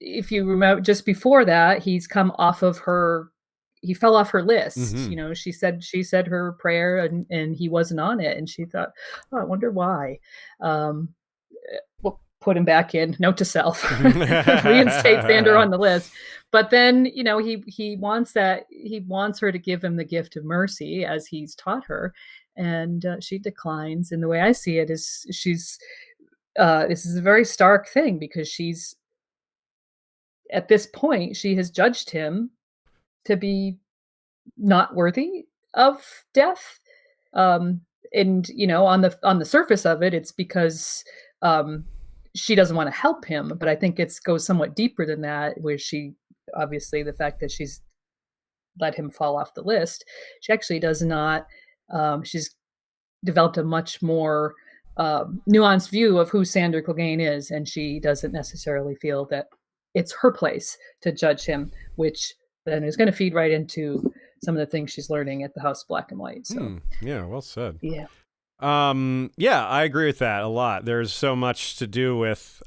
if you remember, just before that, he fell off her list. She said her prayer and he wasn't on it, and she thought, I wonder why. We'll put him back in. Note to self: reinstate Sandor on the list. But then he wants her to give him the gift of mercy as he's taught her, and she declines. And the way I see it is, this is a very stark thing, because she's, at this point, she has judged him to be not worthy of death. And on the surface of it, it's because she doesn't want to help him. But I think it goes somewhat deeper than that, where she, obviously, the fact that she's let him fall off the list, she actually does not. She's developed a much more nuanced view of who Sandor Clegane is, and she doesn't necessarily feel that it's her place to judge him, which then is going to feed right into some of the things she's learning at the House Black and White. So yeah, well said. Yeah. I agree with that a lot. There's so much to do with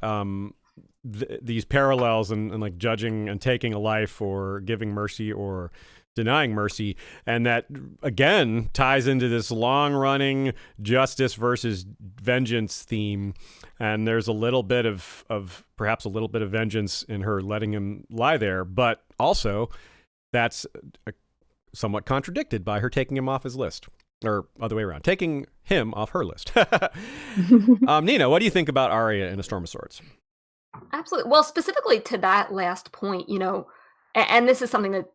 these parallels and like judging and taking a life, or giving mercy or denying mercy, and that again ties into this long-running justice versus vengeance theme. And there's a little bit of perhaps a little bit of vengeance in her letting him lie there, but also that's somewhat contradicted by her taking him off his list, or other way around, taking him off her list. Nina, what do you think about Arya in A Storm of Swords? Absolutely. Well, specifically to that last point, and this is something that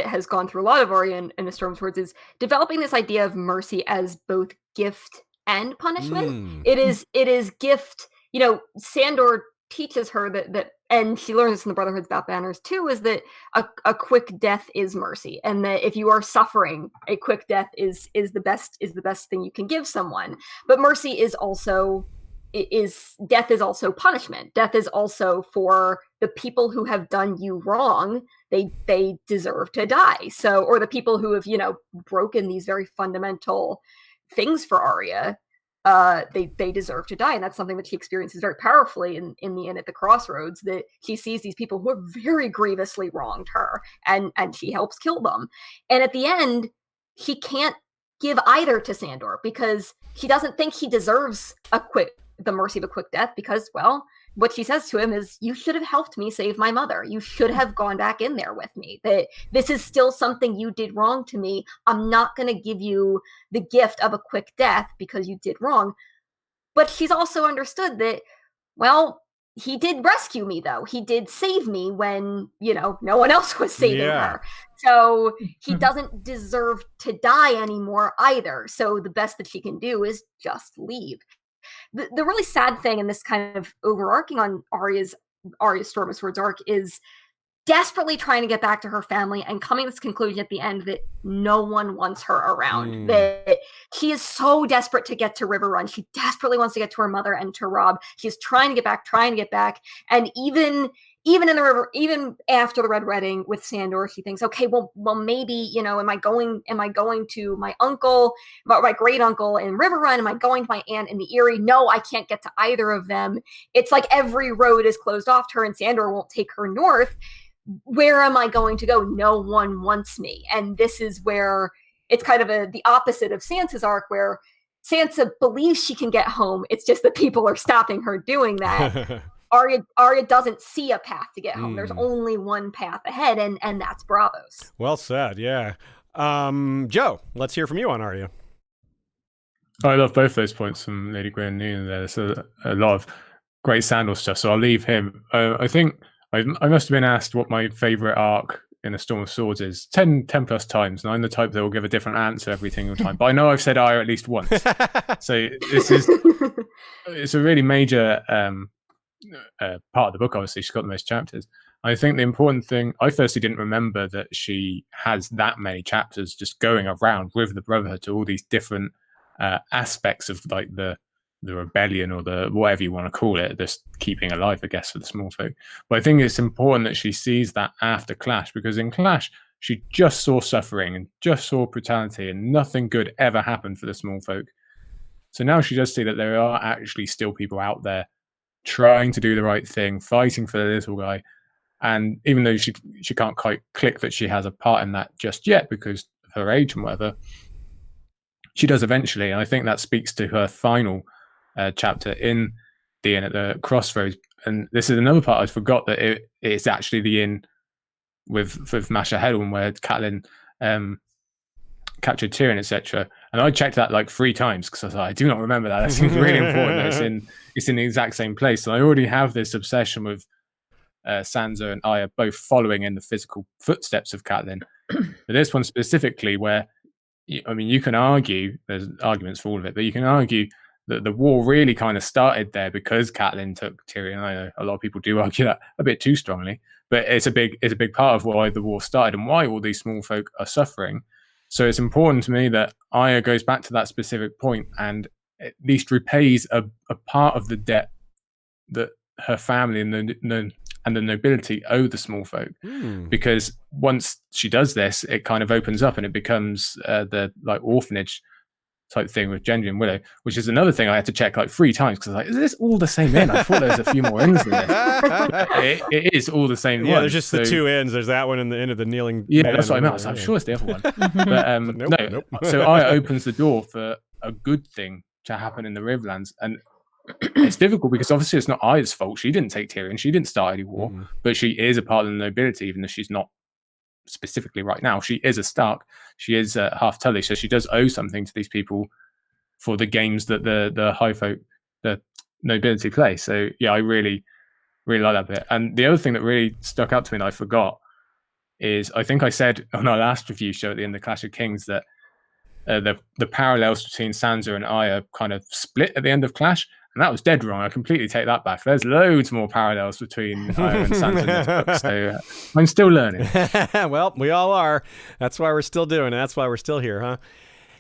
has gone through a lot of Arya in A Storm of Swords, is developing this idea of mercy as both gift and punishment. It is gift. Sandor teaches her that, and she learns this in the Brotherhood's Bat Banners too, is that a quick death is mercy, and that if you are suffering, a quick death is the best thing you can give someone. But mercy is also death is also punishment. Death is also for the people who have done you wrong. They deserve to die. So, or the people who have, broken these very fundamental things for Arya, they deserve to die. And that's something that she experiences very powerfully in the Inn at the Crossroads, that she sees these people who have very grievously wronged her, and she helps kill them. And at the end, she can't give either to Sandor because she doesn't think he deserves the mercy of a quick death, because, well, what she says to him is, you should have helped me save my mother. You should have gone back in there with me. That this is still something you did wrong to me. I'm not going to give you the gift of a quick death because you did wrong. But she's also understood that, well, he did rescue me, though. He did save me when, no one else was saving her. So he doesn't deserve to die anymore either. So the best that she can do is just leave. The really sad thing, and this kind of overarching on Arya's Storm of Swords arc, is desperately trying to get back to her family and coming to this conclusion at the end that no one wants her around. That she is so desperate to get to Riverrun. She desperately wants to get to her mother and to Robb. She's trying to get back. And even in the river, even after the Red Wedding with Sandor, she thinks, okay, well, maybe, am I going to my uncle, my great uncle in Riverrun? Am I going to my aunt in the Eyrie? No, I can't get to either of them. It's like every road is closed off to her, and Sandor won't take her north. Where am I going to go? No one wants me. And this is where it's kind of the opposite of Sansa's arc, where Sansa believes she can get home. It's just that people are stopping her doing that. Arya doesn't see a path to get home. There's only one path ahead, and that's Braavos. Well said, yeah. Joe, let's hear from you on Arya. I love both those points from Lady Gwyn and Nina there. There's a lot of great Sandal stuff, so I'll leave him. I think I must have been asked what my favourite arc in A Storm of Swords is 10 plus times, and I'm the type that will give a different answer every single time. But I know I've said Arya at least once. So it's a really major part of the book. Obviously, she's got the most chapters. I think the important thing, I firstly didn't remember that she has that many chapters just going around with the Brotherhood to all these different aspects of like the rebellion, or the whatever you want to call it, this keeping alive, I guess, for the small folk. But I think it's important that she sees that after Clash, because in Clash she just saw suffering and just saw brutality, and nothing good ever happened for the small folk. So now she does see that there are actually still people out there trying to do the right thing, fighting for the little guy. And even though she can't quite click that she has a part in that just yet because of her age and whatever, she does eventually. And I think that speaks to her final chapter in the Inn at the Crossroads. And this is another part I forgot, that it's actually the inn with Masha Hedlund where Catelyn captured Tyrion, etc. And I checked that like 3 times because I was like, I do not remember that. That seems really important. It's in the exact same place. And I already have this obsession with Sansa and Arya both following in the physical footsteps of Catelyn. But this one specifically, where you can argue, there's arguments for all of it, but you can argue that the war really kind of started there because Catelyn took Tyrion. I know a lot of people do argue that a bit too strongly, but it's a big part of why the war started and why all these small folk are suffering. So it's important to me that Arya goes back to that specific point and at least repays a part of the debt that her family and the nobility owe the small folk. Because once she does this, it kind of opens up and it becomes the like orphanage type thing with Gendry and Willow, which is another thing I had to check like 3 times because I was like, is this all the same inn? I thought there was a few more inns in this. It is all the same one. Yeah, there's just the 2 inns. There's that one and the Inn of the Kneeling. Yeah, that's what I meant. I'm sure it's the other one. But nope. So Arya opens the door for a good thing to happen in the Riverlands. And it's difficult because obviously it's not Arya's fault. She didn't take Tyrion. She didn't start any war. But she is a part of the nobility, even if she's not specifically right now. She is a Stark. She is half Tully, so she does owe something to these people for the games that the high folk, the nobility play. So yeah, I really like that bit. And the other thing that really stuck out to me and I forgot is, I think I said on our last review show at the end of Clash of Kings that the parallels between Sansa and Arya kind of split at the end of Clash. And that was dead wrong. I completely take that back. There's loads more parallels between Arya and Sansa in this book. So I'm still learning. Well, we all are. That's why we're still doing it. That's why we're still here, huh?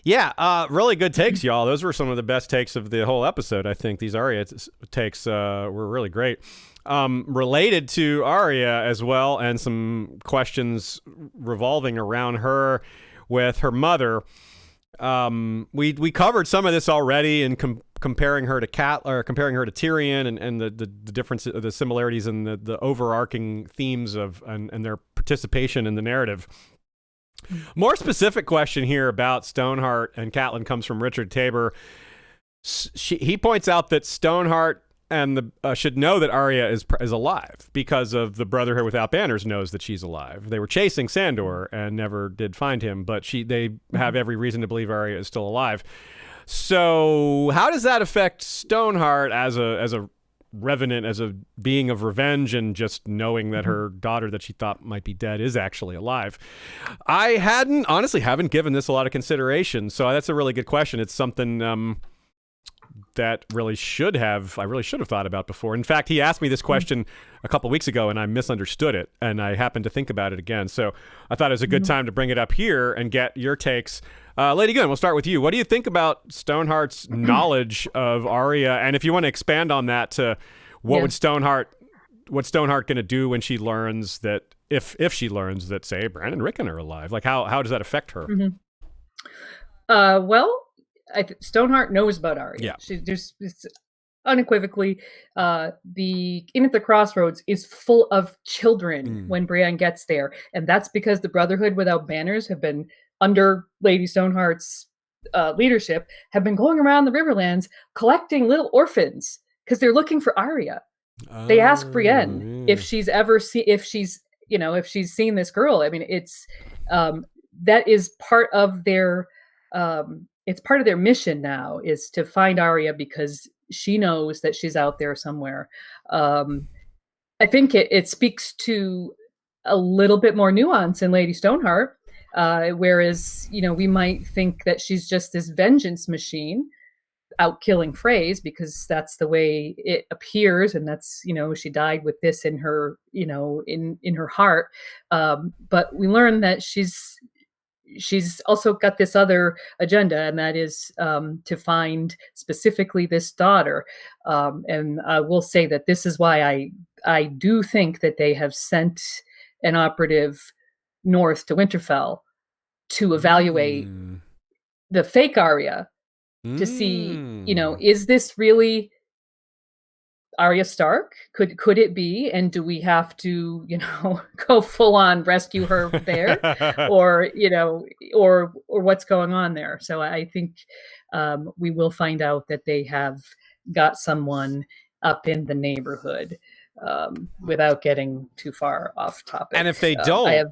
Yeah, really good takes, y'all. Those were some of the best takes of the whole episode, I think. These Arya takes were really great. Related to Arya as well, and some questions revolving around her with her mother. We covered some of this already in comparing her to comparing her to Tyrion, and the difference, the similarities, and the overarching themes of and their participation in the narrative. More specific question here about Stoneheart and Catelyn comes from Richard Tabor. He points out that Stoneheart and should know that Arya is alive because of the Brotherhood Without Banners knows that she's alive. They were chasing Sandor and never did find him, but they have every reason to believe Arya is still alive. So how does that affect Stoneheart as a revenant, as a being of revenge, and just knowing that her daughter that she thought might be dead is actually alive? I honestly haven't given this a lot of consideration, so that's a really good question. It's something that I really should have thought about before. In fact, he asked me this question a couple weeks ago, and I misunderstood it, and I happened to think about it again. So I thought it was a good time to bring it up here and get your takes. Lady Gwyn, we'll start with you. What do you think about Stoneheart's knowledge of Arya? And if you want to expand on that to what's Stoneheart going to do when she learns that, if she learns that, say, Bran and Rickon are alive? Like, how does that affect her? Well, Stoneheart knows about Arya. Yeah. It's unequivocally, the Inn at the Crossroads is full of children when Brienne gets there. And that's because the Brotherhood Without Banners have been, under Lady Stoneheart's leadership, have been going around the Riverlands collecting little orphans because they're looking for Arya. They ask Brienne if she's seen this girl. I mean, it's that is part of their it's part of their mission now, is to find Arya because she knows that she's out there somewhere. I think it speaks to a little bit more nuance in Lady Stoneheart. Whereas, we might think that she's just this vengeance machine out killing Freys because that's the way it appears. And that's, she died with this in her, in her heart. But we learn that she's also got this other agenda, and that is to find specifically this daughter. And I will say that this is why I do think that they have sent an operative north to Winterfell to evaluate the fake Arya to see, is this really Arya Stark? Could it be? And do we have to, go full on rescue her there, or what's going on there? So I think we will find out that they have got someone up in the neighborhood, without getting too far off topic. And if they don't,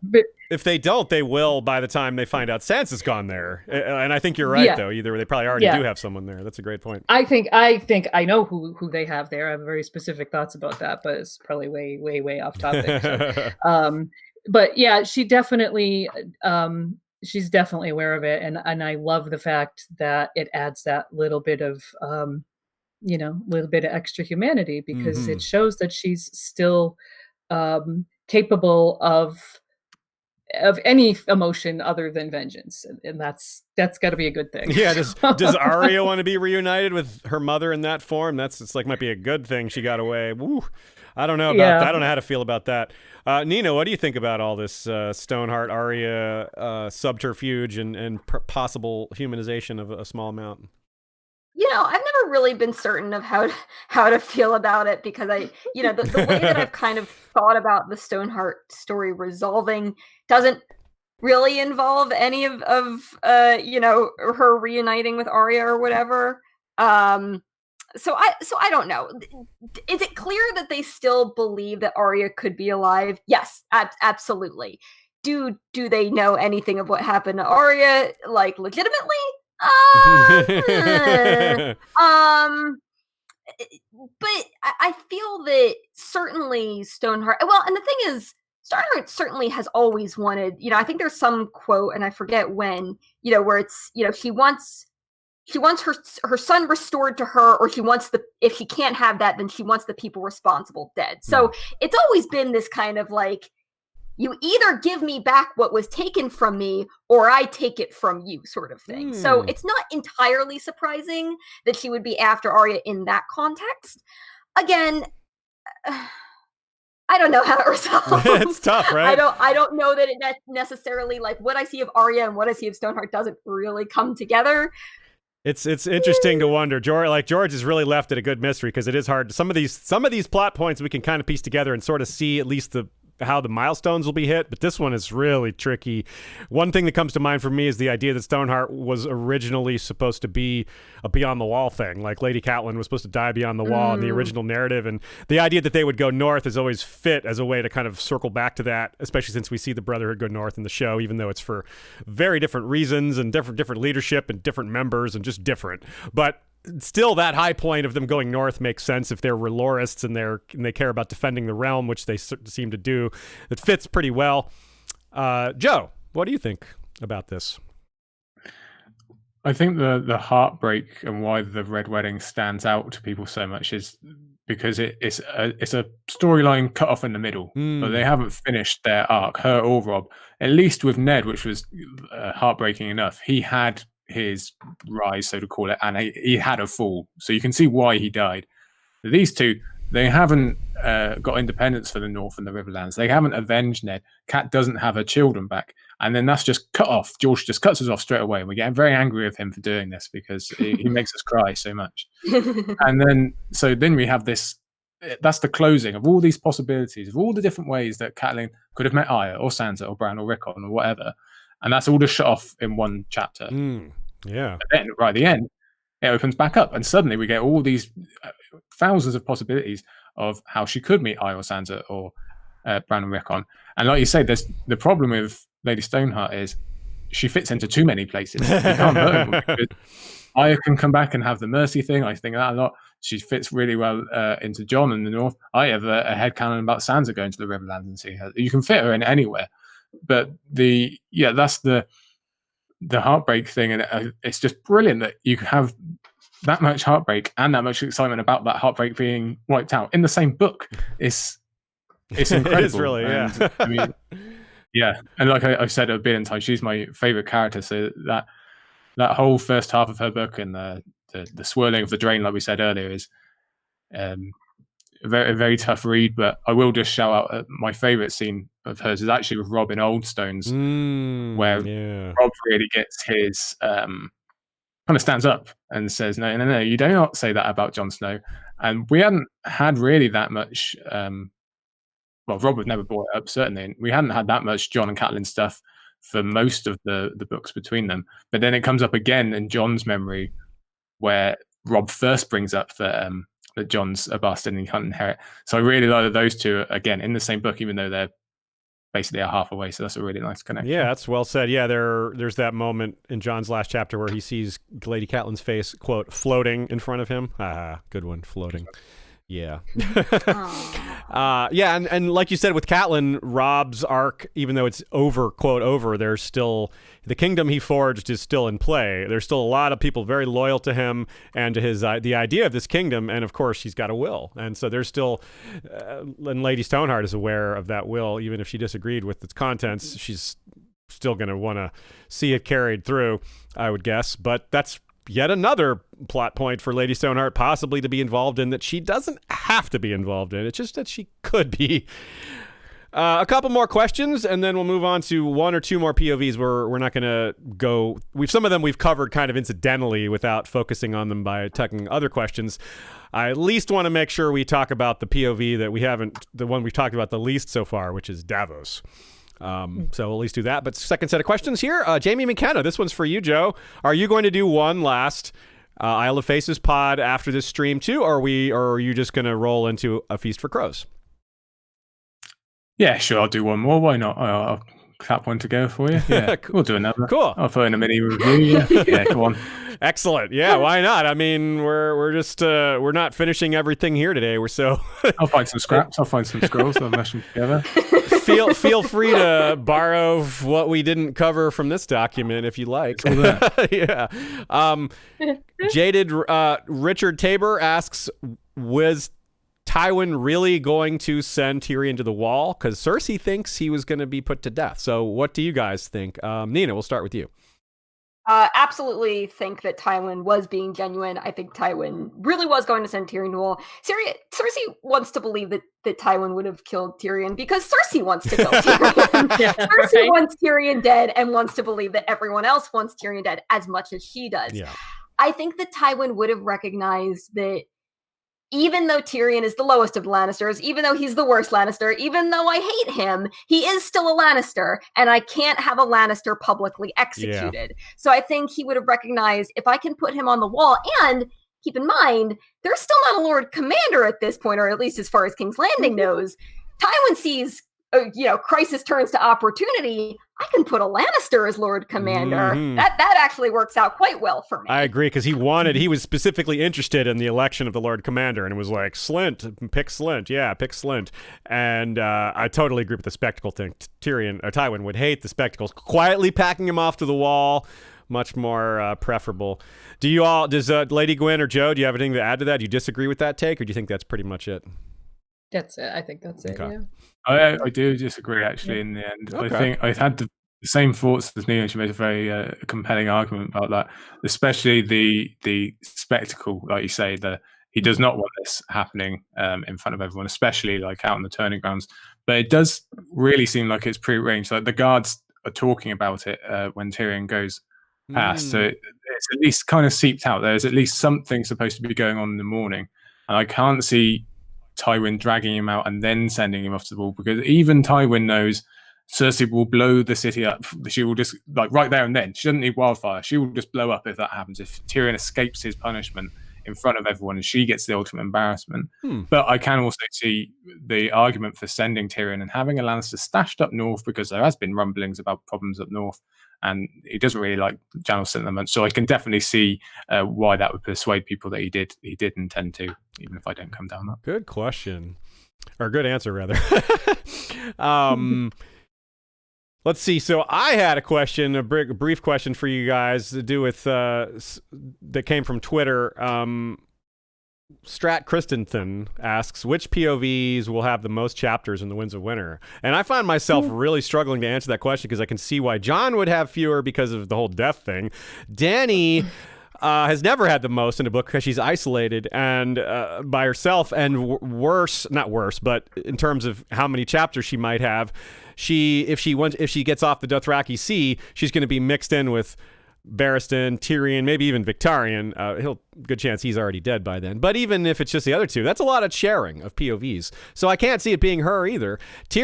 they will by the time they find out Sansa's gone there. And I think you're right, though. Either they probably already do have someone there. That's a great point. I think I know who they have there. I have very specific thoughts about that, but it's probably way off topic. So. But yeah, she's definitely aware of it, and I love the fact that it adds that little bit of little bit of extra humanity, because it shows that she's still capable of any emotion other than vengeance, and that's got to be a good thing. Yeah, does Arya want to be reunited with her mother in that form? Might be a good thing she got away. Woo. I don't know about that. I don't know how to feel about that. Nina, what do you think about all this Stoneheart Arya subterfuge and possible humanization of a small mountain? I've never really been certain of how to feel about it, because the way that I've kind of thought about the Stoneheart story resolving doesn't really involve any of her reuniting with Arya or whatever. So I don't know. Is it clear that they still believe that Arya could be alive? Yes, absolutely. Do they know anything of what happened to Arya, like, legitimately? But I feel that certainly Stoneheart. Well, and the thing is, Stoneheart certainly has always wanted. I think there's some quote, and I forget when. Where it's she wants her son restored to her, or if she can't have that, then she wants the people responsible dead. So it's always been this kind of like you either give me back what was taken from me or I take it from you, sort of thing. So it's not entirely surprising that she would be after Arya in that context. Again, I don't know how it resolves. It's tough, right? I don't know that it necessarily, like, what I see of Arya and what I see of Stoneheart doesn't really come together. It's interesting to wonder. George has really left it a good mystery, because it is hard. Some of these plot points we can kind of piece together and sort of see at least how the milestones will be hit, but this one is really tricky. One thing that comes to mind for me is the idea that Stoneheart was originally supposed to be a beyond the wall thing. Like Lady Catelyn was supposed to die beyond the wall in the original narrative, and the idea that they would go north is always fit as a way to kind of circle back to that, especially since we see the Brotherhood go north in the show, even though it's for very different reasons and different leadership and different members and just different. But still, that high point of them going north makes sense if they're Relorists and they care about defending the realm, which they seem to do. It fits pretty well. Joe, what do you think about this? I think the heartbreak and why the Red Wedding stands out to people so much is because it's a storyline cut off in the middle, but they haven't finished their arc, her or Rob. At least with Ned, which was heartbreaking enough, he had his rise, so to call it, and he had a fall, so you can see why he died. These two, they haven't got independence for the North and the Riverlands. They haven't avenged Ned. Cat doesn't have her children back, and then that's just cut off. George just cuts us off straight away, and we get very angry with him for doing this because he makes us cry so much. And then we have this. That's the closing of all these possibilities, of all the different ways that Catelyn could have met Arya or Sansa or Bran or Rickon or whatever. And that's all just shut off in one chapter. Yeah. And then, right at the end, it opens back up. And suddenly we get all these thousands of possibilities of how she could meet Arya or Sansa or Bran and Rickon. And like you say, there's the problem with Lady Stoneheart is she fits into too many places. You can't vote because Arya can come back and have the mercy thing. I think that a lot. She fits really well into Jon in the North. I have a headcanon about Sansa going to the Riverlands and see her. You can fit her in anywhere. But that's the heartbreak thing, and it's just brilliant that you have that much heartbreak and that much excitement about that heartbreak being wiped out in the same book. It's incredible. It is really, yeah. I mean, yeah, and like I've said a billion times, she's my favorite character. So that whole first half of her book and the swirling of the drain, like we said earlier, is a very tough read. But I will just shout out my favorite scene of hers is actually with Rob in Old Stones, where Rob really gets his kind of stands up and says, no, you do not say that about Jon Snow. And we hadn't had really that much Rob had never brought it up, certainly, and we hadn't had that much Jon and Catelyn stuff for most of the books between them. But then it comes up again in Jon's memory where Rob first brings up that Jon's a bastard and he can't inherit. So I really like that those two are, again, in the same book, even though they're basically a half away. So that's a really nice connection. Yeah, that's well said. Yeah, there's that moment in Jon's last chapter where he sees Lady Catelyn's face, quote, floating in front of him. Good one, floating. Yeah. Yeah, and like you said with Catelyn, Rob's arc, even though it's over, quote, over, there's still the kingdom he forged is still in play. There's still a lot of people very loyal to him and to his the idea of this kingdom, and of course he's got a will. And so there's still and Lady Stoneheart is aware of that will, even if she disagreed with its contents, she's still going to want to see it carried through, I would guess. But that's yet another plot point for Lady Stoneheart possibly to be involved in that she doesn't have to be involved in. It's just that she could be. A couple more questions, and then we'll move on to one or two more POVs where we're not going to go. Some of them we've covered kind of incidentally without focusing on them by taking other questions. I at least want to make sure we talk about the POV that we haven't, the one we've talked about the least so far, which is Davos. So we'll at least do that. But second set of questions here. Jaime McKenna, this one's for you, Joe. Are you going to do one last Isle of Faces pod after this stream too, or are you just going to roll into A Feast for Crows? Yeah, sure. I'll do one more. Why not? I'll clap one to go for you. Yeah, we'll do another. Cool. I'll put in a mini review. Yeah, come on. Excellent. Yeah, why not? I mean, we're just we're not finishing everything here today. We're so. I'll find some scraps. I'll find some scrolls. I'll mesh them together. Feel free to borrow what we didn't cover from this document if you like. Yeah. Jaded Richard Tabor asks, was Tywin really going to send Tyrion to the wall? Because Cersei thinks he was going to be put to death. So what do you guys think? Nina, we'll start with you. Absolutely think that Tywin was being genuine. I think Tywin really was going to send Tyrion to the wall. Cersei wants to believe that Tywin would have killed Tyrion because Cersei wants to kill Tyrion. Yeah, Cersei wants Tyrion dead and wants to believe that everyone else wants Tyrion dead as much as she does. Yeah. I think that Tywin would have recognized that even though Tyrion is the lowest of the Lannisters, even though he's the worst Lannister, even though I hate him, he is still a Lannister, and I can't have a Lannister publicly executed. So I think he would have recognized if I can put him on the wall, and keep in mind, there's still not a Lord Commander at this point, or at least as far as King's Landing knows. Tywin sees, crisis turns to opportunity. I can put a Lannister as Lord Commander. That actually works out quite well for me. I agree, because he was specifically interested in the election of the Lord Commander, and it was like, pick Slint. And I totally agree with the spectacle thing. Tywin would hate the spectacles. Quietly packing him off to the wall, much more preferable. Does Lady Gwyn or Joe, do you have anything to add to that? Do you disagree with that take, or do you think that's pretty much it? That's it. I think that's it. Okay. Yeah. I do disagree, actually, in the end. Okay. I think I had the same thoughts as Nina. She made a very compelling argument about that, especially the spectacle, like you say, he does not want this happening in front of everyone, especially like out on the turning grounds. But it does really seem like it's prearranged. Like the guards are talking about it when Tyrion goes past. So it's at least kind of seeped out. There's at least something supposed to be going on in the morning. And I can't see Tywin dragging him out and then sending him off to the wall, because even Tywin knows Cersei will blow the city up. She will just, like, right there and then. She doesn't need wildfire. She will just blow up if that happens. If Tyrion escapes his punishment in front of everyone and she gets the ultimate embarrassment. But I can also see the argument for sending Tyrion and having a Lannister stashed up north, because there has been rumblings about problems up north and he doesn't really like Janos Cinnamon. So I can definitely see why that would persuade people that he did intend to, even if I don't come down that. Good question. Or good answer, rather. Let's see. So I had a question, a brief question for you guys to do with that came from Twitter. Strat Christensen asks, which POVs will have the most chapters in the Winds of Winter? And I find myself really struggling to answer that question, because I can see why John would have fewer because of the whole death thing. Dany has never had the most in a book because she's isolated and by herself, and not worse, but in terms of how many chapters she might have, if she gets off the Dothraki Sea, she's going to be mixed in with Barristan, Tyrion, maybe even Victarion. Good chance he's already dead by then. But even if it's just the other two, that's a lot of sharing of POVs. So I can't see it being her either.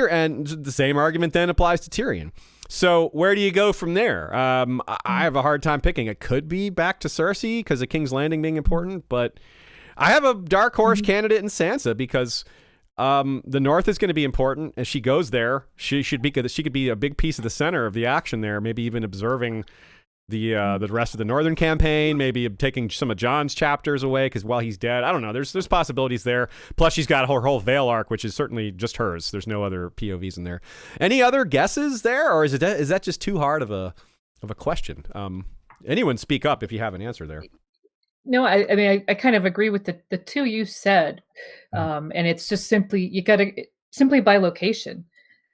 And the same argument then applies to Tyrion. So where do you go from there? I have a hard time picking. It could be back to Cersei because of King's Landing being important, but I have a dark horse candidate in Sansa, because the North is going to be important. As she goes there, she could be a big piece of the center of the action there, maybe even observing the rest of the Northern campaign, maybe taking some of Jon's chapters away, because while he's dead, I don't know, there's possibilities there. Plus she's got her whole Vale arc, which is certainly just hers. There's no other POVs in there. Any other guesses there, or is that just too hard of a question? Anyone speak up if you have an answer there. No, I mean, I kind of agree with the two you said, and it's just simply by location.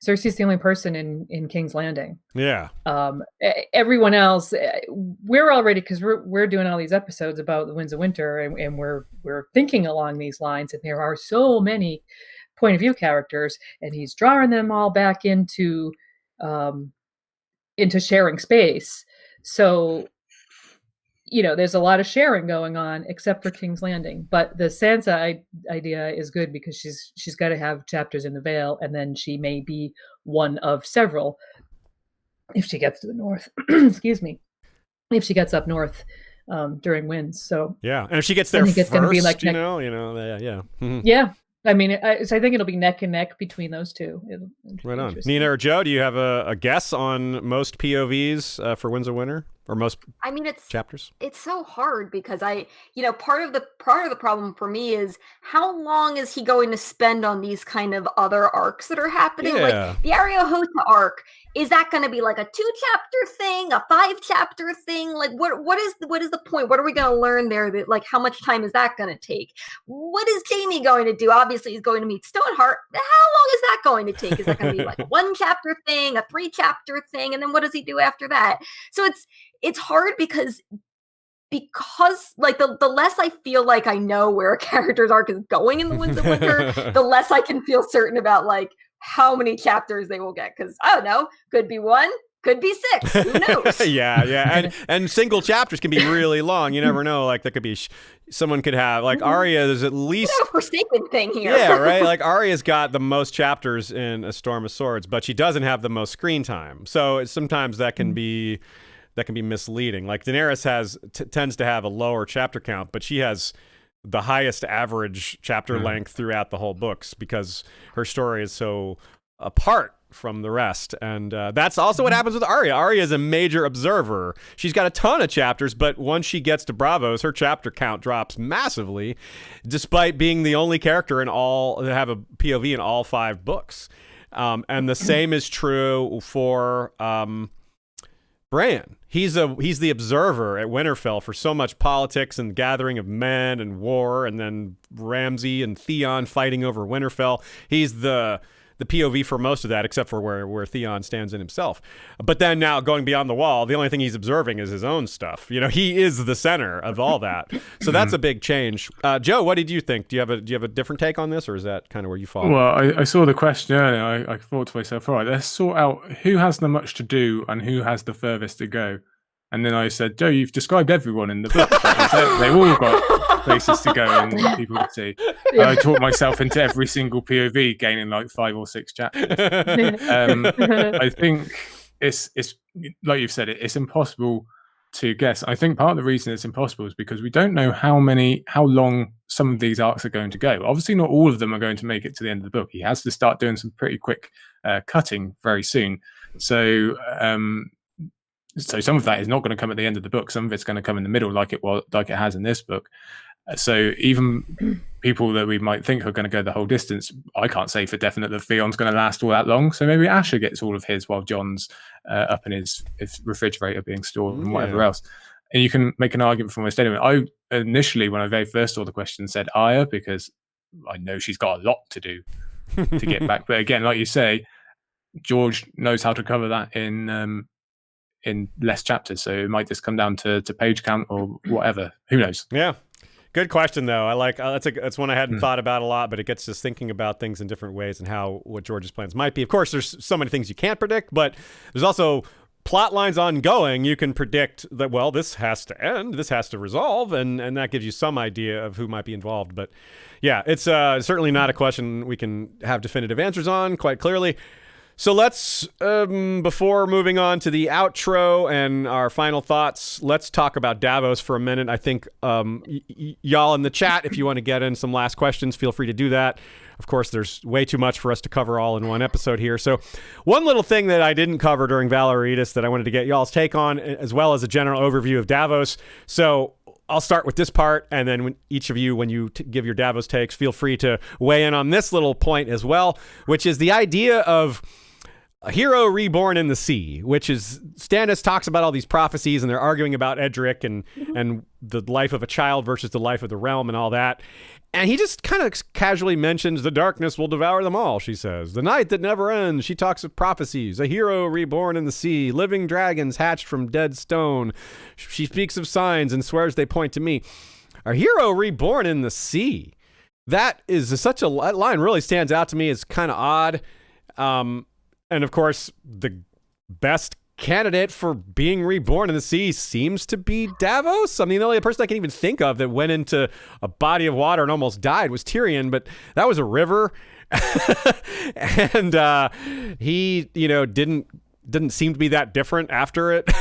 Cersei's the only person in King's Landing. Yeah. Everyone else, we're already, because we're doing all these episodes about the Winds of Winter, and we're thinking along these lines, and there are so many point of view characters, and he's drawing them all back into sharing space. So, there's a lot of sharing going on, except for King's Landing. But the Sansa idea is good, because she's got to have chapters in the Vale, and then she may be one of several if she gets to the north. Excuse me. If she gets up north during winds. So yeah, and if she gets there first, it's going to be like yeah. Mm-hmm. Yeah. I mean, I think it'll be neck and neck between those two. Right on. Nina or Joe, do you have a guess on most POVs for Winds of Winter? or most I mean, chapters. it's so hard because part of the problem for me is how long is he going to spend on these kind of other arcs that are happening? Yeah. Like the Arya arc, is that going to be like a 2-chapter thing, a 5-chapter thing? Like what is the point? What are we going to learn there? That like how much time is that going to take? What is Jaime going to do? Obviously, he's going to meet Stoneheart. How long is that going to take? Is that going to be like a 1-chapter thing, a 3-chapter thing, and then what does he do after that? So it's hard because like the less I feel like I know where a character's arc is going in the Winds of Winter, the less I can feel certain about like how many chapters they will get. Because I don't know, could be 1, could be 6. Who knows? yeah, and single chapters can be really long. You never know. Like there could be someone could have like Arya. There's at least a Forsaken thing here. Yeah, right. Like Arya's got the most chapters in A Storm of Swords, but she doesn't have the most screen time. So sometimes that can be misleading. Like Daenerys tends to have a lower chapter count, but she has the highest average chapter length throughout the whole books because her story is so apart from the rest. And that's also what happens with Arya. Arya is a major observer. She's got a ton of chapters, but once she gets to Braavos, her chapter count drops massively, despite being the only character that have a POV in all 5 books. And the same is true for Bran. He's the observer at Winterfell for so much politics and gathering of men and war, and then Ramsay and Theon fighting over Winterfell. He's the POV for most of that, except for where Theon stands in himself. But then now going beyond the wall, the only thing he's observing is his own stuff. He is the center of all that. So that's a big change. Joe, what did you think? Do you have a different take on this, or is that kind of where you fall? Well, I saw the question earlier. I thought to myself, all right, let's sort out who has the much to do and who has the furthest to go. And then I said, Joe, you've described everyone in the book. They've all got places to go and people to see. I taught myself into every single POV, gaining like 5 or 6 chapters. I think it's like you've said, it's impossible to guess. I think part of the reason it's impossible is because we don't know how long some of these arcs are going to go. Obviously, not all of them are going to make it to the end of the book. He has to start doing some pretty quick cutting very soon. So some of that is not going to come at the end of the book. Some of it's going to come in the middle, like it has in this book. So even people that we might think are going to go the whole distance, I can't say for definite that Theon's going to last all that long. So maybe Asher gets all of his while Jon's up in his refrigerator being stored and whatever else. And you can make an argument for almost anyone. I initially, when I very first saw the question, said Arya because I know she's got a lot to do to get back. But again, like you say, George knows how to cover that in less chapters, so it might just come down to page count or whatever. Who knows? Yeah, good question though. I like that's one I hadn't thought about a lot, but it gets us thinking about things in different ways and what George's plans might be. Of course, there's so many things you can't predict, but there's also plot lines ongoing. You can predict that, well, this has to end, this has to resolve, and that gives you some idea of who might be involved. But yeah, it's certainly not a question we can have definitive answers on quite clearly. So let's, before moving on to the outro and our final thoughts, let's talk about Davos for a minute. I think y'all in the chat, if you want to get in some last questions, feel free to do that. Of course, there's way too much for us to cover all in one episode here. So one little thing that I didn't cover during Rereadis that I wanted to get y'all's take on, as well as a general overview of Davos. So I'll start with this part, and then when each of you, when you give your Davos takes, feel free to weigh in on this little point as well, which is the idea of a hero reborn in the sea, which is Stannis talks about all these prophecies and they're arguing about Edric and the life of a child versus the life of the realm and all that. And he just kind of casually mentions the darkness will devour them all, she says. The night that never ends. She talks of prophecies, a hero reborn in the sea, living dragons hatched from dead stone. She speaks of signs and swears they point to me. A hero reborn in the sea. That is that line really stands out to me as kind of odd. And of course, the best candidate for being reborn in the sea seems to be Davos. I mean, the only person I can even think of that went into a body of water and almost died was Tyrion, but that was a river. And he, didn't seem to be that different after it.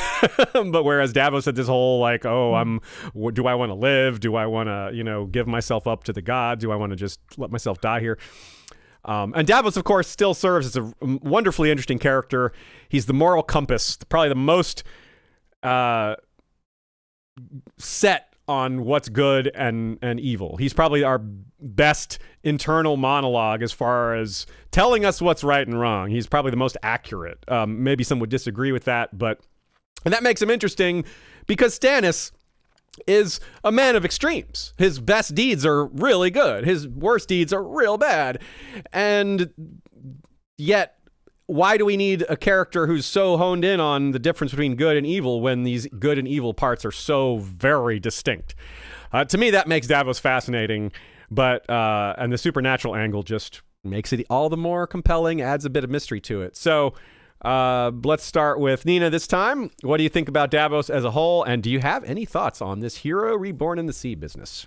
But whereas Davos had this whole like, do I want to live? Do I want to, give myself up to the gods? Do I want to just let myself die here? And Davos, of course, still serves as a wonderfully interesting character. He's the moral compass, probably the most set on what's good and evil. He's probably our best internal monologue as far as telling us what's right and wrong. He's probably the most accurate. Maybe some would disagree with that, and that makes him interesting because Stannis is a man of extremes. His best deeds are really good. His worst deeds are real bad. And yet, why do we need a character who's so honed in on the difference between good and evil when these good and evil parts are so very distinct? To me, that makes Davos fascinating, and the supernatural angle just makes it all the more compelling, adds a bit of mystery to it. So let's start with Nina this time. What do you think about Davos as a whole, and do you have any thoughts on this hero reborn in the sea business?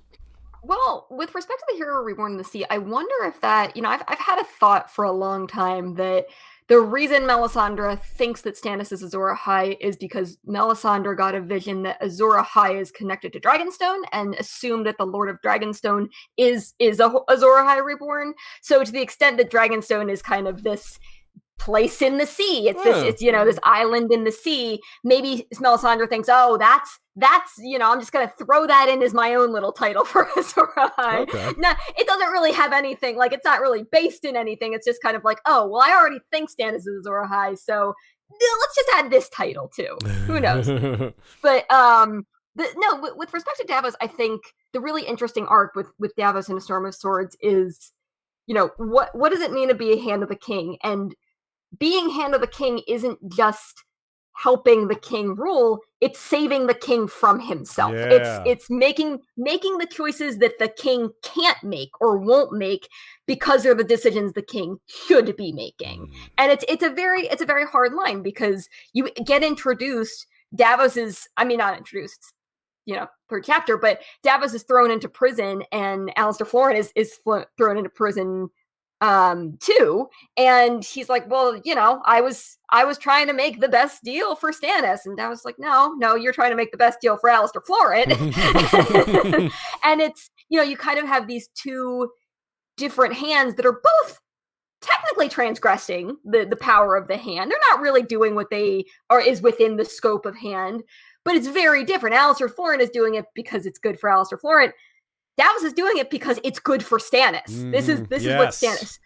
Well, with respect to the hero reborn in the sea, I wonder if that, I've had a thought for a long time that the reason Melisandre thinks that Stannis is Azor Ahai is because Melisandre got a vision that Azor Ahai is connected to Dragonstone and assumed that the Lord of Dragonstone is Azor Ahai reborn. So to the extent that Dragonstone is kind of this place in the sea, it's this island in the sea, maybe Melisandre thinks, oh, that's I'm just gonna throw that in as my own little title for Azor Ahai. Okay. No, it doesn't really have anything, like it's not really based in anything. It's just kind of like, oh, well, I already think Stannis is Azor Ahai, so let's just add this title too. Who knows? But with respect to Davos, I think the really interesting arc with Davos in A Storm of Swords is, what does it mean to be a Hand of the King? And being Hand of the King isn't just helping the king rule, it's saving the king from himself. Yeah. It's making the choices that the king can't make or won't make because they're the decisions the king should be making. And it's a very hard line because you get introduced. Davos is, not introduced, third chapter, but Davos is thrown into prison and Alistair Florent is thrown into prison too, and he's like, well, I was trying to make the best deal for Stannis, and I was like, no, you're trying to make the best deal for Alistair Florent. And it's, you kind of have these two different hands that are both technically transgressing the power of the hand. They're not really doing what they is within the scope of hand, but it's very different. Alistair Florent is doing it because it's good for Alistair Florent. Davos is doing it because it's good for Stannis. This is what Stannis.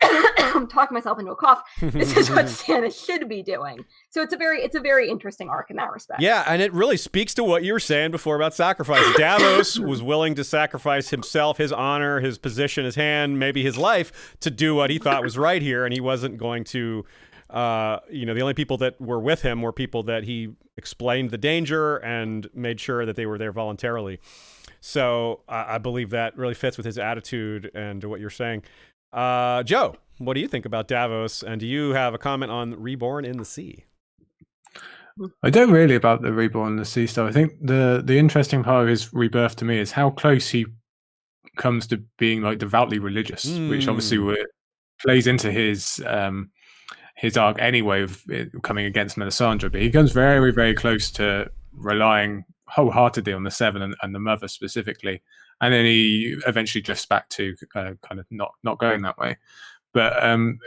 I'm talking myself into a cough. This is what Stannis should be doing. So it's a very interesting arc in that respect. Yeah, and it really speaks to what you were saying before about sacrifice. Davos was willing to sacrifice himself, his honor, his position, his hand, maybe his life to do what he thought was right here, and he wasn't going to. The only people that were with him were people that he explained the danger and made sure that they were there voluntarily. So I believe that really fits with his attitude and what you're saying. Joe, what do you think about Davos? And do you have a comment on Reborn in the Sea? I don't really about the Reborn in the Sea stuff. I think the interesting part of his rebirth to me is how close he comes to being like devoutly religious, which obviously plays into his arc anyway of coming against Melisandre. But he comes very, very close to relying wholeheartedly on the Seven and the Mother specifically, and then he eventually drifts back to kind of not going that way. But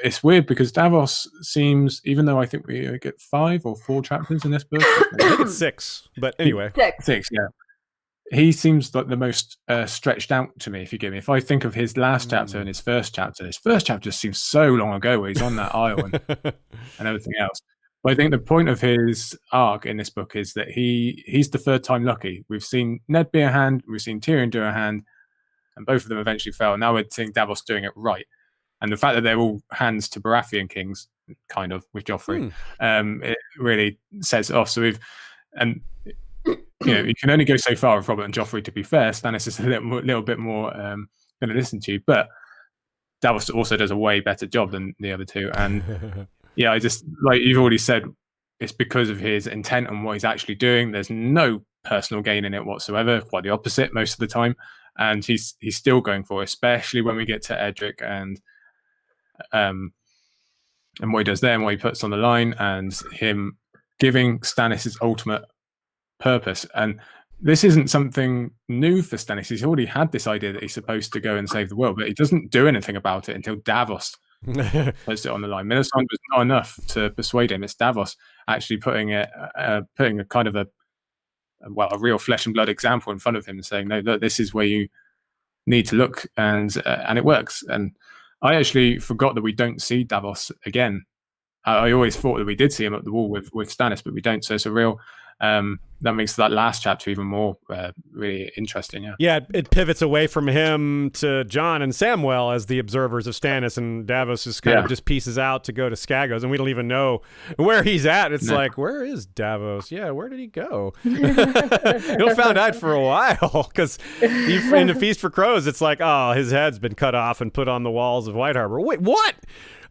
it's weird because Davos seems, even though I think we get 5 or 4 chapters in this book, I think it's 6, but anyway, 6, yeah. He seems like the most stretched out to me. If I think of his last chapter and his first chapter seems so long ago where he's on that isle and everything else. But I think the point of his arc in this book is that he's the third time lucky. We've seen Ned be a hand, we've seen Tyrion do a hand, and both of them eventually fell. Now we're seeing Davos doing it right. And the fact that they're all hands to Baratheon kings, kind of, with Joffrey, it really sets it off. So you can only go so far with Robert and Joffrey, to be fair. Stannis is a little bit more going to listen to you. But Davos also does a way better job than the other two. And yeah, I just, like you've already said, it's because of his intent and what he's actually doing. There's no personal gain in it whatsoever, quite the opposite most of the time. And he's still going for it, especially when we get to Edric and what he does there and what he puts on the line and him giving Stannis his ultimate purpose. And this isn't something new for Stannis. He's already had this idea that he's supposed to go and save the world, but he doesn't do anything about it until Davos puts it on the line. Melisandre was not enough to persuade him. It's Davos. actually putting a kind of a real flesh and blood example in front of him and saying, no, look, this is where you need to look, and it works. And I actually forgot that we don't see Davos again. I always thought that we did see him at the wall with Stannis, but we don't. So it's a real that makes that last chapter even more really interesting. Yeah, it pivots away from him to Jon and Samwell as the observers of Stannis, and Davos is kind of just pieces out to go to Skagos, and we don't even know where he's at. It's like, where is Davos? Yeah, where did he go? You'll find out for a while, because in the Feast for Crows, it's like, oh, his head's been cut off and put on the walls of White Harbor. Wait, what?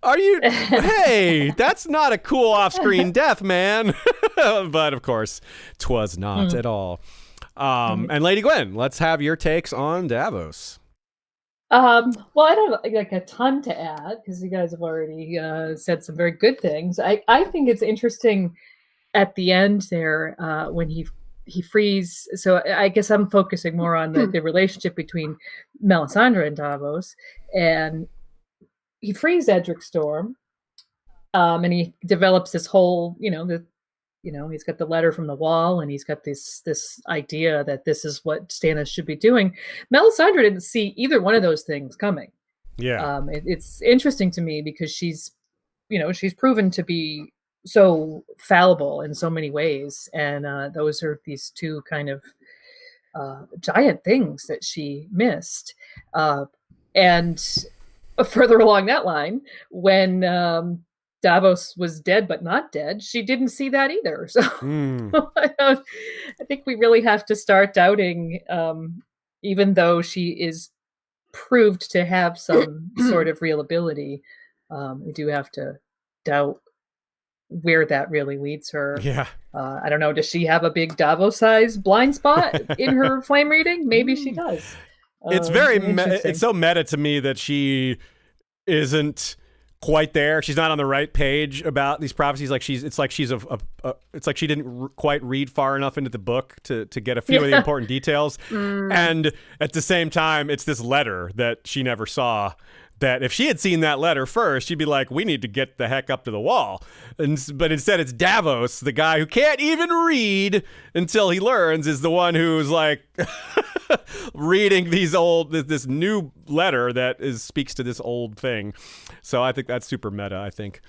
Are you? Hey, that's not a cool off-screen death, man. But of course, 'twas not at all. And Lady Gwyn, let's have your takes on Davos. Well, I don't like a ton to add because you guys have already said some very good things. I think it's interesting at the end there when he frees. So I guess I'm focusing more on the relationship between Melisandre and Davos, and he frees Edric Storm, and he develops this whole, he's got the letter from the wall, and he's got this idea that this is what Stannis should be doing. Melisandre didn't see either one of those things coming. Yeah, it's interesting to me because she's proven to be so fallible in so many ways, and those are these two kind of giant things that she missed, and further along that line, when Davos was dead but not dead, she didn't see that either. So I think we really have to start doubting, even though she is proved to have some sort of real ability, we do have to doubt where that really leads her. Yeah. I don't know. Does she have a big Davos-sized blind spot in her flame reading? Maybe she does. It's it's so meta to me that she isn't quite there. She's not on the right page about these prophecies. It's like she didn't quite read far enough into the book to get a few of the important details. And at the same time, it's this letter that she never saw, that if she had seen that letter first, she'd be like, we need to get the heck up to the wall. But instead, it's Davos, the guy who can't even read until he learns, is the one who's like reading this new letter that speaks to this old thing. So I think that's super meta, I think.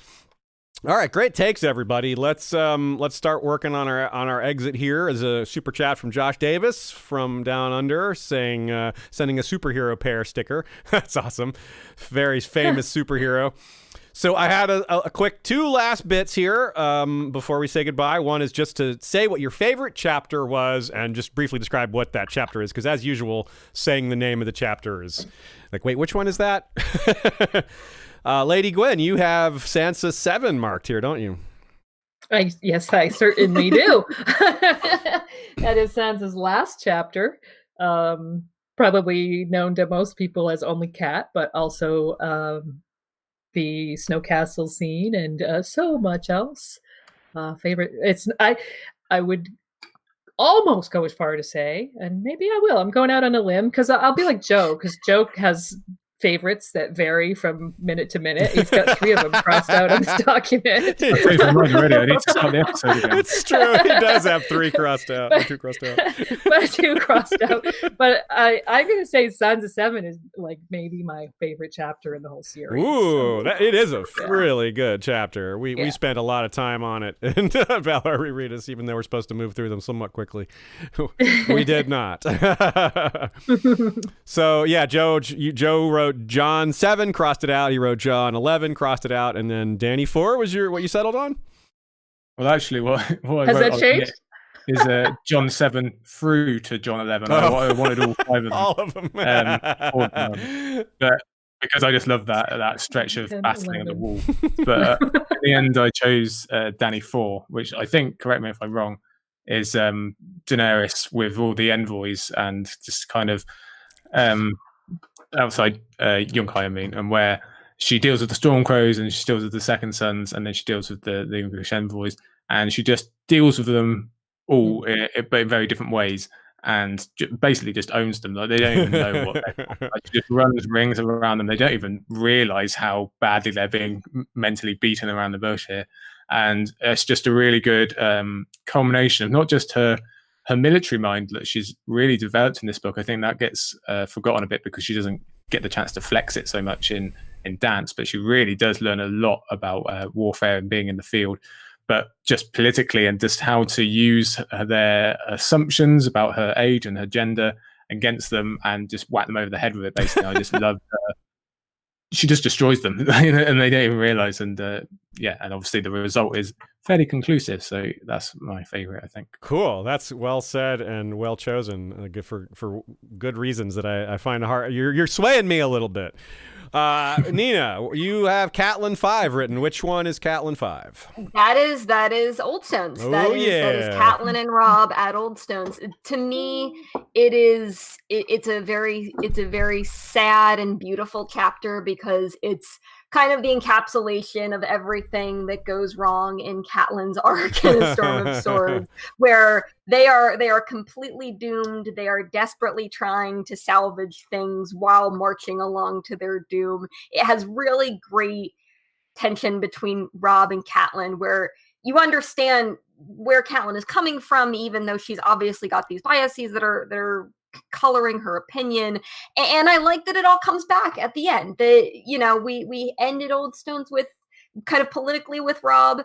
All right, great takes, everybody. Let's start working on our exit here. As a super chat from Josh Davis from Down Under, saying sending a superhero pair sticker. That's awesome. Very famous superhero. So I had a quick two last bits here before we say goodbye. One is just to say what your favorite chapter was and just briefly describe what that chapter is, because as usual, saying the name of the chapter is like, wait, which one is that? Lady Gwyn, you have Sansa 7 marked here, don't you? Yes, I certainly do. That is Sansa's last chapter, probably known to most people as Only Cat, but also the Snow Castle scene and so much else. Favorite. I would almost go as far to say, and maybe I will. I'm going out on a limb because I'll be like Joe, because Joe has favorites that vary from minute to minute. He's got 3 of them crossed out on this document. I need to start the episode again. It's true. He does have 3 crossed out. 2 crossed out. But 2 crossed out. But I'm going to say Sansa 7 is like maybe my favorite chapter in the whole series. Ooh, it is a really good chapter. We spent a lot of time on it in Valar Rereadis, even though we're supposed to move through them somewhat quickly. We did not. So yeah, Joe wrote John 7, crossed it out. He wrote John 11, crossed it out, and then Danny 4 was what you settled on? Well, actually, what I has wrote that changed? Is John 7 through to John 11. I wanted all 5 of them. All of them. But because I just love that stretch of battling at the wall. But in the end, I chose Danny 4, which I think, correct me if I'm wrong, is Daenerys with all the envoys and just kind of outside Yunkai, and where she deals with the Stormcrows and she deals with the Second Sons, and then she deals with the English envoys, and she just deals with them all but in very different ways, and basically just owns them. Like, they don't even know what they're like, she just runs rings around them. They don't even realize how badly they're being mentally beaten around the bush here. And it's just a really good culmination of not just her military mind that she's really developed in this book. I think that gets forgotten a bit because she doesn't get the chance to flex it so much in Dance, but she really does learn a lot about warfare and being in the field, but just politically and just how to use their assumptions about her age and her gender against them and just whack them over the head with it, basically. I just love she just destroys them and they don't even realize. And and obviously the result is fairly conclusive. So that's my favorite, I think. Cool. That's well said and well chosen. Good for good reasons that I find hard. You're swaying me a little bit. Nina, you have Catelyn 5 written. Which one is Catelyn 5? That is Old Stones. Oh, that is Catelyn and Robb at Old Stones. To me, it's a very sad and beautiful chapter because it's kind of the encapsulation of everything that goes wrong in Catelyn's arc in A Storm of Swords, where they are completely doomed. They are desperately trying to salvage things while marching along to their doom. It has really great tension between Robb and Catelyn, where you understand where Catelyn is coming from, even though she's obviously got these biases that are coloring her opinion. And I like that it all comes back at the end. That we ended Old Stones with kind of politically with Robb,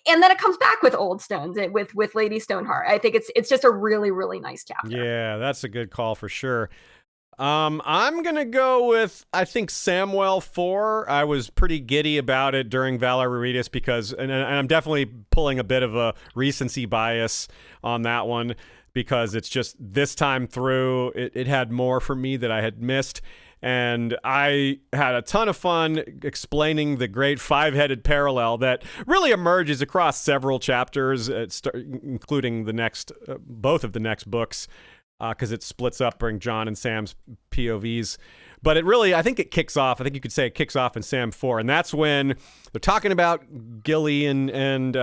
and then it comes back with Old Stones with Lady Stoneheart. I think it's just a really, really nice chapter. Yeah, that's a good call for sure. I'm gonna go with, I think, Samwell 4. I was pretty giddy about it during Valar Rereadis because, and I'm definitely pulling a bit of a recency bias on that one because it's just this time through, it had more for me that I had missed. And I had a ton of fun explaining the great 5-headed parallel that really emerges across several chapters, including both of the next books, because it splits up during Jon and Sam's POVs. But it really, I think it kicks off. I think you could say it kicks off in Sam 4, and that's when they're talking about Gilly and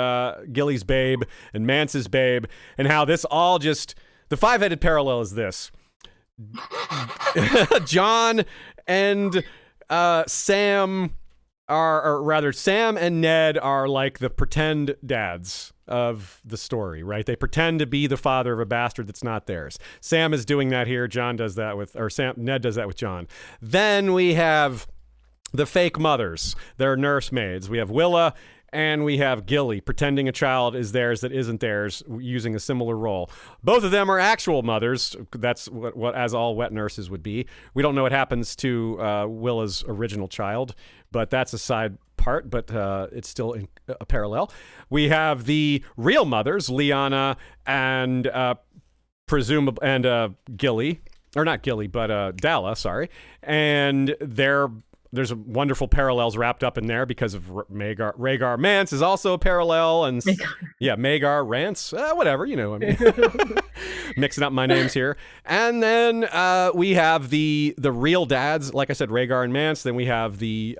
Gilly's babe and Mance's babe, and how this all just, the 5-headed parallel is this. Jon and Sam Sam and Ned are like the pretend dads of the story, right? They pretend to be the father of a bastard that's not theirs. Sam is doing that here. Ned does that with Jon. Then we have the fake mothers. They're nursemaids. We have Willa and we have Gilly pretending a child is theirs that isn't theirs, using a similar role. Both of them are actual mothers. That's what as all wet nurses would be. We don't know what happens to Willa's original child, but that's a side part, but it's still a parallel. We have the real mothers, Lyanna and Gilly, or not Gilly, but Dalla, sorry. And there's wonderful parallels wrapped up in there because of Rhaegar Mance is also a parallel, and Maegor Rance, whatever, I mean, mixing up my names here. And then we have the real dads, like I said, Rhaegar and Mance. Then we have the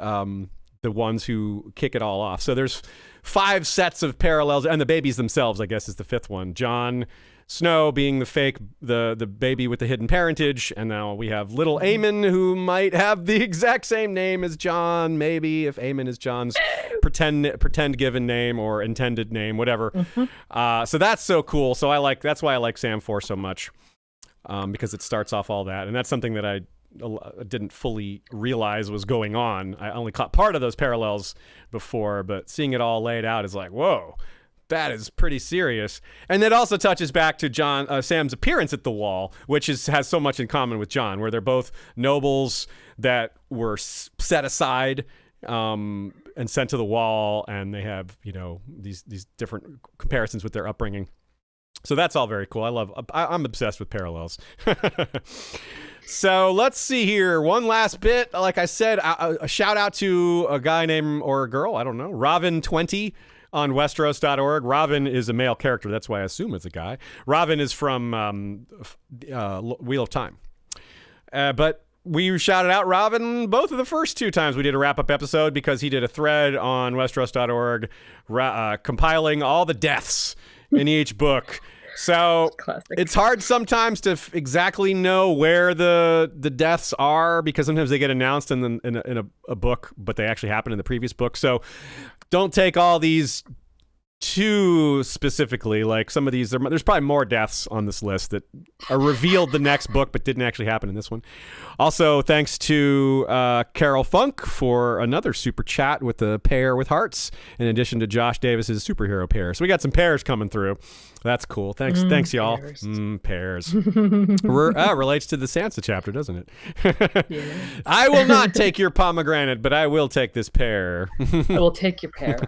ones who kick it all off. So there's 5 sets of parallels, and the babies themselves, I guess, is the 5th one. Jon Snow being the baby with the hidden parentage, and now we have little Aemon, who might have the exact same name as Jon, maybe, if Aemon is Jon's pretend given name or intended name, whatever. Mm-hmm. So that's so cool. So that's why I like Sam 4 so much, because it starts off all that, and that's something that I didn't fully realize was going on. I only caught part of those parallels before, but seeing it all laid out is like, whoa. That is pretty serious. And it also touches back to Sam's appearance at the Wall, which has so much in common with Jon, where they're both nobles that were set aside and sent to the Wall, and they have, these different comparisons with their upbringing. So that's all very cool. I'm obsessed with parallels. So let's see here. One last bit. Like I said, a shout out to a guy named, or a girl, I don't know, Ravin20 on Westeros.org. Ravin is a male character. That's why I assume it's a guy. Ravin is from Wheel of Time. But we shouted out Ravin both of the first 2 times we did a wrap-up episode because he did a thread on Westeros.org compiling all the deaths in each book. So it's hard sometimes to exactly know where the deaths are because sometimes they get announced in a book, but they actually happen in the previous book. So don't take all these too specifically. Like some of these, there's probably more deaths on this list that are revealed the next book but didn't actually happen in this one. Also, thanks to Carol Funk for another super chat with the pair with hearts, in addition to Josh Davis's superhero pair. So we got some pairs coming through. That's cool. Thanks, y'all. Pairs. Relates to the Sansa chapter, doesn't it? Yes. I will not take your pomegranate, but I will take this pear. I will take your pair.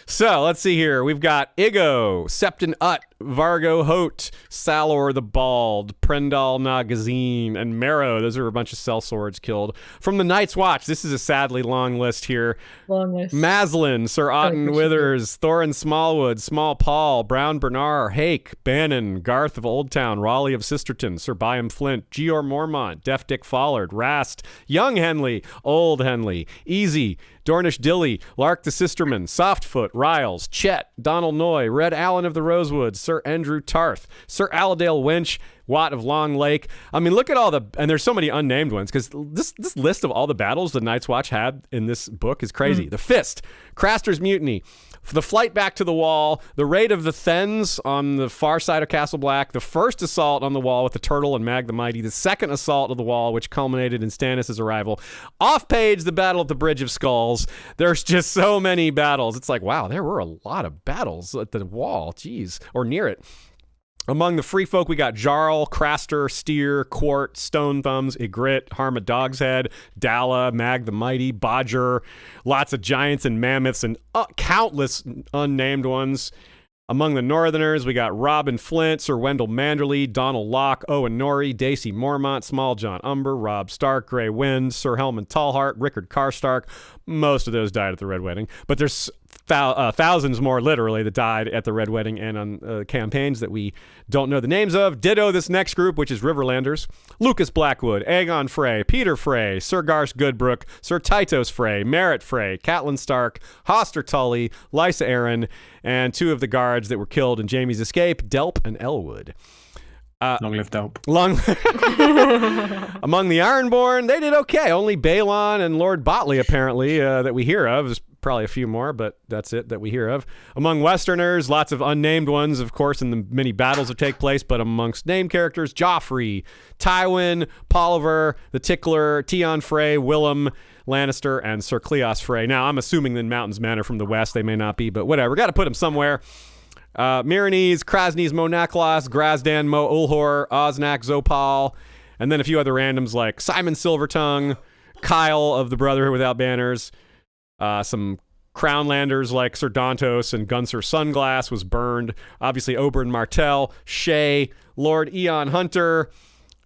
So let's see here. We've got Igo, Septon Ut, Vargo Hote, Salor the Bald, Prendal Nagazine, and Marrow. Those are a bunch of sellswords killed. From the Night's Watch, this is a sadly long list here. Long list. Maslin, Sir Otten Withers, Thorin Smallwood, Small Paul, Brown Bernard, Hake, Bannon, Garth of Oldtown, Raleigh of Sisterton, Sir Byam Flint, Geor Mormont, Deaf Dick Follard, Rast, Young Henley, Old Henley, Easy, Dornish Dilly, Lark the Sisterman, Softfoot, Riles, Chet, Donald Noy, Red Allen of the Rosewoods, Sir Andrew Tarth, Sir Aladale Winch, Watt of Long Lake. I mean, look at all the, and there's so many unnamed ones, because this list of all the battles the Night's Watch had in this book is crazy. The Fist, Craster's Mutiny, the Flight Back to the Wall, the Raid of the Thens on the far side of Castle Black, the first assault on the wall with the Turtle and Mag the Mighty, the second assault of the wall, which culminated in Stannis' arrival. Off page, the Battle at the Bridge of Skulls. There's just so many battles. It's like, wow, there were a lot of battles at the wall, geez, or near it. Among the free folk, we got Jarl, Craster, Steer, Quart, Stone Thumbs, Ygritte, Harma Dogshead, Dalla, Mag the Mighty, Bodger, lots of giants and mammoths, and countless unnamed ones. Among the Northerners, we got Robin Flint, Sir Wendell Manderley, Donald Locke, Owen Norrie, Dacey Mormont, Small John Umber, Robb Stark, Grey Wind, Sir Helmund Tallhart, Rickard Karstark. Most of those died at the Red Wedding, but there's thousands more literally that died at the Red Wedding and on campaigns that we don't know the names of. Ditto this next group, which is Riverlanders. Lucas Blackwood, Aegon Frey, Peter Frey, Sir Garth Goodbrook, Sir Tytos Frey, Merritt Frey, Catelyn Stark, Hoster Tully, Lysa Arryn, and two of the guards that were killed in Jaime's escape, Delp and Elwood. Long live Delp. Among the Ironborn, they did okay. Only Balon and Lord Botley, apparently, that we hear of. There's probably a few more, but that's it that we hear of. Among Westerners, lots of unnamed ones, of course, in the many battles that take place, but amongst named characters, Joffrey, Tywin, Polliver, the Tickler, Tion Frey, Willem Lannister, and Sir Cleos Frey. Now, I'm assuming the Mountains Men are from the West. They may not be, but whatever. Got to put them somewhere. Myronese, Krasny's Mo Naklos, Grazdan Mo Ulhor, Osnak Zopal, and then a few other randoms like Simon Silvertongue, Kyle of the Brotherhood Without Banners, some Crownlanders like Sir Dantos and Gunser Sunglass was burned, obviously Oberyn Martell, Shay, Lord Eon Hunter,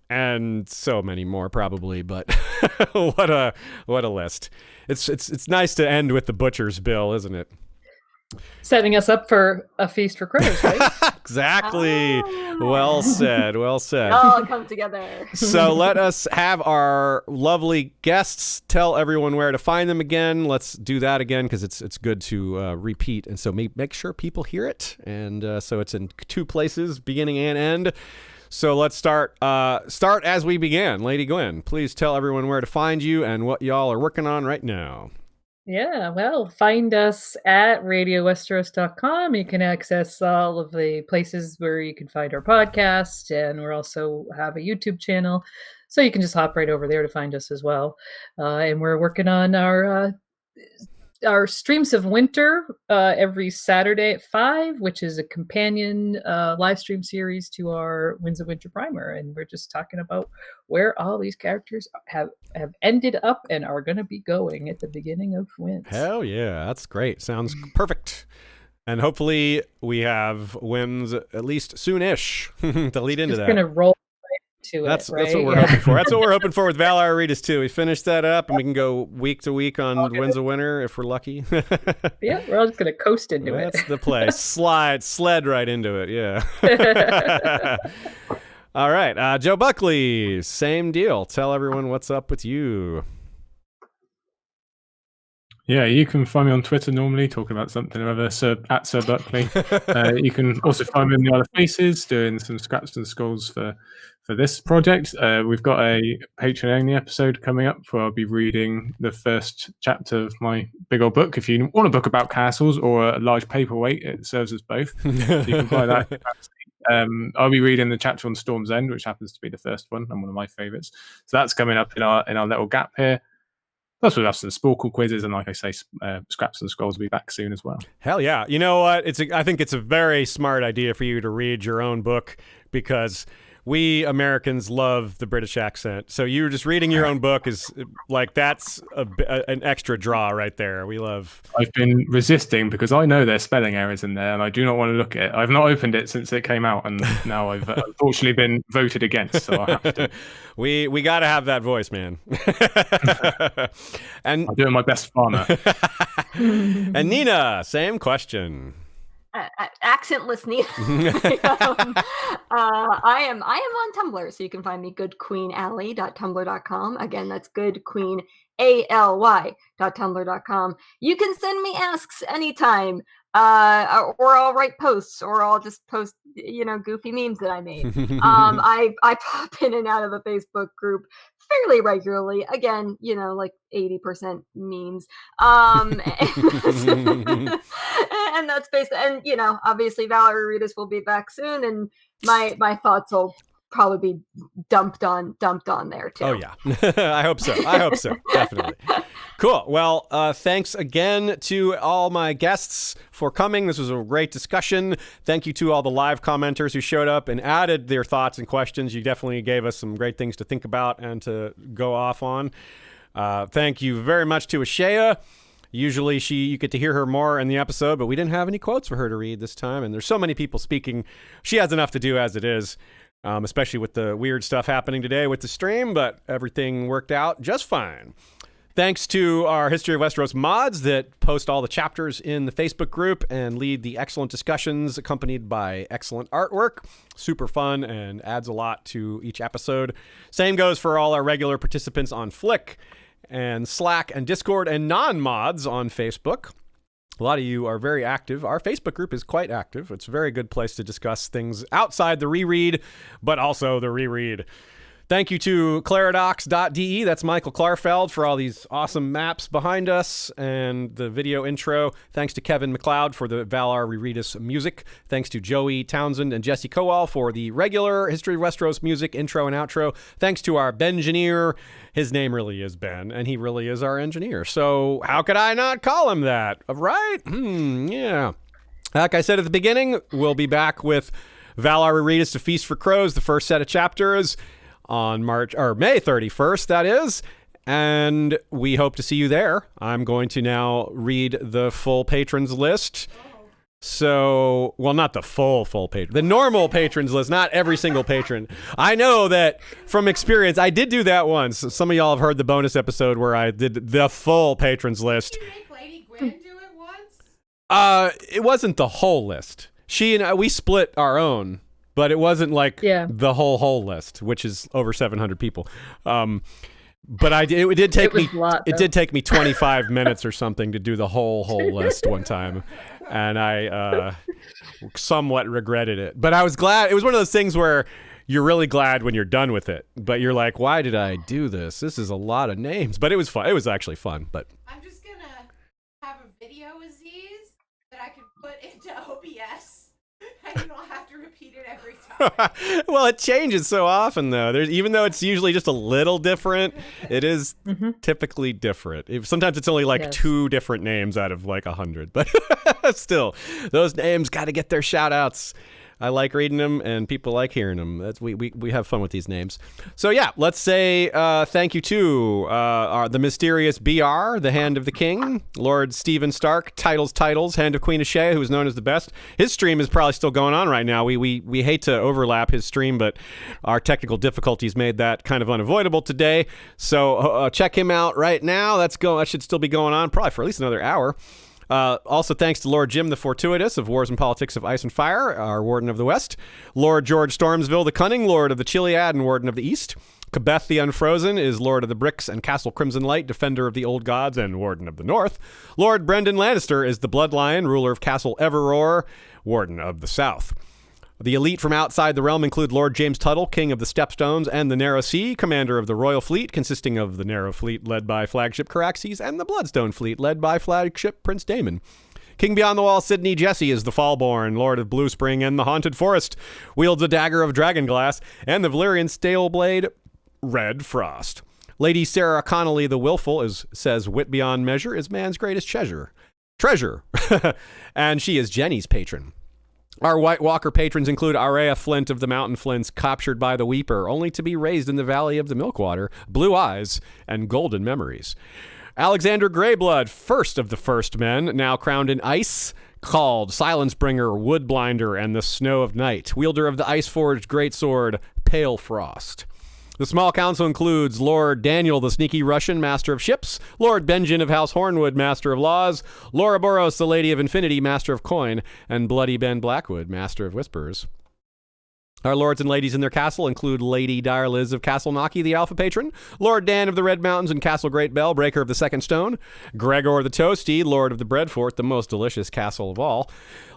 and so many more probably, but what a list. It's nice to end with the Butcher's Bill, isn't it? Setting us up for a feast for critters, right? Exactly. Well said. Well said. All come together. So let us have our lovely guests tell everyone where to find them again. Let's do that again because it's good to repeat. And so make sure people hear it. And so it's in two places, beginning and end. So let's start as we began. Lady Gwyn, please tell everyone where to find you and what y'all are working on right now. Yeah, well, find us at radiowesteros.com. You can access all of the places where you can find our podcast, and we also have a YouTube channel, so you can just hop right over there to find us as well. And we're working on our Streams of Winter every Saturday at 5, which is a companion live stream series to our Winds of Winter primer, and we're just talking about where all these characters have ended up and are going to be going at the beginning of Winds. Hell yeah, that's great. Sounds perfect. And hopefully we have Winds at least soon-ish to lead into that. It's going to roll to that's it, right? That's what we're hoping for. That's what we're hoping for with Valar Rereadis too. We finish that up and we can go week to week on Winds of Winter if we're lucky. Yeah, we're all just going to coast into it. That's the play. Sled right into it. Yeah. All right. Joe Buckley, same deal. Tell everyone what's up with you. Yeah, you can find me on Twitter normally talking about something or other, at Sir Buckley. You can also find me in the Other Faces doing some scraps and skulls for for this project. We've got a Patreon-only episode coming up where I'll be reading the first chapter of my big old book. If you want a book about castles or a large paperweight, it serves as both. So you can buy that. I'll be reading the chapter on Storm's End, which happens to be the first one and one of my favourites. So that's coming up in our little gap here. Plus, we'll have some Sporkle quizzes, and like I say, Scraps and Scrolls will be back soon as well. Hell yeah. You know what? I think it's a very smart idea for you to read your own book, because we Americans love the British accent. So you just reading your own book is like, that's an extra draw right there. We love. I've been resisting because I know there's spelling errors in there and I do not want to look at it. I've not opened it since it came out, and now I've unfortunately been voted against, so I have to. We got to have that voice, man. And I'm doing my best farmer. And Nina, same question. Accentless Nina. I am on Tumblr, so you can find me goodqueenally.tumblr.com. Again, that's goodqueenally.tumblr.com. You can send me asks anytime, or I'll write posts, or I'll just post, goofy memes that I made. I pop in and out of the Facebook group fairly regularly. Again, like 80% memes. And that's basically, and obviously Valar Rereadis will be back soon, and my thoughts will probably be dumped on there too. Oh yeah. I hope so. Definitely. Cool. Well, thanks again to all my guests for coming. This was a great discussion. Thank you to all the live commenters who showed up and added their thoughts and questions. You definitely gave us some great things to think about and to go off on. Thank you very much to Ashea. Usually you get to hear her more in the episode, but we didn't have any quotes for her to read this time. And there's so many people speaking. She has enough to do as it is, especially with the weird stuff happening today with the stream, but everything worked out just fine. Thanks to our History of Westeros mods that post all the chapters in the Facebook group and lead the excellent discussions accompanied by excellent artwork. Super fun and adds a lot to each episode. Same goes for all our regular participants on Flick and Slack and Discord and non-mods on Facebook. A lot of you are very active. Our Facebook group is quite active. It's a very good place to discuss things outside the reread, but also the reread. Thank you to Claridox.de, that's Michael Klarfeld, for all these awesome maps behind us and the video intro. Thanks to Kevin MacLeod for the Valar Rereadis music. Thanks to Joey Townsend and Jesse Kowal for the regular History of Westeros music intro and outro. Thanks to our Bengineer. His name really is Ben, and he really is our engineer. So how could I not call him that, right? Yeah. Like I said at the beginning, we'll be back with Valar Rereadis to Feast for Crows, the first set of chapters, on May 31st, that is, and we hope to see you there. I'm going to now read the full patrons list. So, well, not the full patron, the normal patrons list, not every single patron. I know that from experience, I did do that once. Some of y'all have heard the bonus episode where I did the full patrons list. Did you make Lady Gwyn do it once? It wasn't the whole list. She and I, we split our own. But it wasn't like the whole list, which is over 700 people. But it did take me 25 minutes or something to do the whole list one time, and I somewhat regretted it. But I was glad. It was one of those things where you're really glad when you're done with it, but you're like, why did I do this? This is a lot of names. But it was fun. It was actually fun. But I'm just gonna have a video, Aziz, that I can put into OBS. And you don't have to repeat it every time. Well, it changes so often, though. Even though it's usually just a little different, it is typically different. Sometimes it's only like 2 different names out of like 100. But still, those names got to get their shout-outs. I like reading them, and people like hearing them. We have fun with these names. So yeah, let's say thank you to the mysterious BR, the Hand of the King, Lord Stephen Stark, Titles, Hand of Queen Ashea, who is known as the best. His stream is probably still going on right now. We hate to overlap his stream, but our technical difficulties made that kind of unavoidable today. So check him out right now. That should still be going on probably for at least another hour. Also, thanks to Lord Jim the Fortuitous of Wars and Politics of Ice and Fire, our Warden of the West. Lord George Stormsville the Cunning, Lord of the Chiliad and Warden of the East. Kabeth the Unfrozen is Lord of the Bricks and Castle Crimson Light, Defender of the Old Gods and Warden of the North. Lord Brendan Lannister is the Bloodlion, ruler of Castle Everroar, Warden of the South. The elite from outside the realm include Lord James Tuttle, King of the Stepstones and the Narrow Sea, commander of the Royal Fleet, consisting of the Narrow Fleet led by flagship Caraxes and the Bloodstone Fleet led by flagship Prince Daemon. King Beyond the Wall Sidney Jesse is the Fallborn, Lord of Blue Spring and the Haunted Forest, wields a dagger of dragonglass and the Valyrian stale blade Red Frost. Lady Sarah Connolly the Willful says wit beyond measure is man's greatest treasure. And she is Jenny's patron. Our White Walker patrons include Arya Flint of the Mountain Flints, captured by the Weeper, only to be raised in the Valley of the Milkwater, Blue Eyes, and Golden Memories. Alexander Greyblood, first of the First Men, now crowned in ice, called Silence Bringer, Woodblinder, and the Snow of Night, wielder of the Ice-Forged Greatsword, Pale Frost. The small council includes Lord Daniel, the Sneaky Russian, Master of Ships, Lord Benjen of House Hornwood, Master of Laws, Laura Boros, the Lady of Infinity, Master of Coin, and Bloody Ben Blackwood, Master of Whispers. Our lords and ladies in their castle include Lady Dire Liz of Castle Naki, the Alpha Patron, Lord Dan of the Red Mountains and Castle Great Bell, Breaker of the Second Stone, Gregor the Toasty, Lord of the Breadfort, the most delicious castle of all,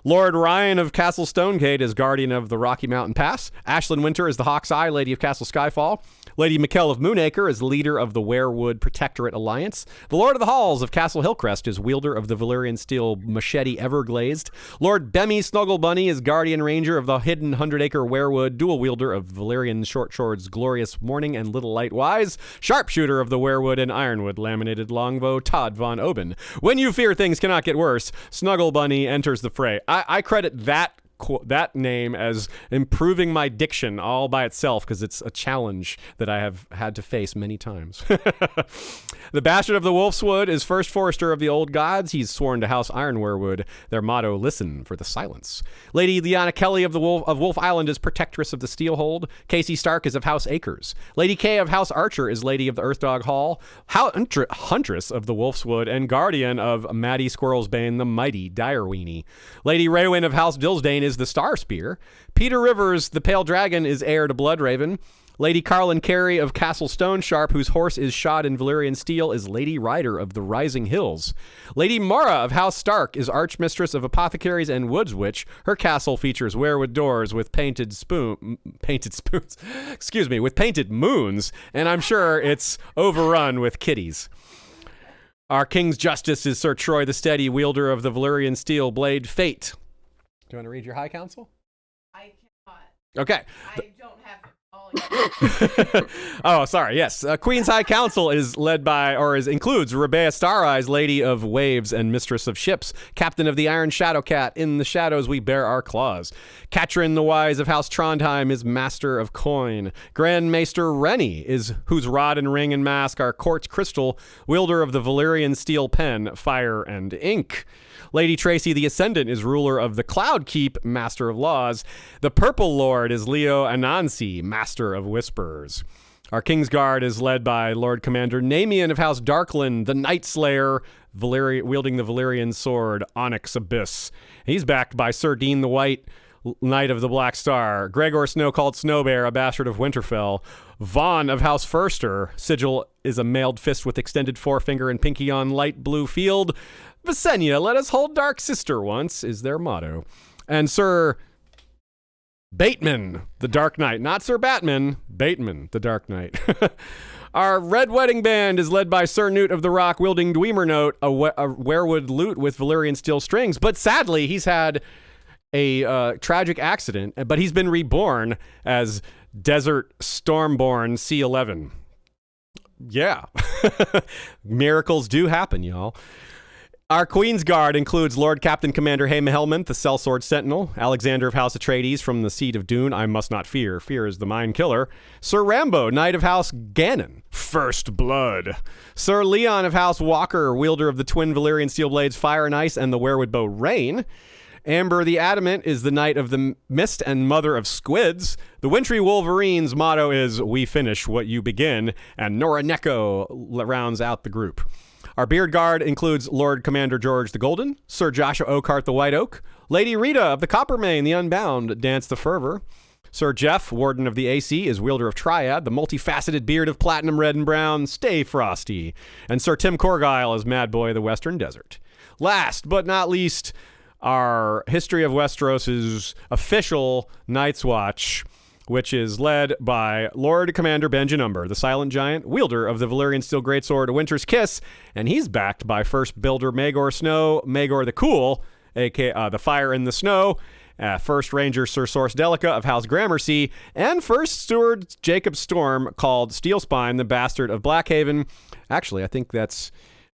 Lord Ryan of Castle Stonegate is Guardian of the Rocky Mountain Pass, Ashlyn Winter is the Hawk's Eye, Lady of Castle Skyfall, Lady Mikkel of Moonacre is leader of the Werewood Protectorate Alliance. The Lord of the Halls of Castle Hillcrest is wielder of the Valyrian steel machete Everglazed. Lord Bemmy Snugglebunny is Guardian Ranger of the hidden 100-acre Werewood, dual wielder of Valyrian Short Sword's Glorious Morning and Little Light Wise, sharpshooter of the Werewood and Ironwood laminated longbow Todd Von Oben. When you fear things cannot get worse, Snugglebunny enters the fray. I credit that name as improving my diction all by itself, because it's a challenge that I have had to face many times. The Bastard of the Wolfswood is first forester of the old gods. He's sworn to House Ironwerewood. Their motto, listen for the silence. Lady Lyanna Kelly of Wolf Island is protectress of the Steelhold. Casey Stark is of House Acres. Lady Kay of House Archer is lady of the Earthdog Hall. Huntress of the Wolfswood and guardian of Maddie Squirrelsbane, the mighty Direweenie. Lady Raywin of House Dillsdane is the Star Spear. Peter Rivers, the Pale Dragon, is heir to Bloodraven. Lady Carlin Carey of Castle Stone Sharp, whose horse is shod in Valyrian steel, is Lady Rider of the Rising Hills. Lady Mara of House Stark is Archmistress of Apothecaries and Woods Witch. Her castle features werewood doors with painted moons, and I'm sure it's overrun with kitties. Our King's Justice is Sir Troy the Steady, wielder of the Valyrian steel blade Fate. Do you want to read your High Council? I cannot. Okay. I don't have it all. Oh, sorry. Yes. Queen's High Council is led by, includes Rebea Stareyes, Lady of Waves and Mistress of Ships, Captain of the Iron Shadowcat. In the shadows we bear our claws. Katrin the Wise of House Trondheim is Master of Coin. Grand Maester Rennie is whose rod and ring and mask are quartz crystal, wielder of the Valyrian steel pen, fire and ink. Lady Tracy the Ascendant is ruler of the Cloud Keep, Master of Laws. The Purple Lord is Leo Anansi, Master of Whispers. Our Kingsguard is led by Lord Commander Namian of House Darkland, the Night Slayer, wielding the Valyrian sword, Onyx Abyss. He's backed by Sir Dean the White, Knight of the Black Star, Gregor Snow called Snowbear, a bastard of Winterfell, Vaughn of House Furster, Sigil is a mailed fist with extended forefinger and pinky on light blue field, Visenya, let us hold dark sister once, is their motto. And Sir Bateman, the Dark Knight, not Sir Batman, Bateman, the Dark Knight. Our Red Wedding Band is led by Sir Newt of the Rock, wielding Dwemer Note, a werewood lute with Valyrian steel strings, but sadly he's had a tragic accident, but he's been reborn as Desert Stormborn C11. Yeah. Miracles do happen, y'all. Our Queen's Guard includes Lord Captain Commander Jaime Helmont, the Sellsword Sentinel, Alexander of House Atreides from the Seat of Dune, I must not fear, fear is the mind killer, Sir Rambo, Knight of House Gannon, First Blood, Sir Leon of House Walker, wielder of the twin Valyrian steel blades Fire and Ice and the werewood bow Rain, Amber the Adamant is the Knight of the Mist and Mother of Squids. The Wintry Wolverine's motto is, we finish what you begin, and Nora Neko rounds out the group. Our Beard Guard includes Lord Commander George the Golden, Sir Joshua Oakheart the White Oak, Lady Rita of the Coppermane the Unbound, Dance the Fervor. Sir Jeff, Warden of the AC, is wielder of Triad, the multifaceted beard of Platinum Red and Brown, Stay Frosty. And Sir Tim Corgyle is Mad Boy of the Western Desert. Last but not least, our History of Westeros' official Night's Watch, which is led by Lord Commander Benjen Umber, the silent giant, wielder of the Valyrian steel greatsword Winter's Kiss, and he's backed by First Builder Maegor Snow, Maegor the Cool, aka the Fire in the Snow, First Ranger Sir Source Delica of House Gramercy, and First Steward Jacob Storm, called Steelspine, the Bastard of Blackhaven. Actually, I think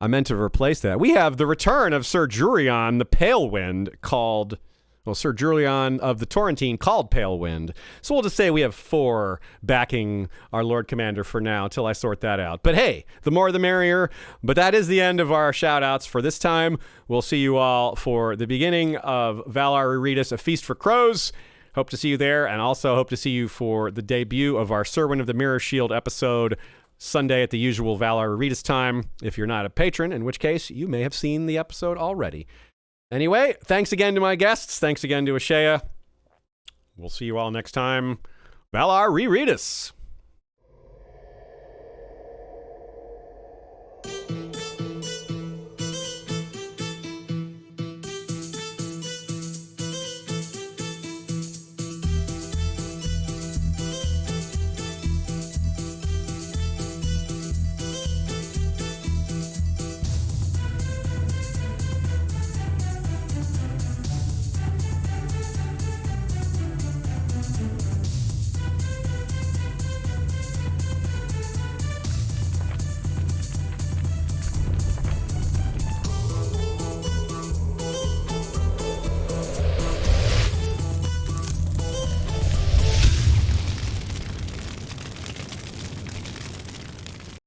I meant to replace that. We have the return of Sir Jurion, the Pale Wind, called... Well, Sir Julian of the Torrentine, called Pale Wind. So we'll just say we have 4 backing our Lord Commander for now until I sort that out. But hey, the more the merrier. But that is the end of our shout-outs for this time. We'll see you all for the beginning of Valar Rereadis, A Feast for Crows. Hope to see you there, and also hope to see you for the debut of our Serwyn of the Mirror Shield episode Sunday at the usual Valar Rereadis time, if you're not a patron, in which case you may have seen the episode already. Anyway, thanks again to my guests. Thanks again to Ashea. We'll see you all next time. Valar Rereadis.